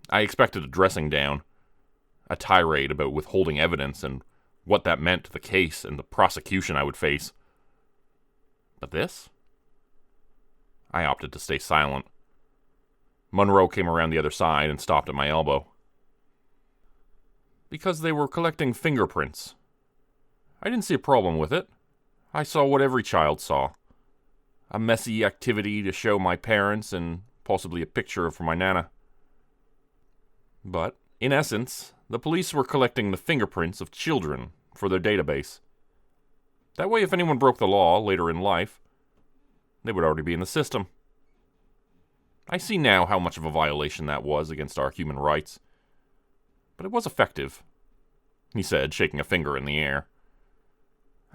Speaker 1: I expected a dressing down, a tirade about withholding evidence and what that meant to the case and the prosecution I would face. But this? I opted to stay silent. Monroe came around the other side and stopped at my elbow. Because they were collecting fingerprints. I didn't see a problem with it. I saw what every child saw. A messy activity to show my parents and possibly a picture for my nana. But, in essence, the police were collecting the fingerprints of children for their database. That way, if anyone broke the law later in life, they would already be in the system. I see now how much of a violation that was against our human rights. But it was effective. he said, shaking a finger in the air.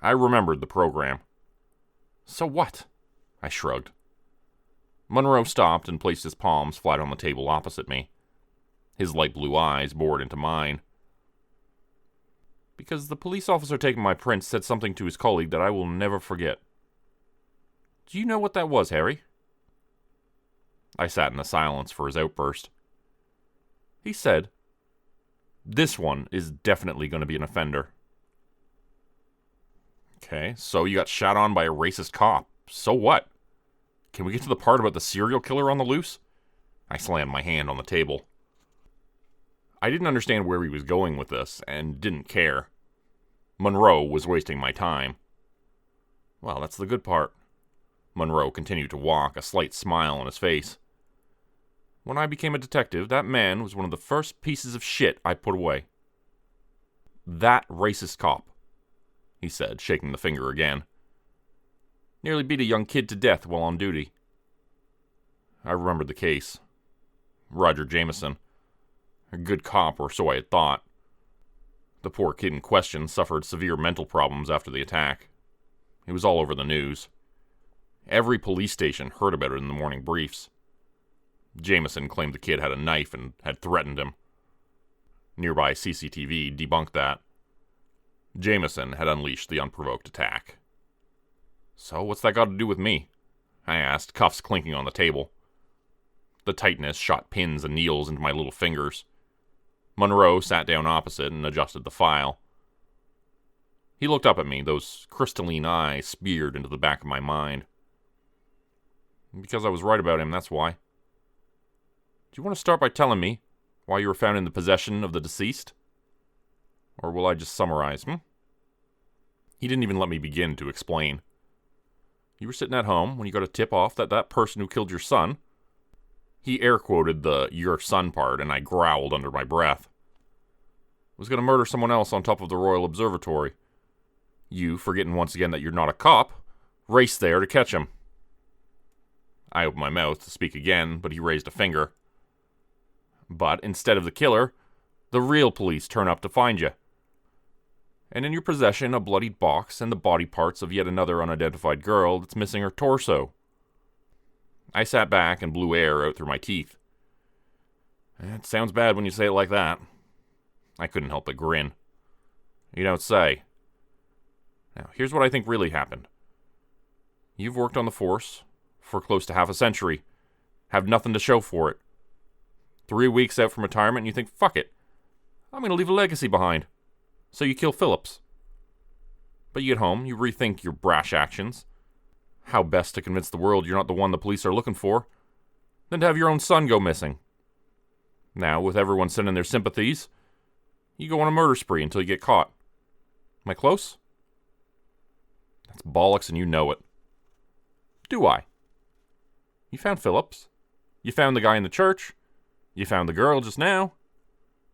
Speaker 1: I remembered the program. So what? I shrugged. Monroe stopped and placed his palms flat on the table opposite me. His light blue eyes bored into mine. Because the police officer taking my prints said something to his colleague that I will never forget. Do you know what that was, Harry? I sat in the silence for his outburst. He said, "This one is definitely going to be an offender." Okay, so you got shot on by a racist cop. So what? Can we get to the part about the serial killer on the loose? I slammed my hand on the table. I didn't understand where he was going with this, and didn't care. Monroe was wasting my time. Well, that's the good part. Monroe continued to walk, a slight smile on his face. When I became a detective, that man was one of the first pieces of shit I put away. That racist cop, he said, shaking the finger again. Nearly beat a young kid to death while on duty. I remembered the case. Roger Jameson. A good cop, or so I had thought. The poor kid in question suffered severe mental problems after the attack. It was all over the news. Every police station heard about it in the morning briefs. Jameson claimed the kid had a knife and had threatened him. Nearby CCTV debunked that. Jameson had unleashed the unprovoked attack. So what's that got to do with me? I asked, cuffs clinking on the table. The tightness shot pins and needles into my little fingers. Monroe sat down opposite and adjusted the file. He looked up at me, those crystalline eyes speared into the back of my mind. Because I was right about him, that's why. Do you want to start by telling me why you were found in the possession of the deceased? Or will I just summarize, He didn't even let me begin to explain. You were sitting at home when you got a tip off that person who killed your son. He air-quoted the "your son" part, and I growled under my breath. Was going to murder someone else on top of the Royal Observatory. You, forgetting once again that you're not a cop, raced there to catch him. I opened my mouth to speak again, but he raised a finger. But instead of the killer, the real police turn up to find you. And in your possession a bloodied box and the body parts of yet another unidentified girl that's missing her torso. I sat back and blew air out through my teeth. It sounds bad when you say it like that. I couldn't help but grin. You don't say. Now, here's what I think really happened. You've worked on the force for close to half a century. Have nothing to show for it. 3 weeks out from retirement and you think, fuck it. I'm going to leave a legacy behind. So you kill Phillips. But you get home, you rethink your brash actions. How best to convince the world you're not the one the police are looking for, than to have your own son go missing. Now, with everyone sending their sympathies, you go on a murder spree until you get caught. Am I close? That's bollocks and you know it. Do I? You found Phillips. You found the guy in the church. You found the girl just now,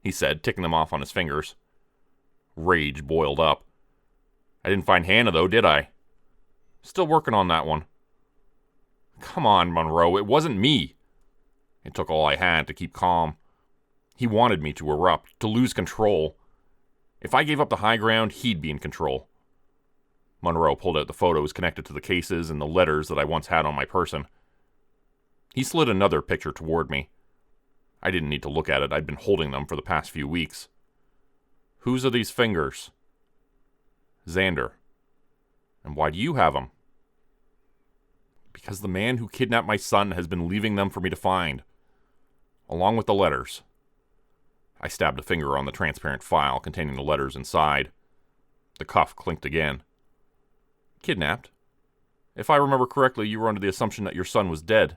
Speaker 1: he said, ticking them off on his fingers. Rage boiled up. I didn't find Hannah, though, did I? Still working on that one. Come on, Monroe, it wasn't me. It took all I had to keep calm. He wanted me to erupt, to lose control. If I gave up the high ground, he'd be in control. Monroe pulled out the photos connected to the cases and the letters that I once had on my person. He slid another picture toward me. I didn't need to look at it. I'd been holding them for the past few weeks. Whose are these fingers? Xander. And why do you have them? Because the man who kidnapped my son has been leaving them for me to find, along with the letters. I stabbed a finger on the transparent file containing the letters inside. The cuff clinked again. Kidnapped? If I remember correctly, you were under the assumption that your son was dead.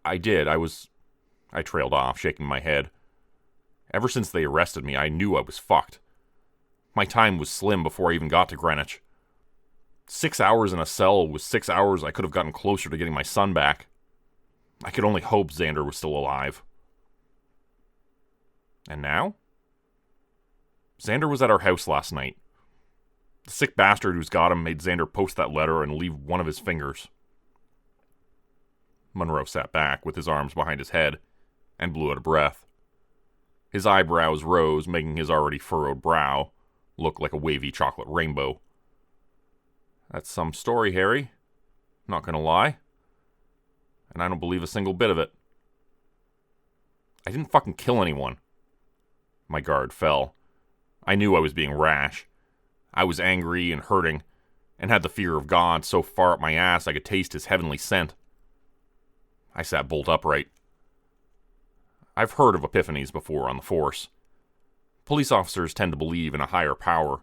Speaker 1: I did. I trailed off, shaking my head. Ever since they arrested me, I knew I was fucked. My time was slim before I even got to Greenwich. 6 hours in a cell was 6 hours I could have gotten closer to getting my son back. I could only hope Xander was still alive. And now? Xander was at our house last night. The sick bastard who's got him made Xander post that letter and leave one of his fingers. Monroe sat back with his arms behind his head and blew out a breath. His eyebrows rose, making his already furrowed brow look like a wavy chocolate rainbow. That's some story, Harry. Not gonna lie. And I don't believe a single bit of it. I didn't fucking kill anyone. My guard fell. I knew I was being rash. I was angry and hurting, and had the fear of God so far up my ass I could taste his heavenly scent. I sat bolt upright. I've heard of epiphanies before on the force. Police officers tend to believe in a higher power.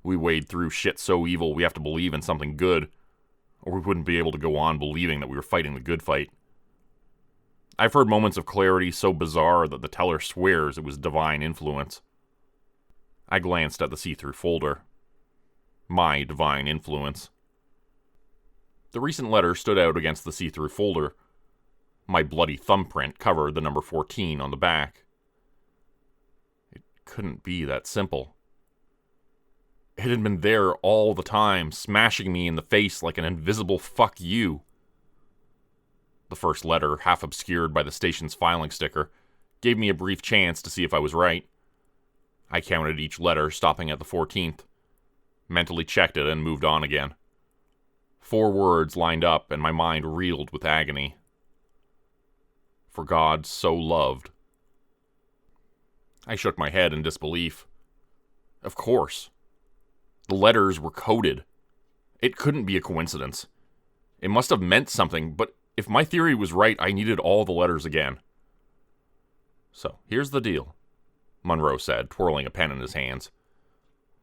Speaker 1: We wade through shit so evil we have to believe in something good, or we wouldn't be able to go on believing that we were fighting the good fight. I've heard moments of clarity so bizarre that the teller swears it was divine influence. I glanced at the see-through folder. My divine influence. The recent letter stood out against the see-through folder. My bloody thumbprint covered the number 14 on the back. It couldn't be that simple. It had been there all the time, smashing me in the face like an invisible fuck you. The first letter, half obscured by the station's filing sticker, gave me a brief chance to see if I was right. I counted each letter, stopping at the 14th. Mentally checked it and moved on again. 4 words lined up, and my mind reeled with agony. For God so loved. I shook my head in disbelief. Of course. The letters were coded. It couldn't be a coincidence. It must have meant something, but if my theory was right, I needed all the letters again. So, here's the deal, Monroe said, twirling a pen in his hands.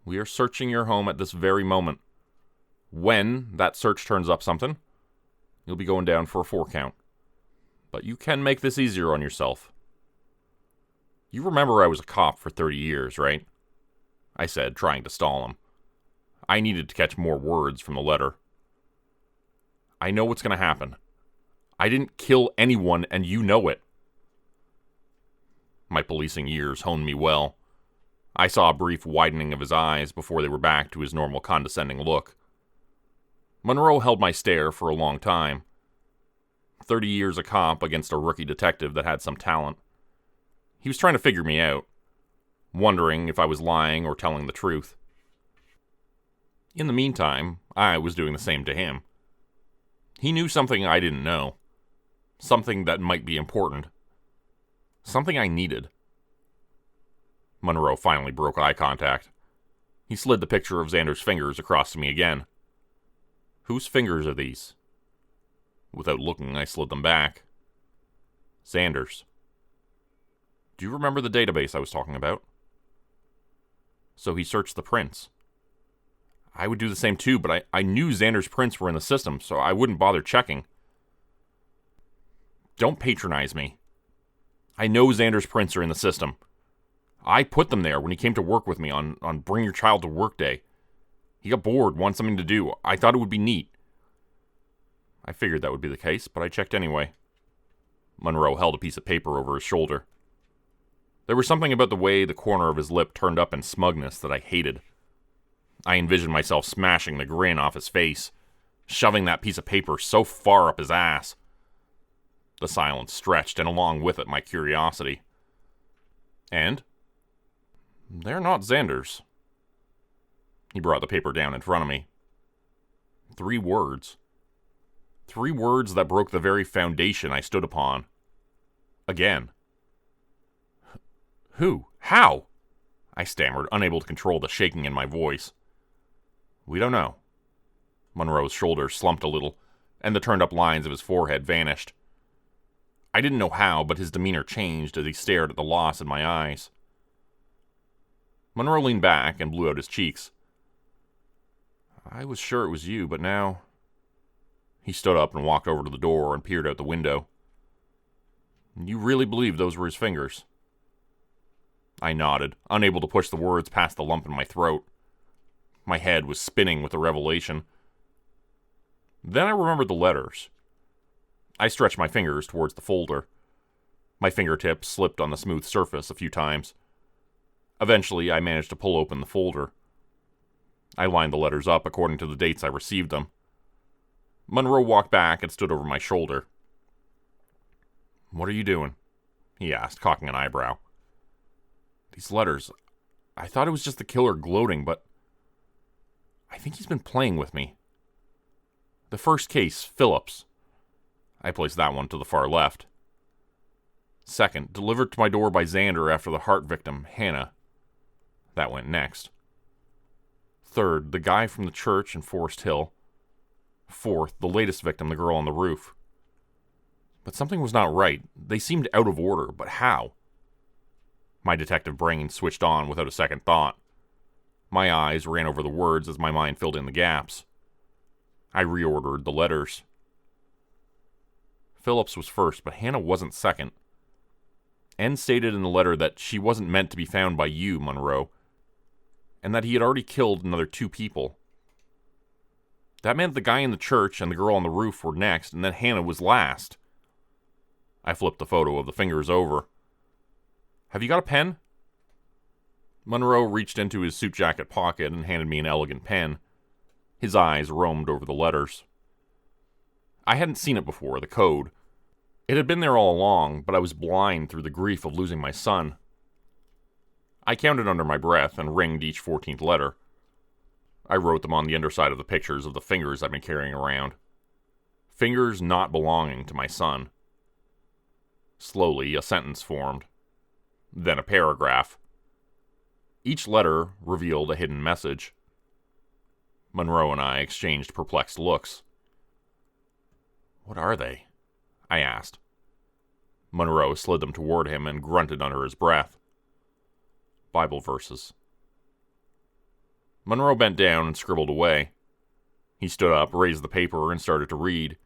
Speaker 1: We are searching your home at this very moment. When that search turns up something, you'll be going down for a 4 count. But you can make this easier on yourself. You remember I was a cop for 30 years, right? I said, trying to stall him. I needed to catch more words from the letter. I know what's going to happen. I didn't kill anyone, and you know it. My policing years honed me well. I saw a brief widening of his eyes before they were back to his normal condescending look. Monroe held my stare for a long time. 30 years a cop against a rookie detective that had some talent. He was trying to figure me out, wondering if I was lying or telling the truth. In the meantime, I was doing the same to him. He knew something I didn't know. Something that might be important. Something I needed. Monroe finally broke eye contact. He slid the picture of Xander's fingers across to me again. Whose fingers are these? Without looking, I slid them back. Xander's. Do you remember the database I was talking about? So he searched the prints. I would do the same too, but I knew Xander's prints were in the system, so I wouldn't bother checking. Don't patronize me. I know Xander's prints are in the system. I put them there when he came to work with me on Bring Your Child to Work Day. He got bored, wanted something to do. I thought it would be neat. I figured that would be the case, but I checked anyway. Monroe held a piece of paper over his shoulder. There was something about the way the corner of his lip turned up in smugness that I hated. I envisioned myself smashing the grin off his face, shoving that piece of paper so far up his ass. The silence stretched, and along with it my curiosity. And? They're not Xander's. He brought the paper down in front of me. 3 words. 3 words that broke the very foundation I stood upon. Again. Who? How? I stammered, unable to control the shaking in my voice. We don't know. Monroe's shoulders slumped a little, and the turned-up lines of his forehead vanished. I didn't know how, but his demeanor changed as he stared at the loss in my eyes. Monroe leaned back and blew out his cheeks. I was sure it was you, but now... He stood up and walked over to the door and peered out the window. You really believe those were his fingers? I nodded, unable to push the words past the lump in my throat. My head was spinning with the revelation. Then I remembered the letters. I stretched my fingers towards the folder. My fingertips slipped on the smooth surface a few times. Eventually, I managed to pull open the folder. I lined the letters up according to the dates I received them. Monroe walked back and stood over my shoulder. What are you doing? He asked, cocking an eyebrow. These letters, I thought it was just the killer gloating, but I think he's been playing with me. The first case, Phillips. I placed that one to the far left. Second, delivered to my door by Xander after the heart victim, Hannah. That went next. Third, the guy from the church in Forest Hill. Fourth, the latest victim, the girl on the roof. But something was not right. They seemed out of order, but how? My detective brain switched on without a second thought. My eyes ran over the words as my mind filled in the gaps. I reordered the letters. Phillips was first, but Hannah wasn't second. N stated in the letter that she wasn't meant to be found by you, Monroe, and that he had already killed another 2 people. That meant the guy in the church and the girl on the roof were next, and that Hannah was last. I flipped the photo of the fingers over. Have you got a pen? Monroe reached into his suit jacket pocket and handed me an elegant pen. His eyes roamed over the letters. I hadn't seen it before, the code. It had been there all along, but I was blind through the grief of losing my son. I counted under my breath and ringed each 14th letter. I wrote them on the underside of the pictures of the fingers I'd been carrying around. Fingers not belonging to my son. Slowly, a sentence formed. Then a paragraph. Each letter revealed a hidden message. Monroe and I exchanged perplexed looks. What are they? I asked. Monroe slid them toward him and grunted under his breath. Bible verses. Monroe bent down and scribbled away. He stood up, raised the paper, and started to read.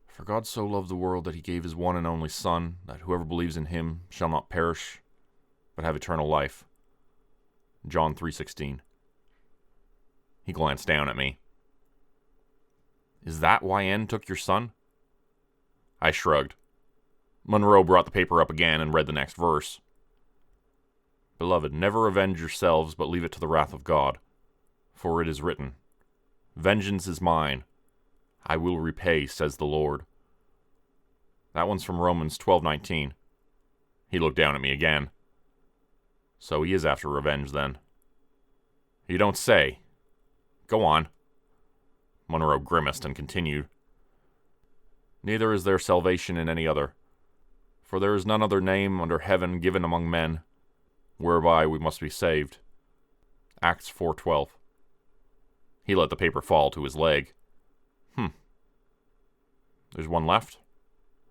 Speaker 1: For God so loved the world that he gave his one and only Son, that whoever believes in him shall not perish, but have eternal life. John 3:16. He glanced down at me. Is that why N took your son? I shrugged. Monroe brought the paper up again and read the next verse. Beloved, never avenge yourselves, but leave it to the wrath of God. For it is written, Vengeance is mine. I will repay, says the Lord. That one's from Romans 12:19. He looked down at me again. So he is after revenge, then. You don't say. Go on. Monroe grimaced and continued. Neither is there salvation in any other. For there is none other name under heaven given among men, whereby we must be saved. Acts 4:12. He let the paper fall to his leg. There's one left?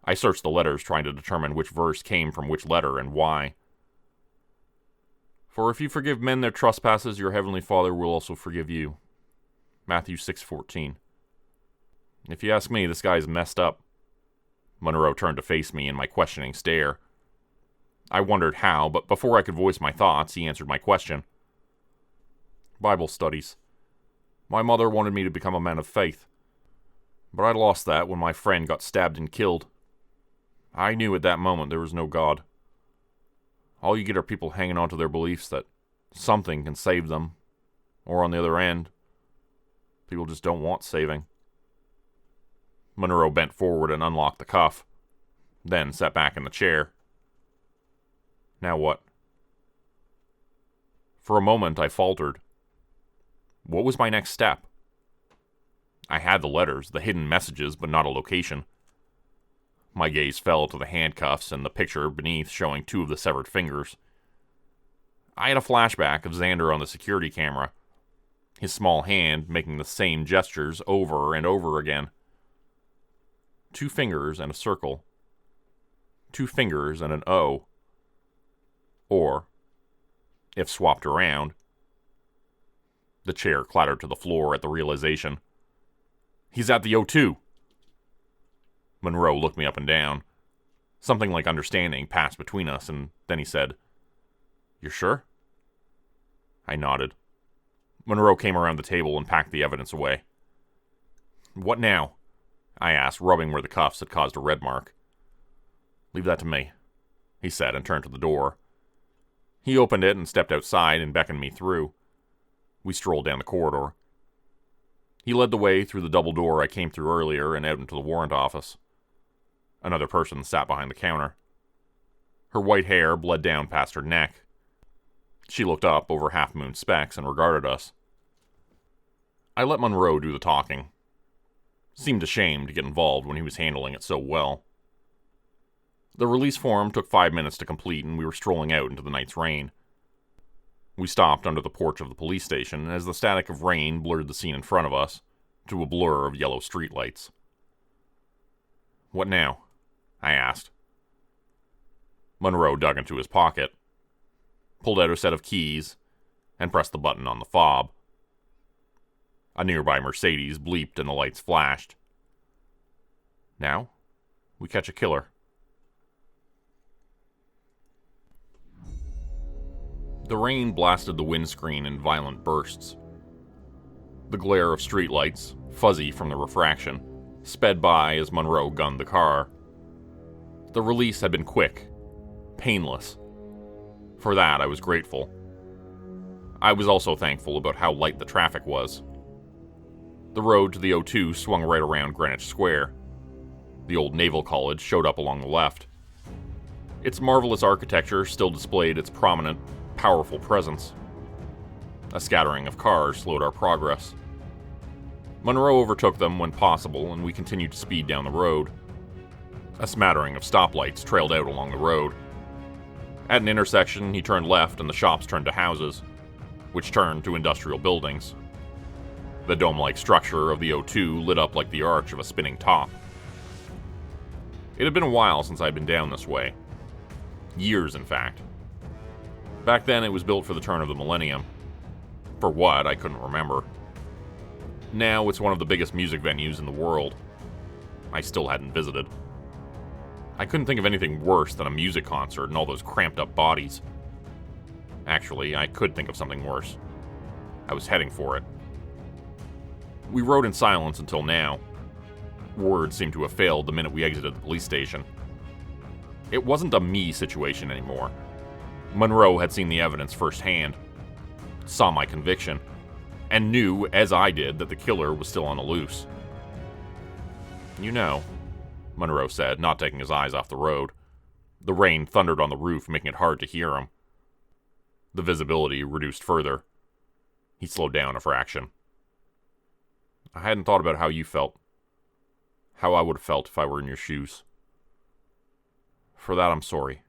Speaker 1: I searched the letters, trying to determine which verse came from which letter and why. For if you forgive men their trespasses, your heavenly Father will also forgive you. Matthew 6:14. If you ask me, this guy's messed up. Monroe turned to face me in my questioning stare. I wondered how, but before I could voice my thoughts, he answered my question. Bible studies. My mother wanted me to become a man of faith. But I lost that when my friend got stabbed and killed. I knew at that moment there was no God. All you get are people hanging on to their beliefs that something can save them. Or on the other end, people just don't want saving. Monroe bent forward and unlocked the cuff, then sat back in the chair. Now what? For a moment I faltered. What was my next step? I had the letters, the hidden messages, but not a location. My gaze fell to the handcuffs and the picture beneath showing 2 of the severed fingers. I had a flashback of Xander on the security camera, his small hand making the same gestures over and over again. 2 fingers and a circle. 2 fingers and an O. Or, if swapped around... The chair clattered to the floor at the realization. He's at the O2. Monroe looked me up and down. Something like understanding passed between us, and then he said, You're sure? I nodded. Monroe came around the table and packed the evidence away. What now? I asked, rubbing where the cuffs had caused a red mark. Leave that to me, he said, and turned to the door. He opened it and stepped outside and beckoned me through. We strolled down the corridor. He led the way through the double door I came through earlier and out into the warrant office. Another person sat behind the counter. Her white hair bled down past her neck. She looked up over half-moon specs and regarded us. I let Monroe do the talking. Seemed ashamed to get involved when he was handling it so well. The release form took 5 minutes to complete, and we were strolling out into the night's rain. We stopped under the porch of the police station as the static of rain blurred the scene in front of us to a blur of yellow streetlights. "What now?" I asked. Monroe dug into his pocket, pulled out a set of keys, and pressed the button on the fob. A nearby Mercedes bleeped and the lights flashed. "Now, we catch a killer." The rain blasted the windscreen in violent bursts. The glare of streetlights, fuzzy from the refraction, sped by as Monroe gunned the car. The release had been quick, painless. For that, I was grateful. I was also thankful about how light the traffic was. The road to the O2 swung right around Greenwich Square. The old Naval College showed up along the left. Its marvelous architecture still displayed its prominent, powerful presence. A scattering of cars slowed our progress. Monroe overtook them when possible, and we continued to speed down the road. A smattering of stoplights trailed out along the road. At an intersection, he turned left and the shops turned to houses, which turned to industrial buildings. The dome-like structure of the O2 lit up like the arch of a spinning top. It had been a while since I'd been down this way. Years, in fact. Back then, it was built for the turn of the millennium. For what, I couldn't remember. Now, it's one of the biggest music venues in the world. I still hadn't visited. I couldn't think of anything worse than a music concert and all those cramped-up bodies. Actually, I could think of something worse. I was heading for it. We rode in silence until now. Words seemed to have failed the minute we exited the police station. It wasn't a me situation anymore. Monroe had seen the evidence firsthand, saw my conviction, and knew, as I did, that the killer was still on the loose. "You know," Monroe said, not taking his eyes off the road. The rain thundered on the roof, making it hard to hear him. The visibility reduced further. He slowed down a fraction. "I hadn't thought about how you felt. How I would have felt if I were in your shoes. For that, I'm sorry."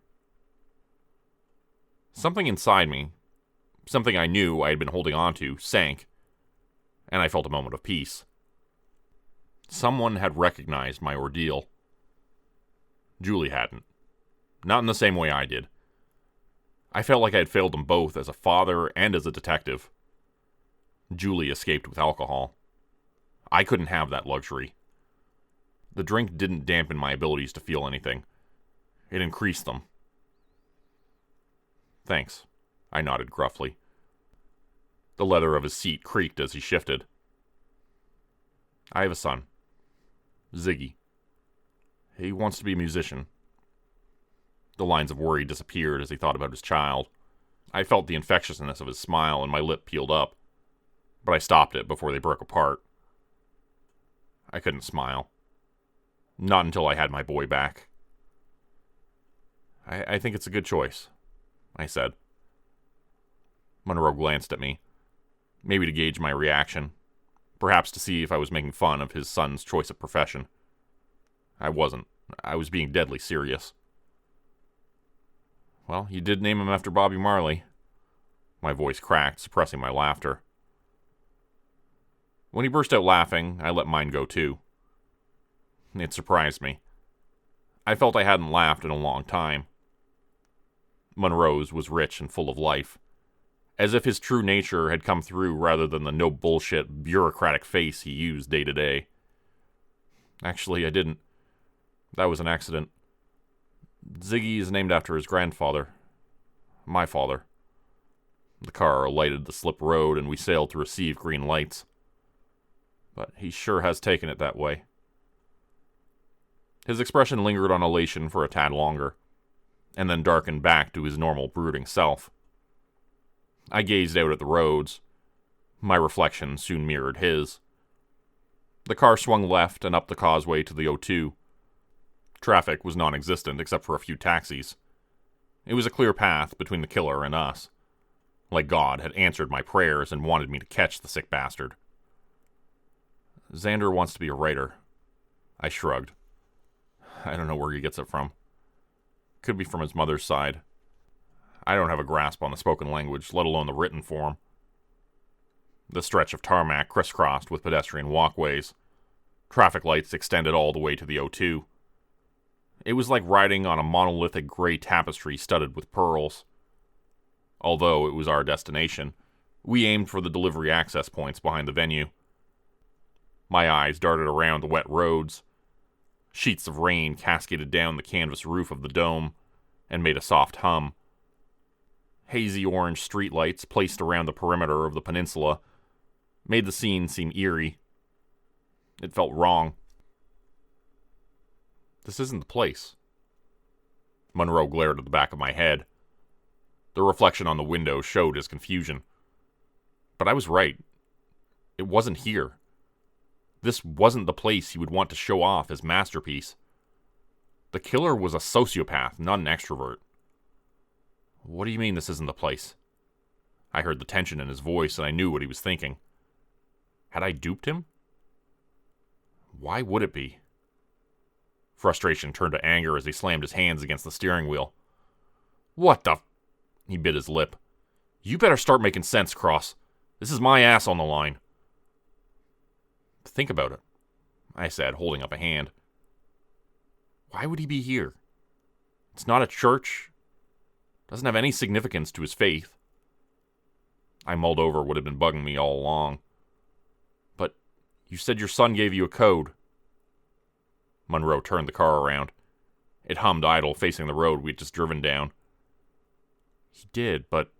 Speaker 1: Something inside me, something I knew I had been holding on to, sank, and I felt a moment of peace. Someone had recognized my ordeal. Julie hadn't. Not in the same way I did. I felt like I had failed them both as a father and as a detective. Julie escaped with alcohol. I couldn't have that luxury. The drink didn't dampen my abilities to feel anything. It increased them. "Thanks," I nodded gruffly. The leather of his seat creaked as he shifted. "I have a son. Ziggy. He wants to be a musician." The lines of worry disappeared as he thought about his child. I felt the infectiousness of his smile and my lip peeled up, but I stopped it before they broke apart. I couldn't smile. Not until I had my boy back. I think it's a good choice," I said. Monroe glanced at me, maybe to gauge my reaction, perhaps to see if I was making fun of his son's choice of profession. I wasn't. I was being deadly serious. "Well, you did name him after Bobby Marley." My voice cracked, suppressing my laughter. When he burst out laughing, I let mine go too. It surprised me. I felt I hadn't laughed in a long time. Monroe's was rich and full of life, as if his true nature had come through rather than the no-bullshit, bureaucratic face he used day to day. Actually, I didn't. That was an accident. Ziggy is named after his grandfather. My father. The car alighted the slip road and we sailed to receive green lights. But he sure has taken it that way. His expression lingered on elation for a tad longer, and then darkened back to his normal brooding self. I gazed out at the roads. My reflection soon mirrored his. The car swung left and up the causeway to the O2. Traffic was non-existent except for a few taxis. It was a clear path between the killer and us. Like God had answered my prayers and wanted me to catch the sick bastard. Xander wants to be a writer. I shrugged. I don't know where he gets it from. Could be from his mother's side. I don't have a grasp on the spoken language, let alone the written form. The stretch of tarmac crisscrossed with pedestrian walkways. Traffic lights extended all the way to the O2. It was like riding on a monolithic gray tapestry studded with pearls. Although it was our destination, we aimed for the delivery access points behind the venue. My eyes darted around the wet roads. Sheets of rain cascaded down the canvas roof of the dome and made a soft hum. Hazy orange streetlights placed around the perimeter of the peninsula made the scene seem eerie. It felt wrong. This isn't the place. Monroe glared at the back of my head. The reflection on the window showed his confusion. But I was right. It wasn't here. This wasn't the place he would want to show off his masterpiece. The killer was a sociopath, not an extrovert. What do you mean this isn't the place? I heard the tension in his voice and I knew what he was thinking. Had I duped him? Why would it be? Frustration turned to anger as he slammed his hands against the steering wheel. What the... He bit his lip. You better start making sense, Cross. This is my ass on the line. Think about it, I said, holding up a hand. Why would he be here? It's not a church. Doesn't have any significance to his faith. I mulled over what had been bugging me all along. But you said your son gave you a code. Monroe turned the car around. It hummed idle, facing the road we'd just driven down. He did, but...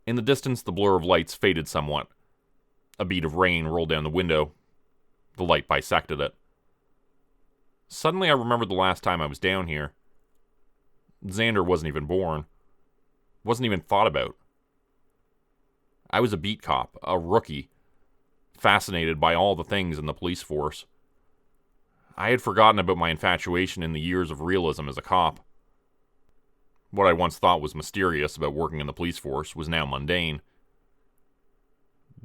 Speaker 1: In the distance, the blur of lights faded somewhat. A bead of rain rolled down the window. The light bisected it. Suddenly I remembered the last time I was down here. Xander wasn't even born. Wasn't even thought about. I was a beat cop, a rookie, fascinated by all the things in the police force. I had forgotten about my infatuation in the years of realism as a cop. What I once thought was mysterious about working in the police force was now mundane.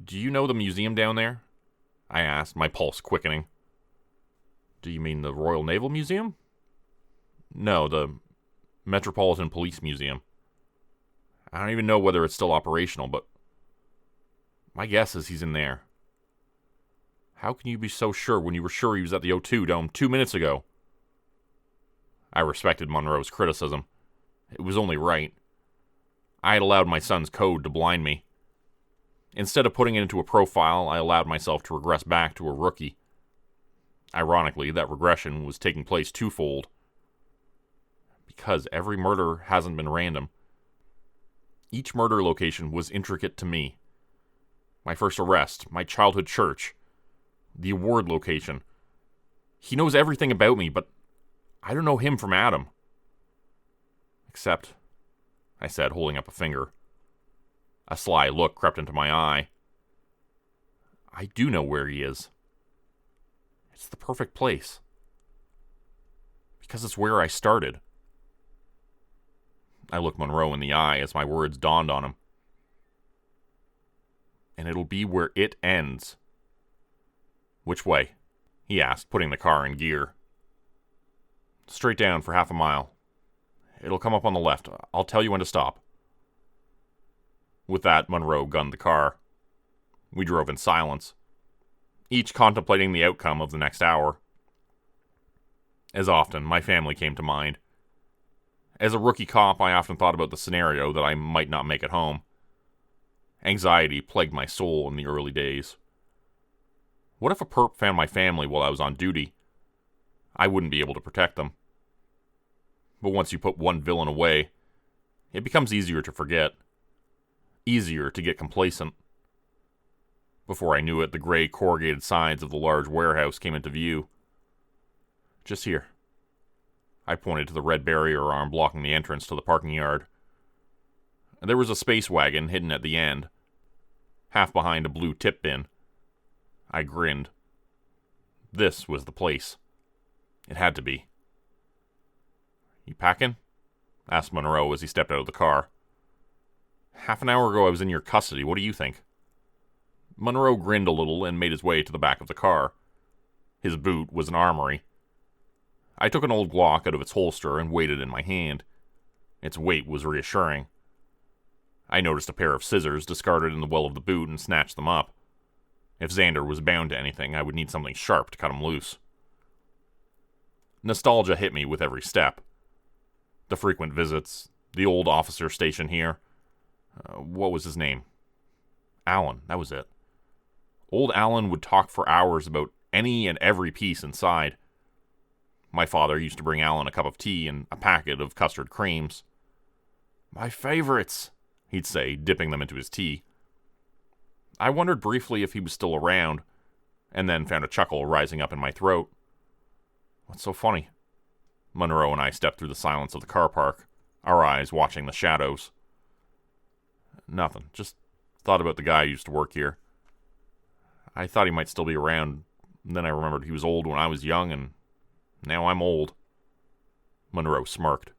Speaker 1: Do you know the museum down there? I asked, my pulse quickening. Do you mean the Royal Naval Museum? No, the Metropolitan Police Museum. I don't even know whether it's still operational, but my guess is he's in there. How can you be so sure when you were sure he was at the O2 Dome 2 minutes ago? I respected Monroe's criticism. It was only right. I had allowed my son's code to blind me. Instead of putting it into a profile, I allowed myself to regress back to a rookie. Ironically, that regression was taking place twofold. Because every murder hasn't been random. Each murder location was intricate to me. My first arrest, my childhood church, the award location. He knows everything about me, but I don't know him from Adam. Except, I said, holding up a finger. A sly look crept into my eye. I do know where he is. It's the perfect place. Because it's where I started. I looked Monroe in the eye as my words dawned on him. And it'll be where it ends. Which way? He asked, putting the car in gear. Straight down for half a mile. It'll come up on the left. I'll tell you when to stop. With that, Monroe gunned the car. We drove in silence, each contemplating the outcome of the next hour. As often, my family came to mind. As a rookie cop, I often thought about the scenario that I might not make it home. Anxiety plagued my soul in the early days. What if a perp found my family while I was on duty? I wouldn't be able to protect them. But once you put one villain away, it becomes easier to forget. Easier to get complacent. Before I knew it, the gray corrugated sides of the large warehouse came into view. Just here. I pointed to the red barrier arm blocking the entrance to the parking yard. There was a space wagon hidden at the end, half behind a blue tip bin. I grinned. This was the place. It had to be. You packing? asked Monroe as he stepped out of the car. "Half an hour ago I was in your custody. What do you think?" Monroe grinned a little and made his way to the back of the car. His boot was an armory. I took an old Glock out of its holster and weighed it in my hand. Its weight was reassuring. I noticed a pair of scissors discarded in the well of the boot and snatched them up. If Xander was bound to anything, I would need something sharp to cut him loose. Nostalgia hit me with every step. The frequent visits, the old officer station here. What was his name? Alan, that was it. Old Alan would talk for hours about any and every piece inside. My father used to bring Alan a cup of tea and a packet of custard creams. "My favorites," he'd say, dipping them into his tea. I wondered briefly if he was still around, and then found a chuckle rising up in my throat. "What's so funny?" Monroe and I stepped through the silence of the car park, our eyes watching the shadows. "Nothing. Just thought about the guy who used to work here. I thought he might still be around, and then I remembered he was old when I was young, and now I'm old." Monroe smirked.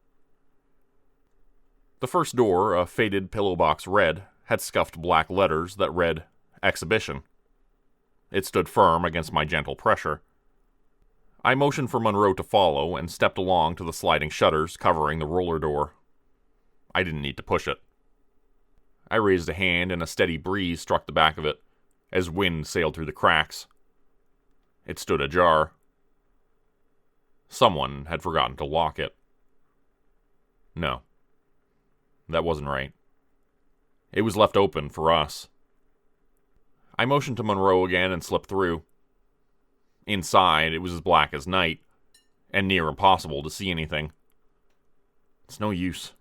Speaker 1: The first door, a faded pillowbox red, had scuffed black letters that read, "Exhibition." It stood firm against my gentle pressure. I motioned for Monroe to follow and stepped along to the sliding shutters covering the roller door. I didn't need to push it. I raised a hand and a steady breeze struck the back of it, as wind sailed through the cracks. It stood ajar. Someone had forgotten to lock it. No. That wasn't right. It was left open for us. I motioned to Monroe again and slipped through. Inside, it was as black as night, and near impossible to see anything. "It's no use,"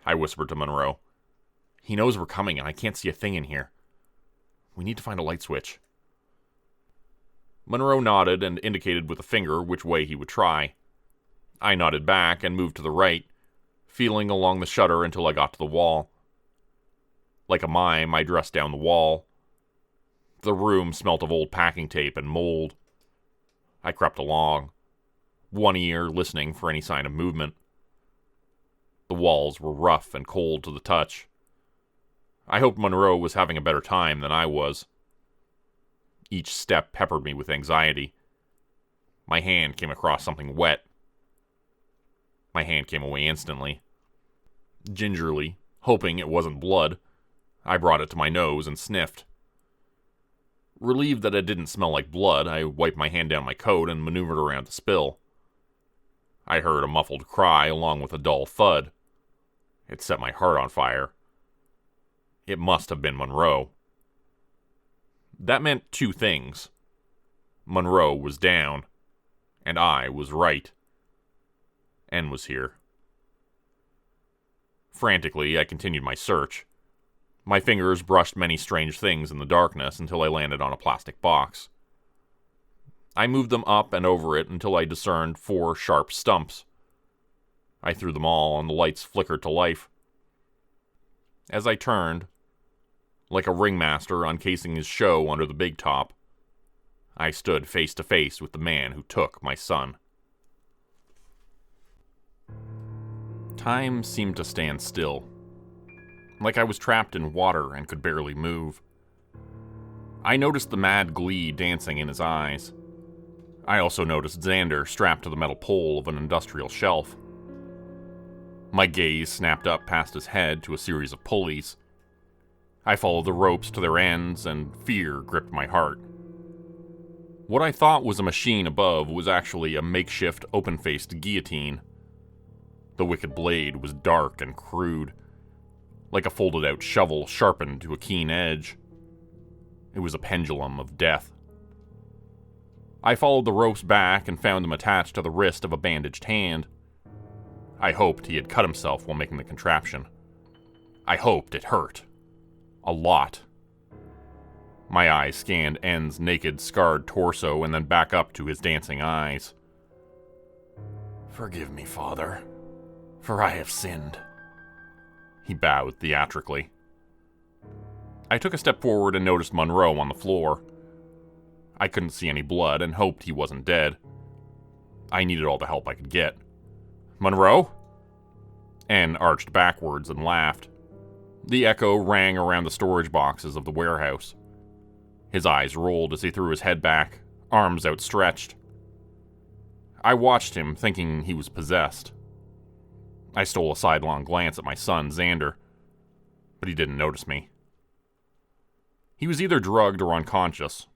Speaker 1: I whispered to Monroe. "He knows we're coming, and I can't see a thing in here. We need to find a light switch." Monroe nodded and indicated with a finger which way he would try. I nodded back and moved to the right, feeling along the shutter until I got to the wall. Like a mime, I dressed down the wall. The room smelt of old packing tape and mold. I crept along, one ear listening for any sign of movement. The walls were rough and cold to the touch. I hoped Monroe was having a better time than I was. Each step peppered me with anxiety. My hand came across something wet. My hand came away instantly. Gingerly, hoping it wasn't blood, I brought it to my nose and sniffed. Relieved that it didn't smell like blood, I wiped my hand down my coat and maneuvered around the spill. I heard a muffled cry along with a dull thud. It set my heart on fire. It must have been Monroe. That meant two things. Monroe was down, and I was right. And was here. Frantically, I continued my search. My fingers brushed many strange things in the darkness until I landed on a plastic box. I moved them up and over it until I discerned 4 sharp stumps. I threw them all, and the lights flickered to life. As I turned, like a ringmaster uncasing his show under the big top, I stood face to face with the man who took my son. Time seemed to stand still, like I was trapped in water and could barely move. I noticed the mad glee dancing in his eyes. I also noticed Xander strapped to the metal pole of an industrial shelf. My gaze snapped up past his head to a series of pulleys. I followed the ropes to their ends, and fear gripped my heart. What I thought was a machine above was actually a makeshift open-faced guillotine. The wicked blade was dark and crude, like a folded-out shovel sharpened to a keen edge. It was a pendulum of death. I followed the ropes back and found them attached to the wrist of a bandaged hand. I hoped he had cut himself while making the contraption. I hoped it hurt. A lot. My eyes scanned N's naked, scarred torso and then back up to his dancing eyes.
Speaker 2: "Forgive me, Father, for I have sinned."
Speaker 1: He bowed theatrically. I took a step forward and noticed Monroe on the floor. I couldn't see any blood and hoped he wasn't dead. I needed all the help I could get. "Monroe?" and arched backwards and laughed. The echo rang around the storage boxes of the warehouse. His eyes rolled as he threw his head back, arms outstretched. I watched him, thinking he was possessed. I stole a sidelong glance at my son, Xander, but he didn't notice me. He was either drugged or unconscious.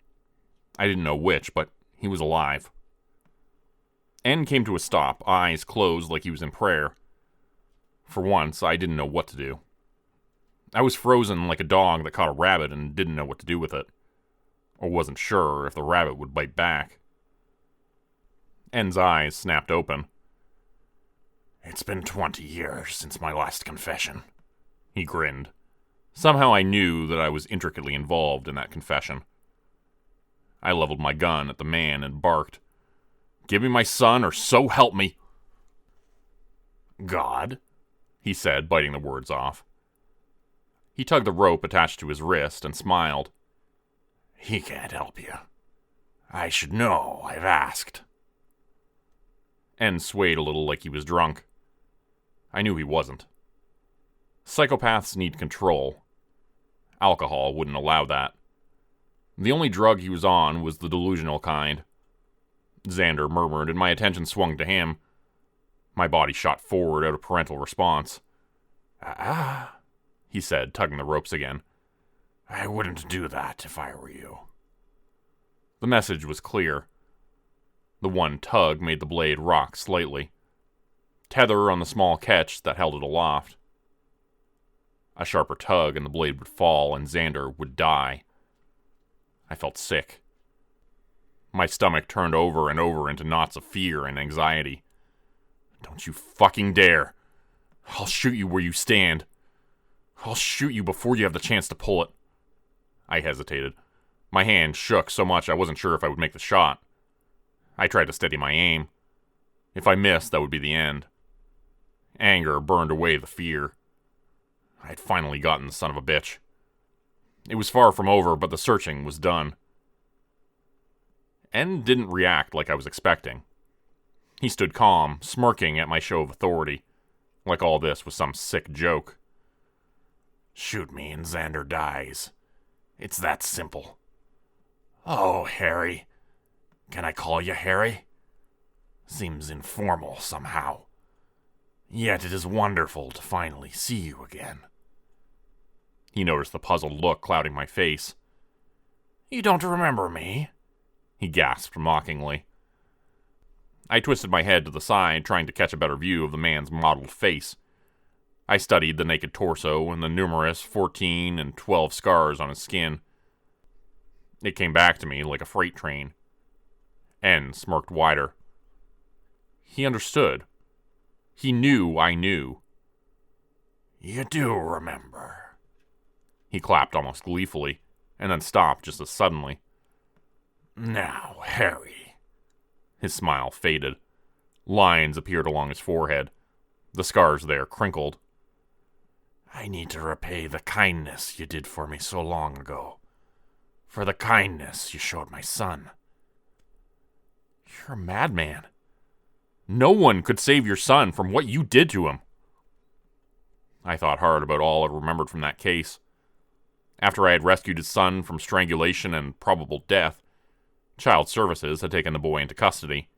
Speaker 1: I didn't know which, but he was alive. N came to a stop, eyes closed like he was in prayer. For once, I didn't know what to do. I was frozen like a dog that caught a rabbit and didn't know what to do with it, or wasn't sure if the rabbit would bite back. N's eyes snapped open.
Speaker 2: "It's been 20 years since my last confession,"
Speaker 1: he grinned. Somehow I knew that I was intricately involved in that confession. I leveled my gun at the man and barked, "Give me my son, or so help me!"
Speaker 2: "God?"
Speaker 1: he said, biting the words off. He tugged the rope attached to his wrist and smiled.
Speaker 2: "He can't help you. I should know. I've asked."
Speaker 1: N swayed a little like he was drunk. I knew he wasn't. Psychopaths need control. Alcohol wouldn't allow that. The only drug he was on was the delusional kind. Xander murmured, and my attention swung to him. My body shot forward out of parental response.
Speaker 2: "Ah,"
Speaker 1: he said, tugging the ropes again.
Speaker 2: "I wouldn't do that if I were you."
Speaker 1: The message was clear. The one tug made the blade rock slightly. Tether on the small catch that held it aloft. A sharper tug and the blade would fall and Xander would die. I felt sick. My stomach turned over and over into knots of fear and anxiety. "Don't you fucking dare. I'll shoot you where you stand. I'll shoot you before you have the chance to pull it." I hesitated. My hand shook so much I wasn't sure if I would make the shot. I tried to steady my aim. If I missed, that would be the end. Anger burned away the fear. I had finally gotten the son of a bitch. It was far from over, but the searching was done. N didn't react like I was expecting. He stood calm, smirking at my show of authority, like all this was some sick joke.
Speaker 2: "Shoot me and Xander dies. It's that simple." "Oh, Harry. Can I call you Harry? Seems informal somehow. Yet it is wonderful to finally see you again."
Speaker 1: He noticed the puzzled look clouding my face.
Speaker 2: "You don't remember me?"
Speaker 1: he gasped mockingly. I twisted my head to the side, trying to catch a better view of the man's mottled face. I studied the naked torso and the numerous 14 and 12 scars on his skin. It came back to me like a freight train. N smirked wider. He understood. He knew I knew.
Speaker 2: "You do remember."
Speaker 1: He clapped almost gleefully, and then stopped just as suddenly.
Speaker 2: "Now, Harry."
Speaker 1: His smile faded. Lines appeared along his forehead. The scars there crinkled.
Speaker 2: "I need to repay the kindness you did for me so long ago. For the kindness you showed my son."
Speaker 1: "You're a madman. No one could save your son from what you did to him." I thought hard about all I remembered from that case. After I had rescued his son from strangulation and probable death, Child Services had taken the boy into custody.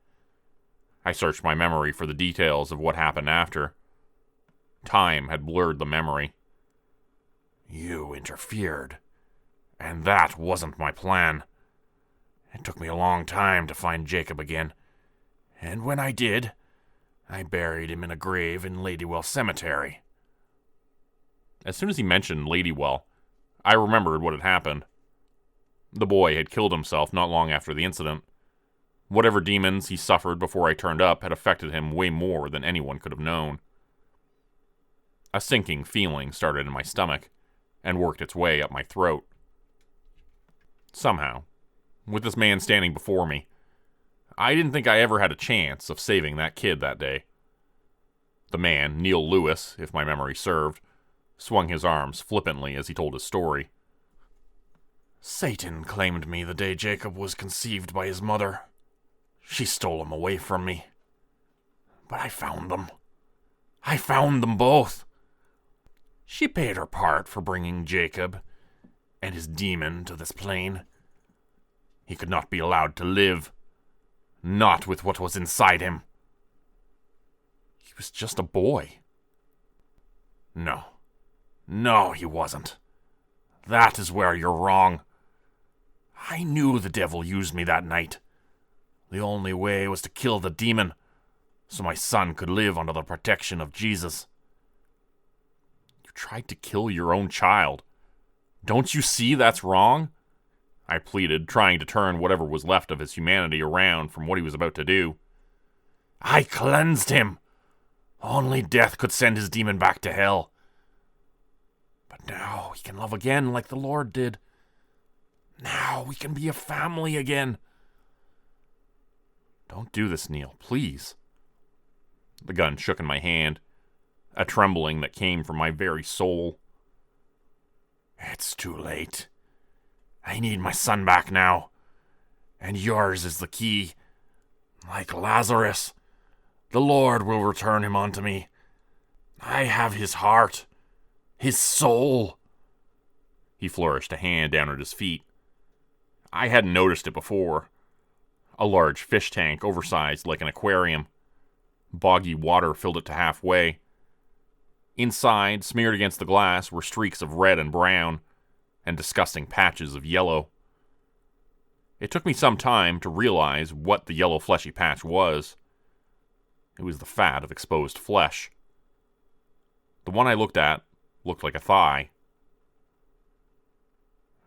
Speaker 1: I searched my memory for the details of what happened after. Time had blurred the memory.
Speaker 2: "You interfered, and that wasn't my plan. It took me a long time to find Jacob again, and when I did, I buried him in a grave in Ladywell Cemetery."
Speaker 1: As soon as he mentioned Ladywell, I remembered what had happened. The boy had killed himself not long after the incident. Whatever demons he suffered before I turned up had affected him way more than anyone could have known. A sinking feeling started in my stomach and worked its way up my throat. Somehow, with this man standing before me, I didn't think I ever had a chance of saving that kid that day. The man, Neil Lewis, if my memory served, swung his arms flippantly as he told his story.
Speaker 2: "Satan claimed me the day Jacob was conceived by his mother. She stole him away from me. But I found them. I found them both. She paid her part for bringing Jacob and his demon to this plane. He could not be allowed to live, not with what was inside him.
Speaker 1: He was just a boy.
Speaker 2: No, he wasn't. That is where you're wrong. I knew the devil used me that night. The only way was to kill the demon, so my son could live under the protection of Jesus.
Speaker 1: You tried to kill your own child. Don't you see that's wrong? I pleaded, trying to turn whatever was left of his humanity around from what he was about to do.
Speaker 2: I cleansed him. Only death could send his demon back to hell. But now he can love again like the Lord did. Now we can be a family again.
Speaker 1: Don't do this, Neil, please. The gun shook in my hand, a trembling that came from my very soul.
Speaker 2: It's too late. I need my son back now, and yours is the key. Like Lazarus, the Lord will return him unto me. I have his heart, his soul.
Speaker 1: He flourished a hand down at his feet. I hadn't noticed it before. A large fish tank, oversized like an aquarium. Boggy water filled it to halfway. Inside, smeared against the glass, were streaks of red and brown, and disgusting patches of yellow. It took me some time to realize what the yellow fleshy patch was. It was the fat of exposed flesh. The one I looked at looked like a thigh.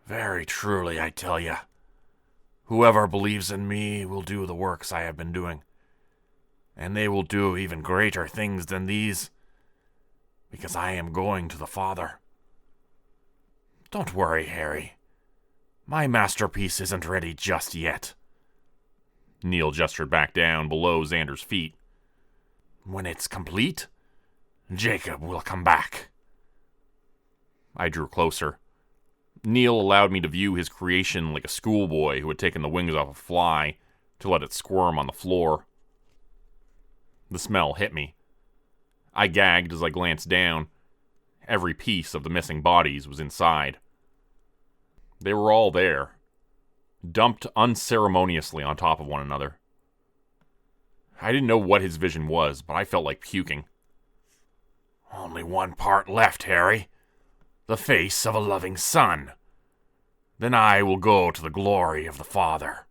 Speaker 2: Very truly, I tell you, whoever believes in me will do the works I have been doing, and they will do even greater things than these, because I am going to the Father. Don't worry, Harry. My masterpiece isn't ready just yet.
Speaker 1: Neil gestured back down below Xander's feet.
Speaker 2: When it's complete, Jacob will come back.
Speaker 1: I drew closer. Neil allowed me to view his creation like a schoolboy who had taken the wings off a fly to let it squirm on the floor. The smell hit me. I gagged as I glanced down. Every piece of the missing bodies was inside. They were all there, dumped unceremoniously on top of one another. I didn't know what his vision was, but I felt like puking.
Speaker 2: Only one part left, Harry. The face of a loving son. Then I will go to the glory of the Father,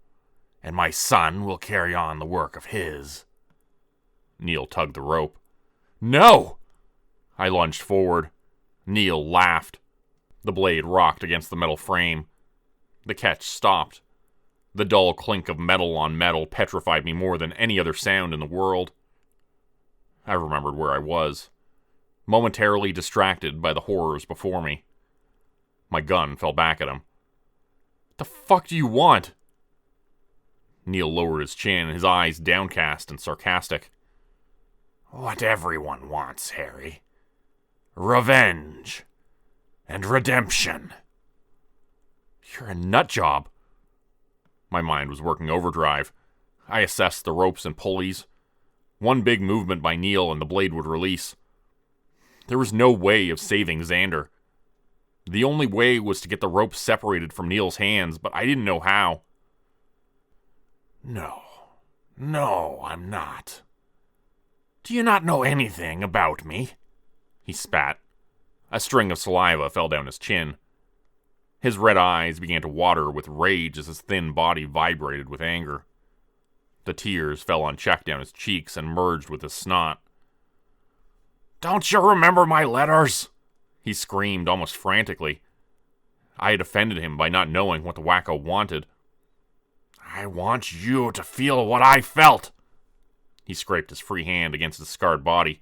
Speaker 2: and my son will carry on the work of his.
Speaker 1: Neil tugged the rope. No! I lunged forward. Neil laughed. The blade rocked against the metal frame. The catch stopped. The dull clink of metal on metal petrified me more than any other sound in the world. I remembered where I was, momentarily distracted by the horrors before me. My gun fell back at him. What the fuck do you want? Neil lowered his chin, his eyes downcast and sarcastic.
Speaker 2: What everyone wants, Harry. Revenge. And redemption.
Speaker 1: You're a nutjob. My mind was working overdrive. I assessed the ropes and pulleys. One big movement by Neil and the blade would release. There was no way of saving Xander. The only way was to get the rope separated from Neil's hands, but I didn't know how.
Speaker 2: No, I'm not. Do you not know anything about me?
Speaker 1: He spat. A string of saliva fell down his chin. His red eyes began to water with rage as his thin body vibrated with anger. The tears fell unchecked down his cheeks and merged with his snot.
Speaker 2: Don't you remember my letters?
Speaker 1: He screamed almost frantically. I had offended him by not knowing what the wacko wanted.
Speaker 2: I want you to feel what I felt.
Speaker 1: He scraped his free hand against his scarred body.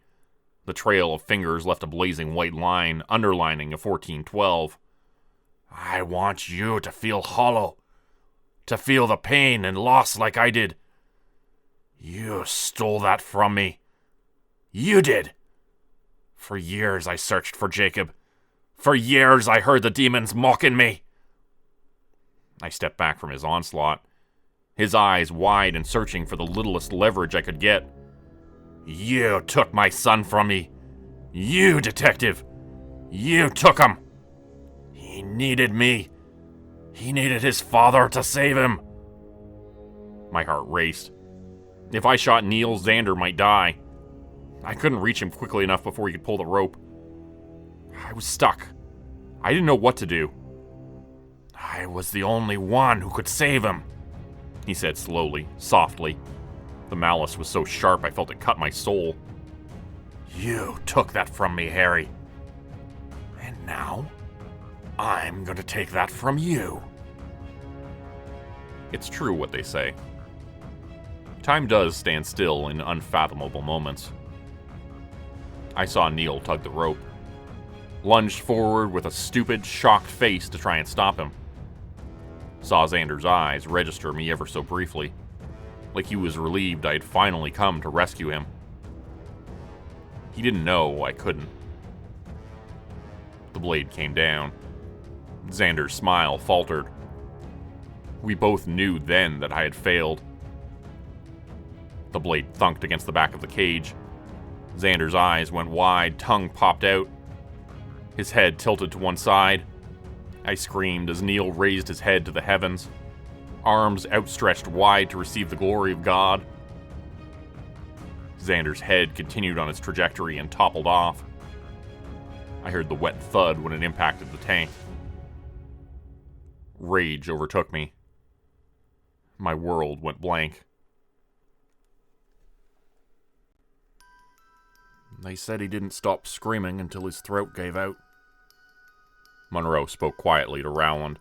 Speaker 1: The trail of fingers left a blazing white line, underlining a 1412.
Speaker 2: I want you to feel hollow, to feel the pain and loss like I did. You stole that from me. You did. For years I searched for Jacob. For years I heard the demons mocking me.
Speaker 1: I stepped back from his onslaught, his eyes wide and searching for the littlest leverage I could get.
Speaker 2: You took my son from me, You, detective! You took him! He needed me. He needed his father to save him.
Speaker 1: My heart raced. If I shot Neil, Xander might die. I couldn't reach him quickly enough before he could pull the rope. I was stuck. I didn't know what to do.
Speaker 2: I was the only one who could save him,
Speaker 1: he said slowly, softly. The malice was so sharp I felt it cut my soul.
Speaker 2: You took that from me, Harry. And now, I'm gonna take that from you.
Speaker 1: It's true what they say. Time does stand still in unfathomable moments. I saw Neil tug the rope, lunged forward with a stupid, shocked face to try and stop him. Saw Xander's eyes register me ever so briefly, like he was relieved I had finally come to rescue him. He didn't know I couldn't. The blade came down. Xander's smile faltered. We both knew then that I had failed. The blade thunked against the back of the cage. Xander's eyes went wide, tongue popped out. His head tilted to one side. I screamed as Neil raised his head to the heavens, arms outstretched wide to receive the glory of God. Xander's head continued on its trajectory and toppled off. I heard the wet thud when it impacted the tank. Rage overtook me. My world went blank.
Speaker 3: They said he didn't stop screaming until his throat gave out.
Speaker 1: Monroe spoke quietly to Rowland.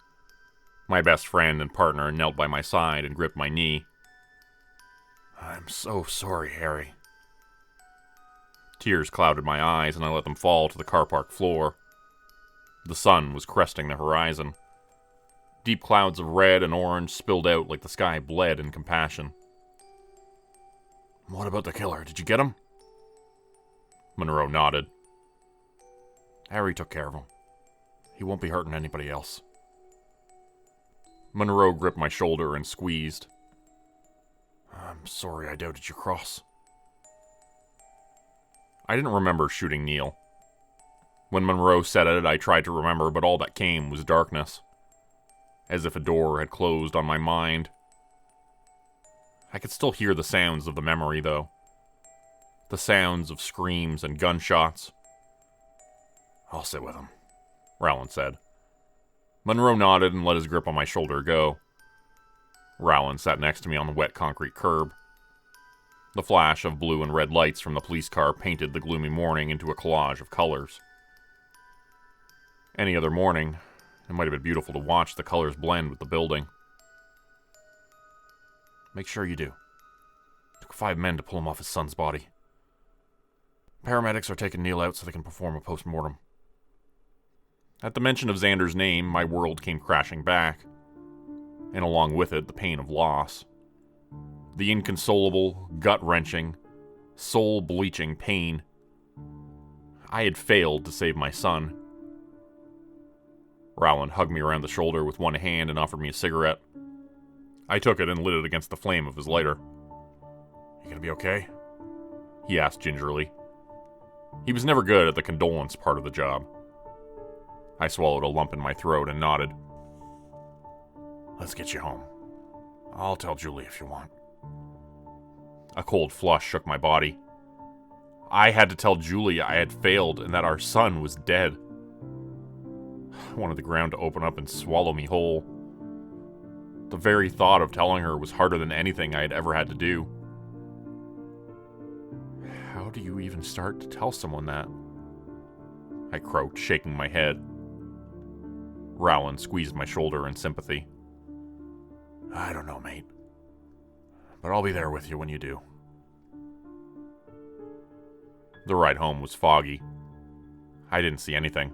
Speaker 1: My best friend and partner knelt by my side and gripped my knee.
Speaker 2: I'm so sorry, Harry.
Speaker 1: Tears clouded my eyes and I let them fall to the car park floor. The sun was cresting the horizon. Deep clouds of red and orange spilled out like the sky bled in compassion.
Speaker 2: What about the killer? Did you get him?
Speaker 1: Monroe nodded.
Speaker 3: Harry took care of him. He won't be hurting anybody else.
Speaker 1: Monroe gripped my shoulder and squeezed.
Speaker 3: I'm sorry I doubted your cross.
Speaker 1: I didn't remember shooting Neil. When Monroe said it, I tried to remember, but all that came was darkness. As if a door had closed on my mind. I could still hear the sounds of the memory, though. The sounds of screams and gunshots.
Speaker 2: I'll sit with him,
Speaker 1: Rowland said. Monroe nodded and let his grip on my shoulder go. Rowland sat next to me on the wet concrete curb. The flash of blue and red lights from the police car painted the gloomy morning into a collage of colors. Any other morning, it might have been beautiful to watch the colors blend with the building.
Speaker 3: Make sure you do. It took 5 men to pull him off his son's body. Paramedics are taking Neil out so they can perform a post-mortem.
Speaker 1: At the mention of Xander's name, my world came crashing back, and along with it, the pain of loss. The inconsolable, gut-wrenching, soul-bleaching pain. I had failed to save my son. Rowland hugged me around the shoulder with one hand and offered me a cigarette. I took it and lit it against the flame of his lighter.
Speaker 2: You gonna be okay?
Speaker 1: He asked gingerly. He was never good at the condolence part of the job. I swallowed a lump in my throat and nodded.
Speaker 2: Let's get you home. I'll tell Julie if you want.
Speaker 1: A cold flush shook my body. I had to tell Julie I had failed and that our son was dead. I wanted the ground to open up and swallow me whole. The very thought of telling her was harder than anything I had ever had to do. How do you even start to tell someone that? I croaked, shaking my head. Rowland squeezed my shoulder in sympathy.
Speaker 2: I don't know, mate. But I'll be there with you when you do.
Speaker 1: The ride home was foggy. I didn't see anything.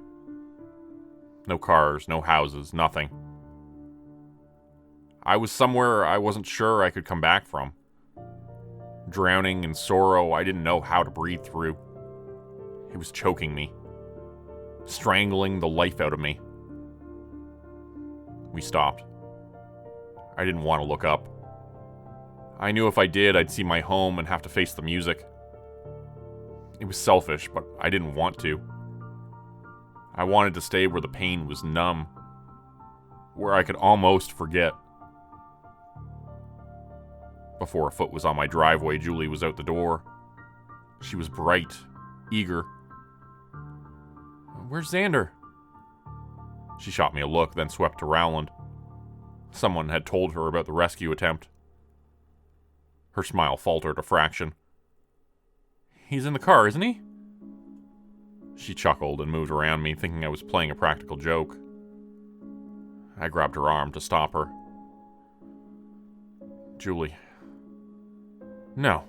Speaker 1: No cars, no houses, nothing. I was somewhere I wasn't sure I could come back from. Drowning in sorrow I didn't know how to breathe through. It was choking me, strangling the life out of me. We stopped. I didn't want to look up. I knew if I did, I'd see my home and have to face the music. It was selfish, but I didn't want to. I wanted to stay where the pain was numb, where I could almost forget. Before a foot was on my driveway, Julie was out the door. She was bright, eager. "Where's Xander?" She shot me a look, then swept to Rowland. Someone had told her about the rescue attempt. Her smile faltered a fraction. "He's in the car, isn't he?" She chuckled and moved around me, thinking I was playing a practical joke. I grabbed her arm to stop her. "Julie." "No,"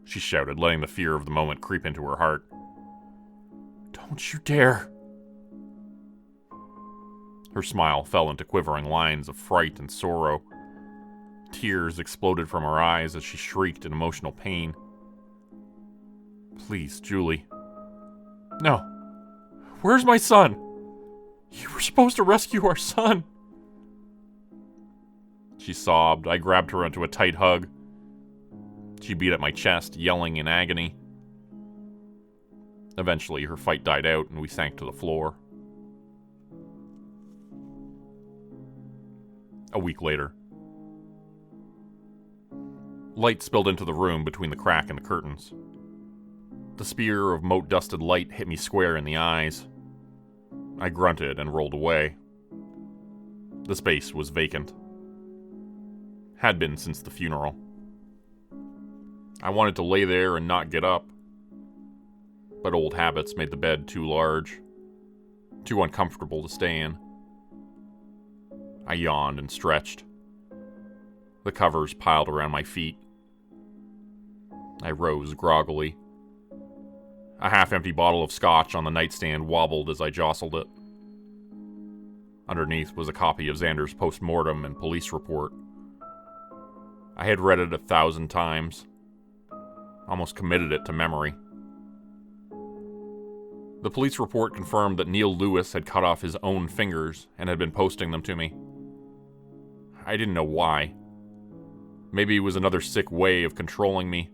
Speaker 1: she shouted, letting the fear of the moment creep into her heart. "Don't you dare." Her smile fell into quivering lines of fright and sorrow. Tears exploded from her eyes as she shrieked in emotional pain. "Please, Julie." "No. Where's my son? You were supposed to rescue our son." She sobbed. I grabbed her into a tight hug. She beat at my chest, yelling in agony. Eventually, her fight died out and we sank to the floor. A week later. Light spilled into the room between the crack in the curtains. The spear of moat-dusted light hit me square in the eyes. I grunted and rolled away. The space was vacant. Had been since the funeral. I wanted to lay there and not get up, but old habits made the bed too large, too uncomfortable to stay in. I yawned and stretched. The covers piled around my feet. I rose groggily. A half-empty bottle of scotch on the nightstand wobbled as I jostled it. Underneath was a copy of Xander's post-mortem and police report. I had read it 1,000 times, almost committed it to memory. The police report confirmed that Neil Lewis had cut off his own fingers and had been posting them to me. I didn't know why. Maybe it was another sick way of controlling me.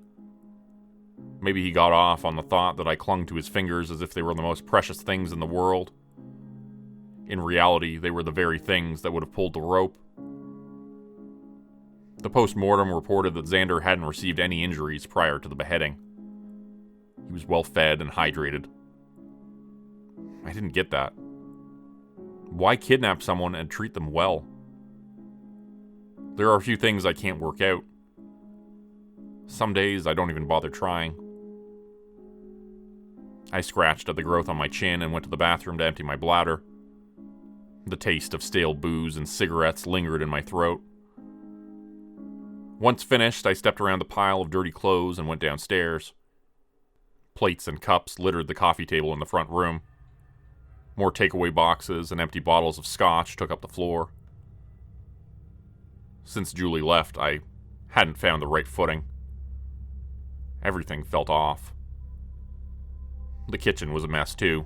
Speaker 1: Maybe he got off on the thought that I clung to his fingers as if they were the most precious things in the world. In reality, they were the very things that would have pulled the rope. The post-mortem reported that Xander hadn't received any injuries prior to the beheading. He was well fed and hydrated. I didn't get that. Why kidnap someone and treat them well? There are a few things I can't work out. Some days I don't even bother trying. I scratched at the growth on my chin and went to the bathroom to empty my bladder. The taste of stale booze and cigarettes lingered in my throat. Once finished, I stepped around the pile of dirty clothes and went downstairs. Plates and cups littered the coffee table in the front room. More takeaway boxes and empty bottles of scotch took up the floor. Since Julie left, I hadn't found the right footing. Everything felt off. The kitchen was a mess, too.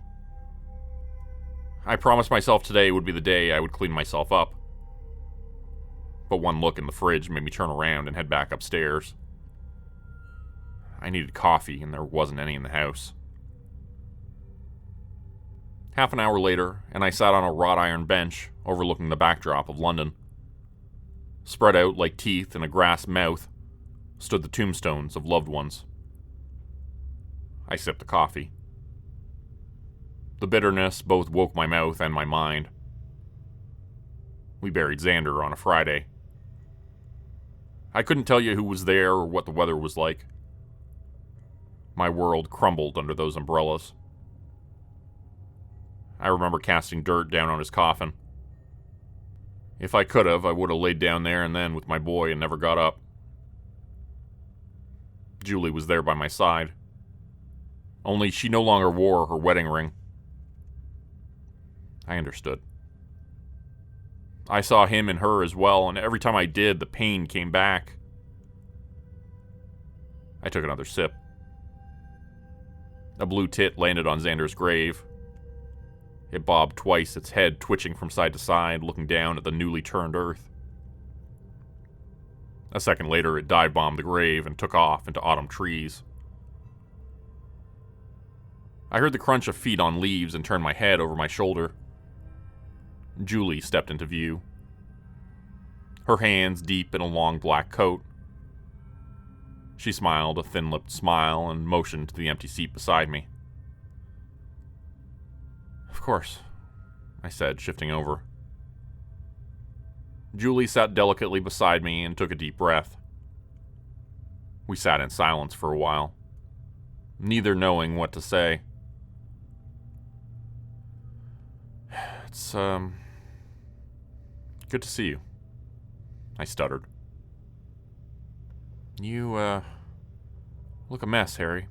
Speaker 1: I promised myself today would be the day I would clean myself up. But one look in the fridge made me turn around and head back upstairs. I needed coffee, and there wasn't any in the house. Half an hour later, and I sat on a wrought iron bench overlooking the backdrop of London. Spread out like teeth in a grass mouth stood the tombstones of loved ones. I sipped the coffee. The bitterness both woke my mouth and my mind. We buried Xander on a Friday. I couldn't tell you who was there or what the weather was like. My world crumbled under those umbrellas. I remember casting dirt down on his coffin. If I could have, I would have laid down there and then with my boy and never got up. Julie was there by my side. Only she no longer wore her wedding ring. I understood. I saw him and her as well, and every time I did, the pain came back. I took another sip. A blue tit landed on Xander's grave. It bobbed twice, its head twitching from side to side, looking down at the newly turned earth. A second later, it dive-bombed the grave and took off into autumn trees. I heard the crunch of feet on leaves and turned my head over my shoulder. Julie stepped into view, her hands deep in a long black coat. She smiled a thin-lipped smile and motioned to the empty seat beside me. "Of course," I said, shifting over. Julie sat delicately beside me and took a deep breath. We sat in silence for a while, neither knowing what to say. "It's, good to see you," I stuttered. "You, look a mess, Harry."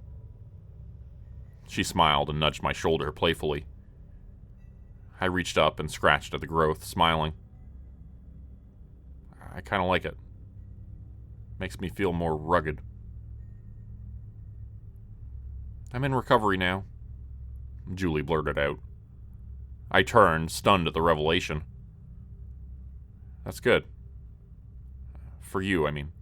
Speaker 1: She smiled and nudged my shoulder playfully. I reached up and scratched at the growth, smiling. I kind of like it. Makes me feel more rugged. "I'm in recovery now," Julie blurted out. I turned, stunned at the revelation. "That's good. For you, I mean."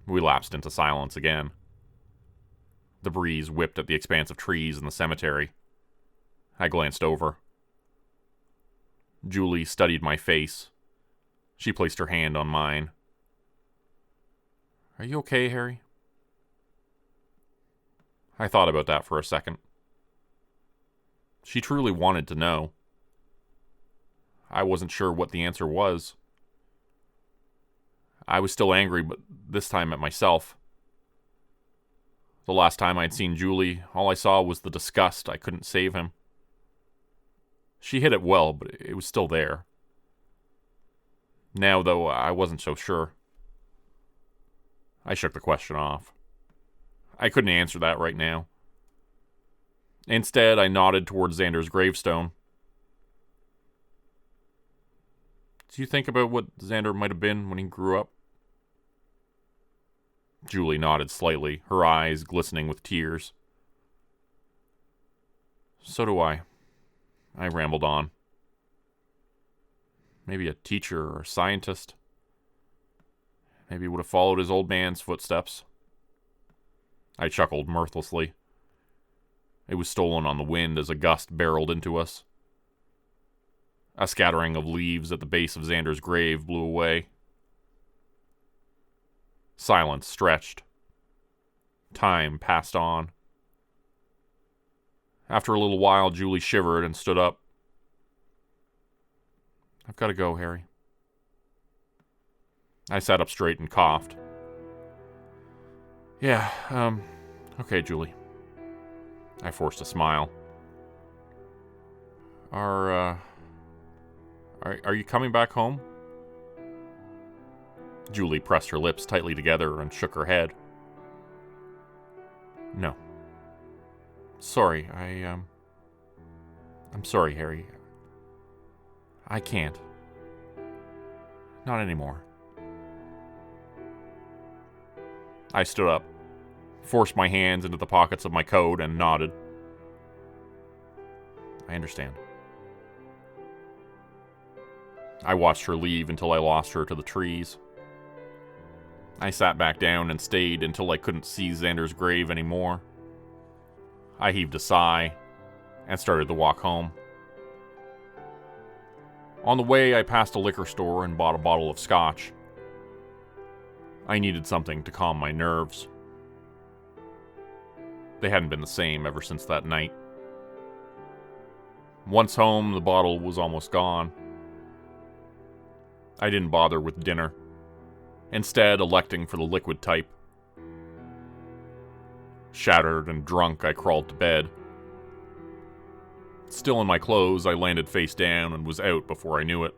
Speaker 1: We lapsed into silence again. The breeze whipped at the expanse of trees in the cemetery. I glanced over. Julie studied my face. She placed her hand on mine. "Are you okay, Harry?" I thought about that for a second. She truly wanted to know. I wasn't sure what the answer was. I was still angry, but this time at myself. The last time I'd seen Julie, all I saw was the disgust I couldn't save him. She hid it well, but it was still there. Now, though, I wasn't so sure. I shook the question off. I couldn't answer that right now. Instead, I nodded towards Xander's gravestone. "Do you think about what Xander might have been when he grew up?" Julie nodded slightly, her eyes glistening with tears. "So do I rambled on. "Maybe a teacher or a scientist. Maybe would have followed his old man's footsteps." I chuckled mirthlessly. It was stolen on the wind as a gust barreled into us. A scattering of leaves at the base of Xander's grave blew away. Silence stretched. Time passed on. After a little while, Julie shivered and stood up. "I've got to go, Harry." I sat up straight and coughed. "Yeah, okay, Julie." I forced a smile. Are you coming back home?" Julie pressed her lips tightly together and shook her head. "No. Sorry, I'm sorry, Harry. I can't. Not anymore." I stood up, forced my hands into the pockets of my coat, and nodded. "I understand." I watched her leave until I lost her to the trees. I sat back down and stayed until I couldn't see Xander's grave anymore. I heaved a sigh and started to walk home. On the way, I passed a liquor store and bought a bottle of scotch. I needed something to calm my nerves. They hadn't been the same ever since that night. Once home, the bottle was almost gone. I didn't bother with dinner, instead electing for the liquid type. Shattered and drunk, I crawled to bed. Still in my clothes, I landed face down and was out before I knew it.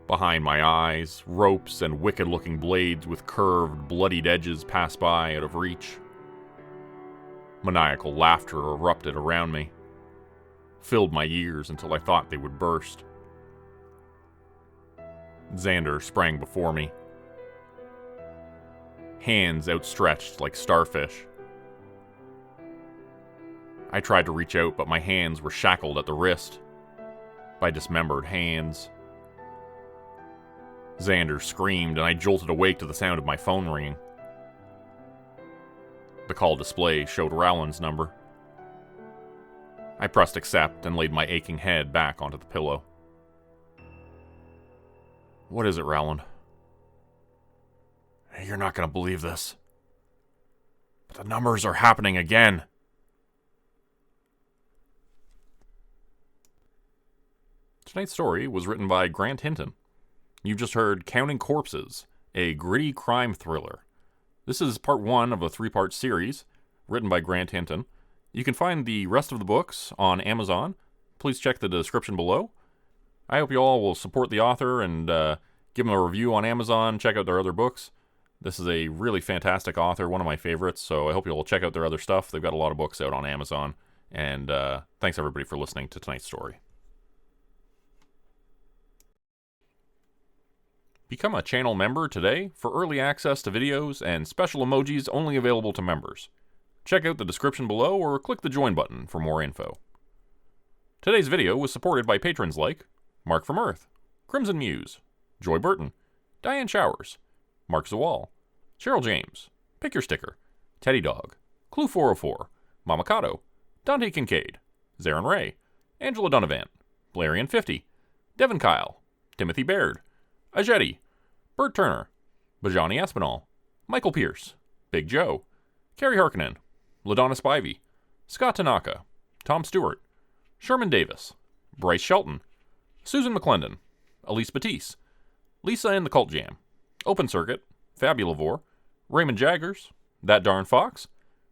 Speaker 1: Behind my eyes, ropes and wicked-looking blades with curved, bloodied edges passed by out of reach. Maniacal laughter erupted around me, filled my ears until I thought they would burst. Xander sprang before me, hands outstretched like starfish. I tried to reach out, but my hands were shackled at the wrist by dismembered hands. Xander screamed, and I jolted awake to the sound of my phone ringing. The call display showed Rowland's number. I pressed accept and laid my aching head back onto the pillow. What is it, Rowland?
Speaker 2: You're not going to believe this, but the numbers are happening again.
Speaker 1: Tonight's story was written by Grant Hinton. You've just heard Counting Corpses, a gritty crime thriller. This is part 1 of a 3-part series written by Grant Hinton. You can find the rest of the books on Amazon. Please check the description below. I hope you all will support the author and give him a review on Amazon. Check out their other books. This is a really fantastic author, one of my favorites, so I hope you'll check out their other stuff. They've got a lot of books out on Amazon. And thanks everybody for listening to tonight's story. Become a channel member today for early access to videos and special emojis only available to members. Check out the description below or click the join button for more info. Today's video was supported by patrons like Mark from Earth, Crimson Muse, Joy Burton, Diane Showers, Mark Zawal, Cheryl James, Pick Your Sticker, Teddy Dog, Clue 404, Mamakato, Dante Kincaid, Zarin Ray, Angela Donovan, Blarian50, Devin Kyle, Timothy Baird, Ajeti, Bert Turner, Bajani Espinal, Michael Pierce, Big Joe, Carrie Harkonnen, LaDonna Spivey, Scott Tanaka, Tom Stewart, Sherman Davis, Bryce Shelton, Susan McClendon, Elise Batiste, Lisa and the Cult Jam, Open Circuit, Fabulavore, Raymond Jaggers, That Darn Fox,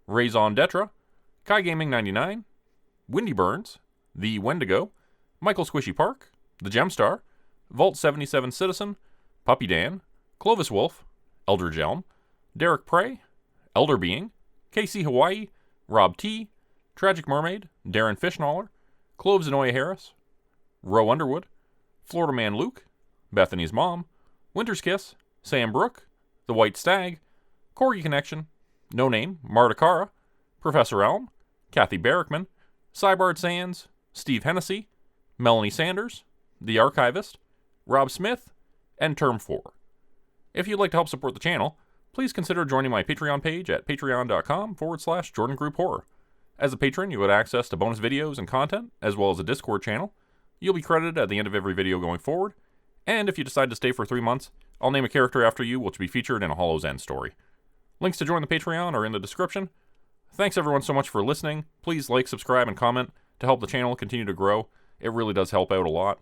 Speaker 1: Raison Detra, Kai Gaming 99, Windy Burns, The Wendigo, Michael Squishy Park, The Gemstar, Vault 77 Citizen, Puppy Dan, Clovis Wolf, Eldridge Elm, Derek Prey, Elder Being, KC Hawaii, Rob T, Tragic Mermaid, Darren Fishnaller, Cloves Zenoya Harris, Roe Underwood, Florida Man Luke, Bethany's Mom, Winter's Kiss, Sam Brook, The White Stag, Corgi Connection, No Name, Marta Cara, Professor Elm, Kathy Barrickman, Cybard Sands, Steve Hennessy, Melanie Sanders, The Archivist, Rob Smith, and Term 4. If you'd like to help support the channel, please consider joining my Patreon page at patreon.com/Jordan Group Horror. As a patron, you get access to bonus videos and content, as well as a Discord channel. You'll be credited at the end of every video going forward, and if you decide to stay for 3 months, I'll name a character after you which will be featured in a Hollow's End story. Links to join the Patreon are in the description. Thanks everyone so much for listening. Please like, subscribe, and comment to help the channel continue to grow. It really does help out a lot.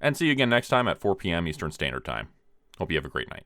Speaker 1: And see you again next time at 4 p.m. Eastern Standard Time. Hope you have a great night.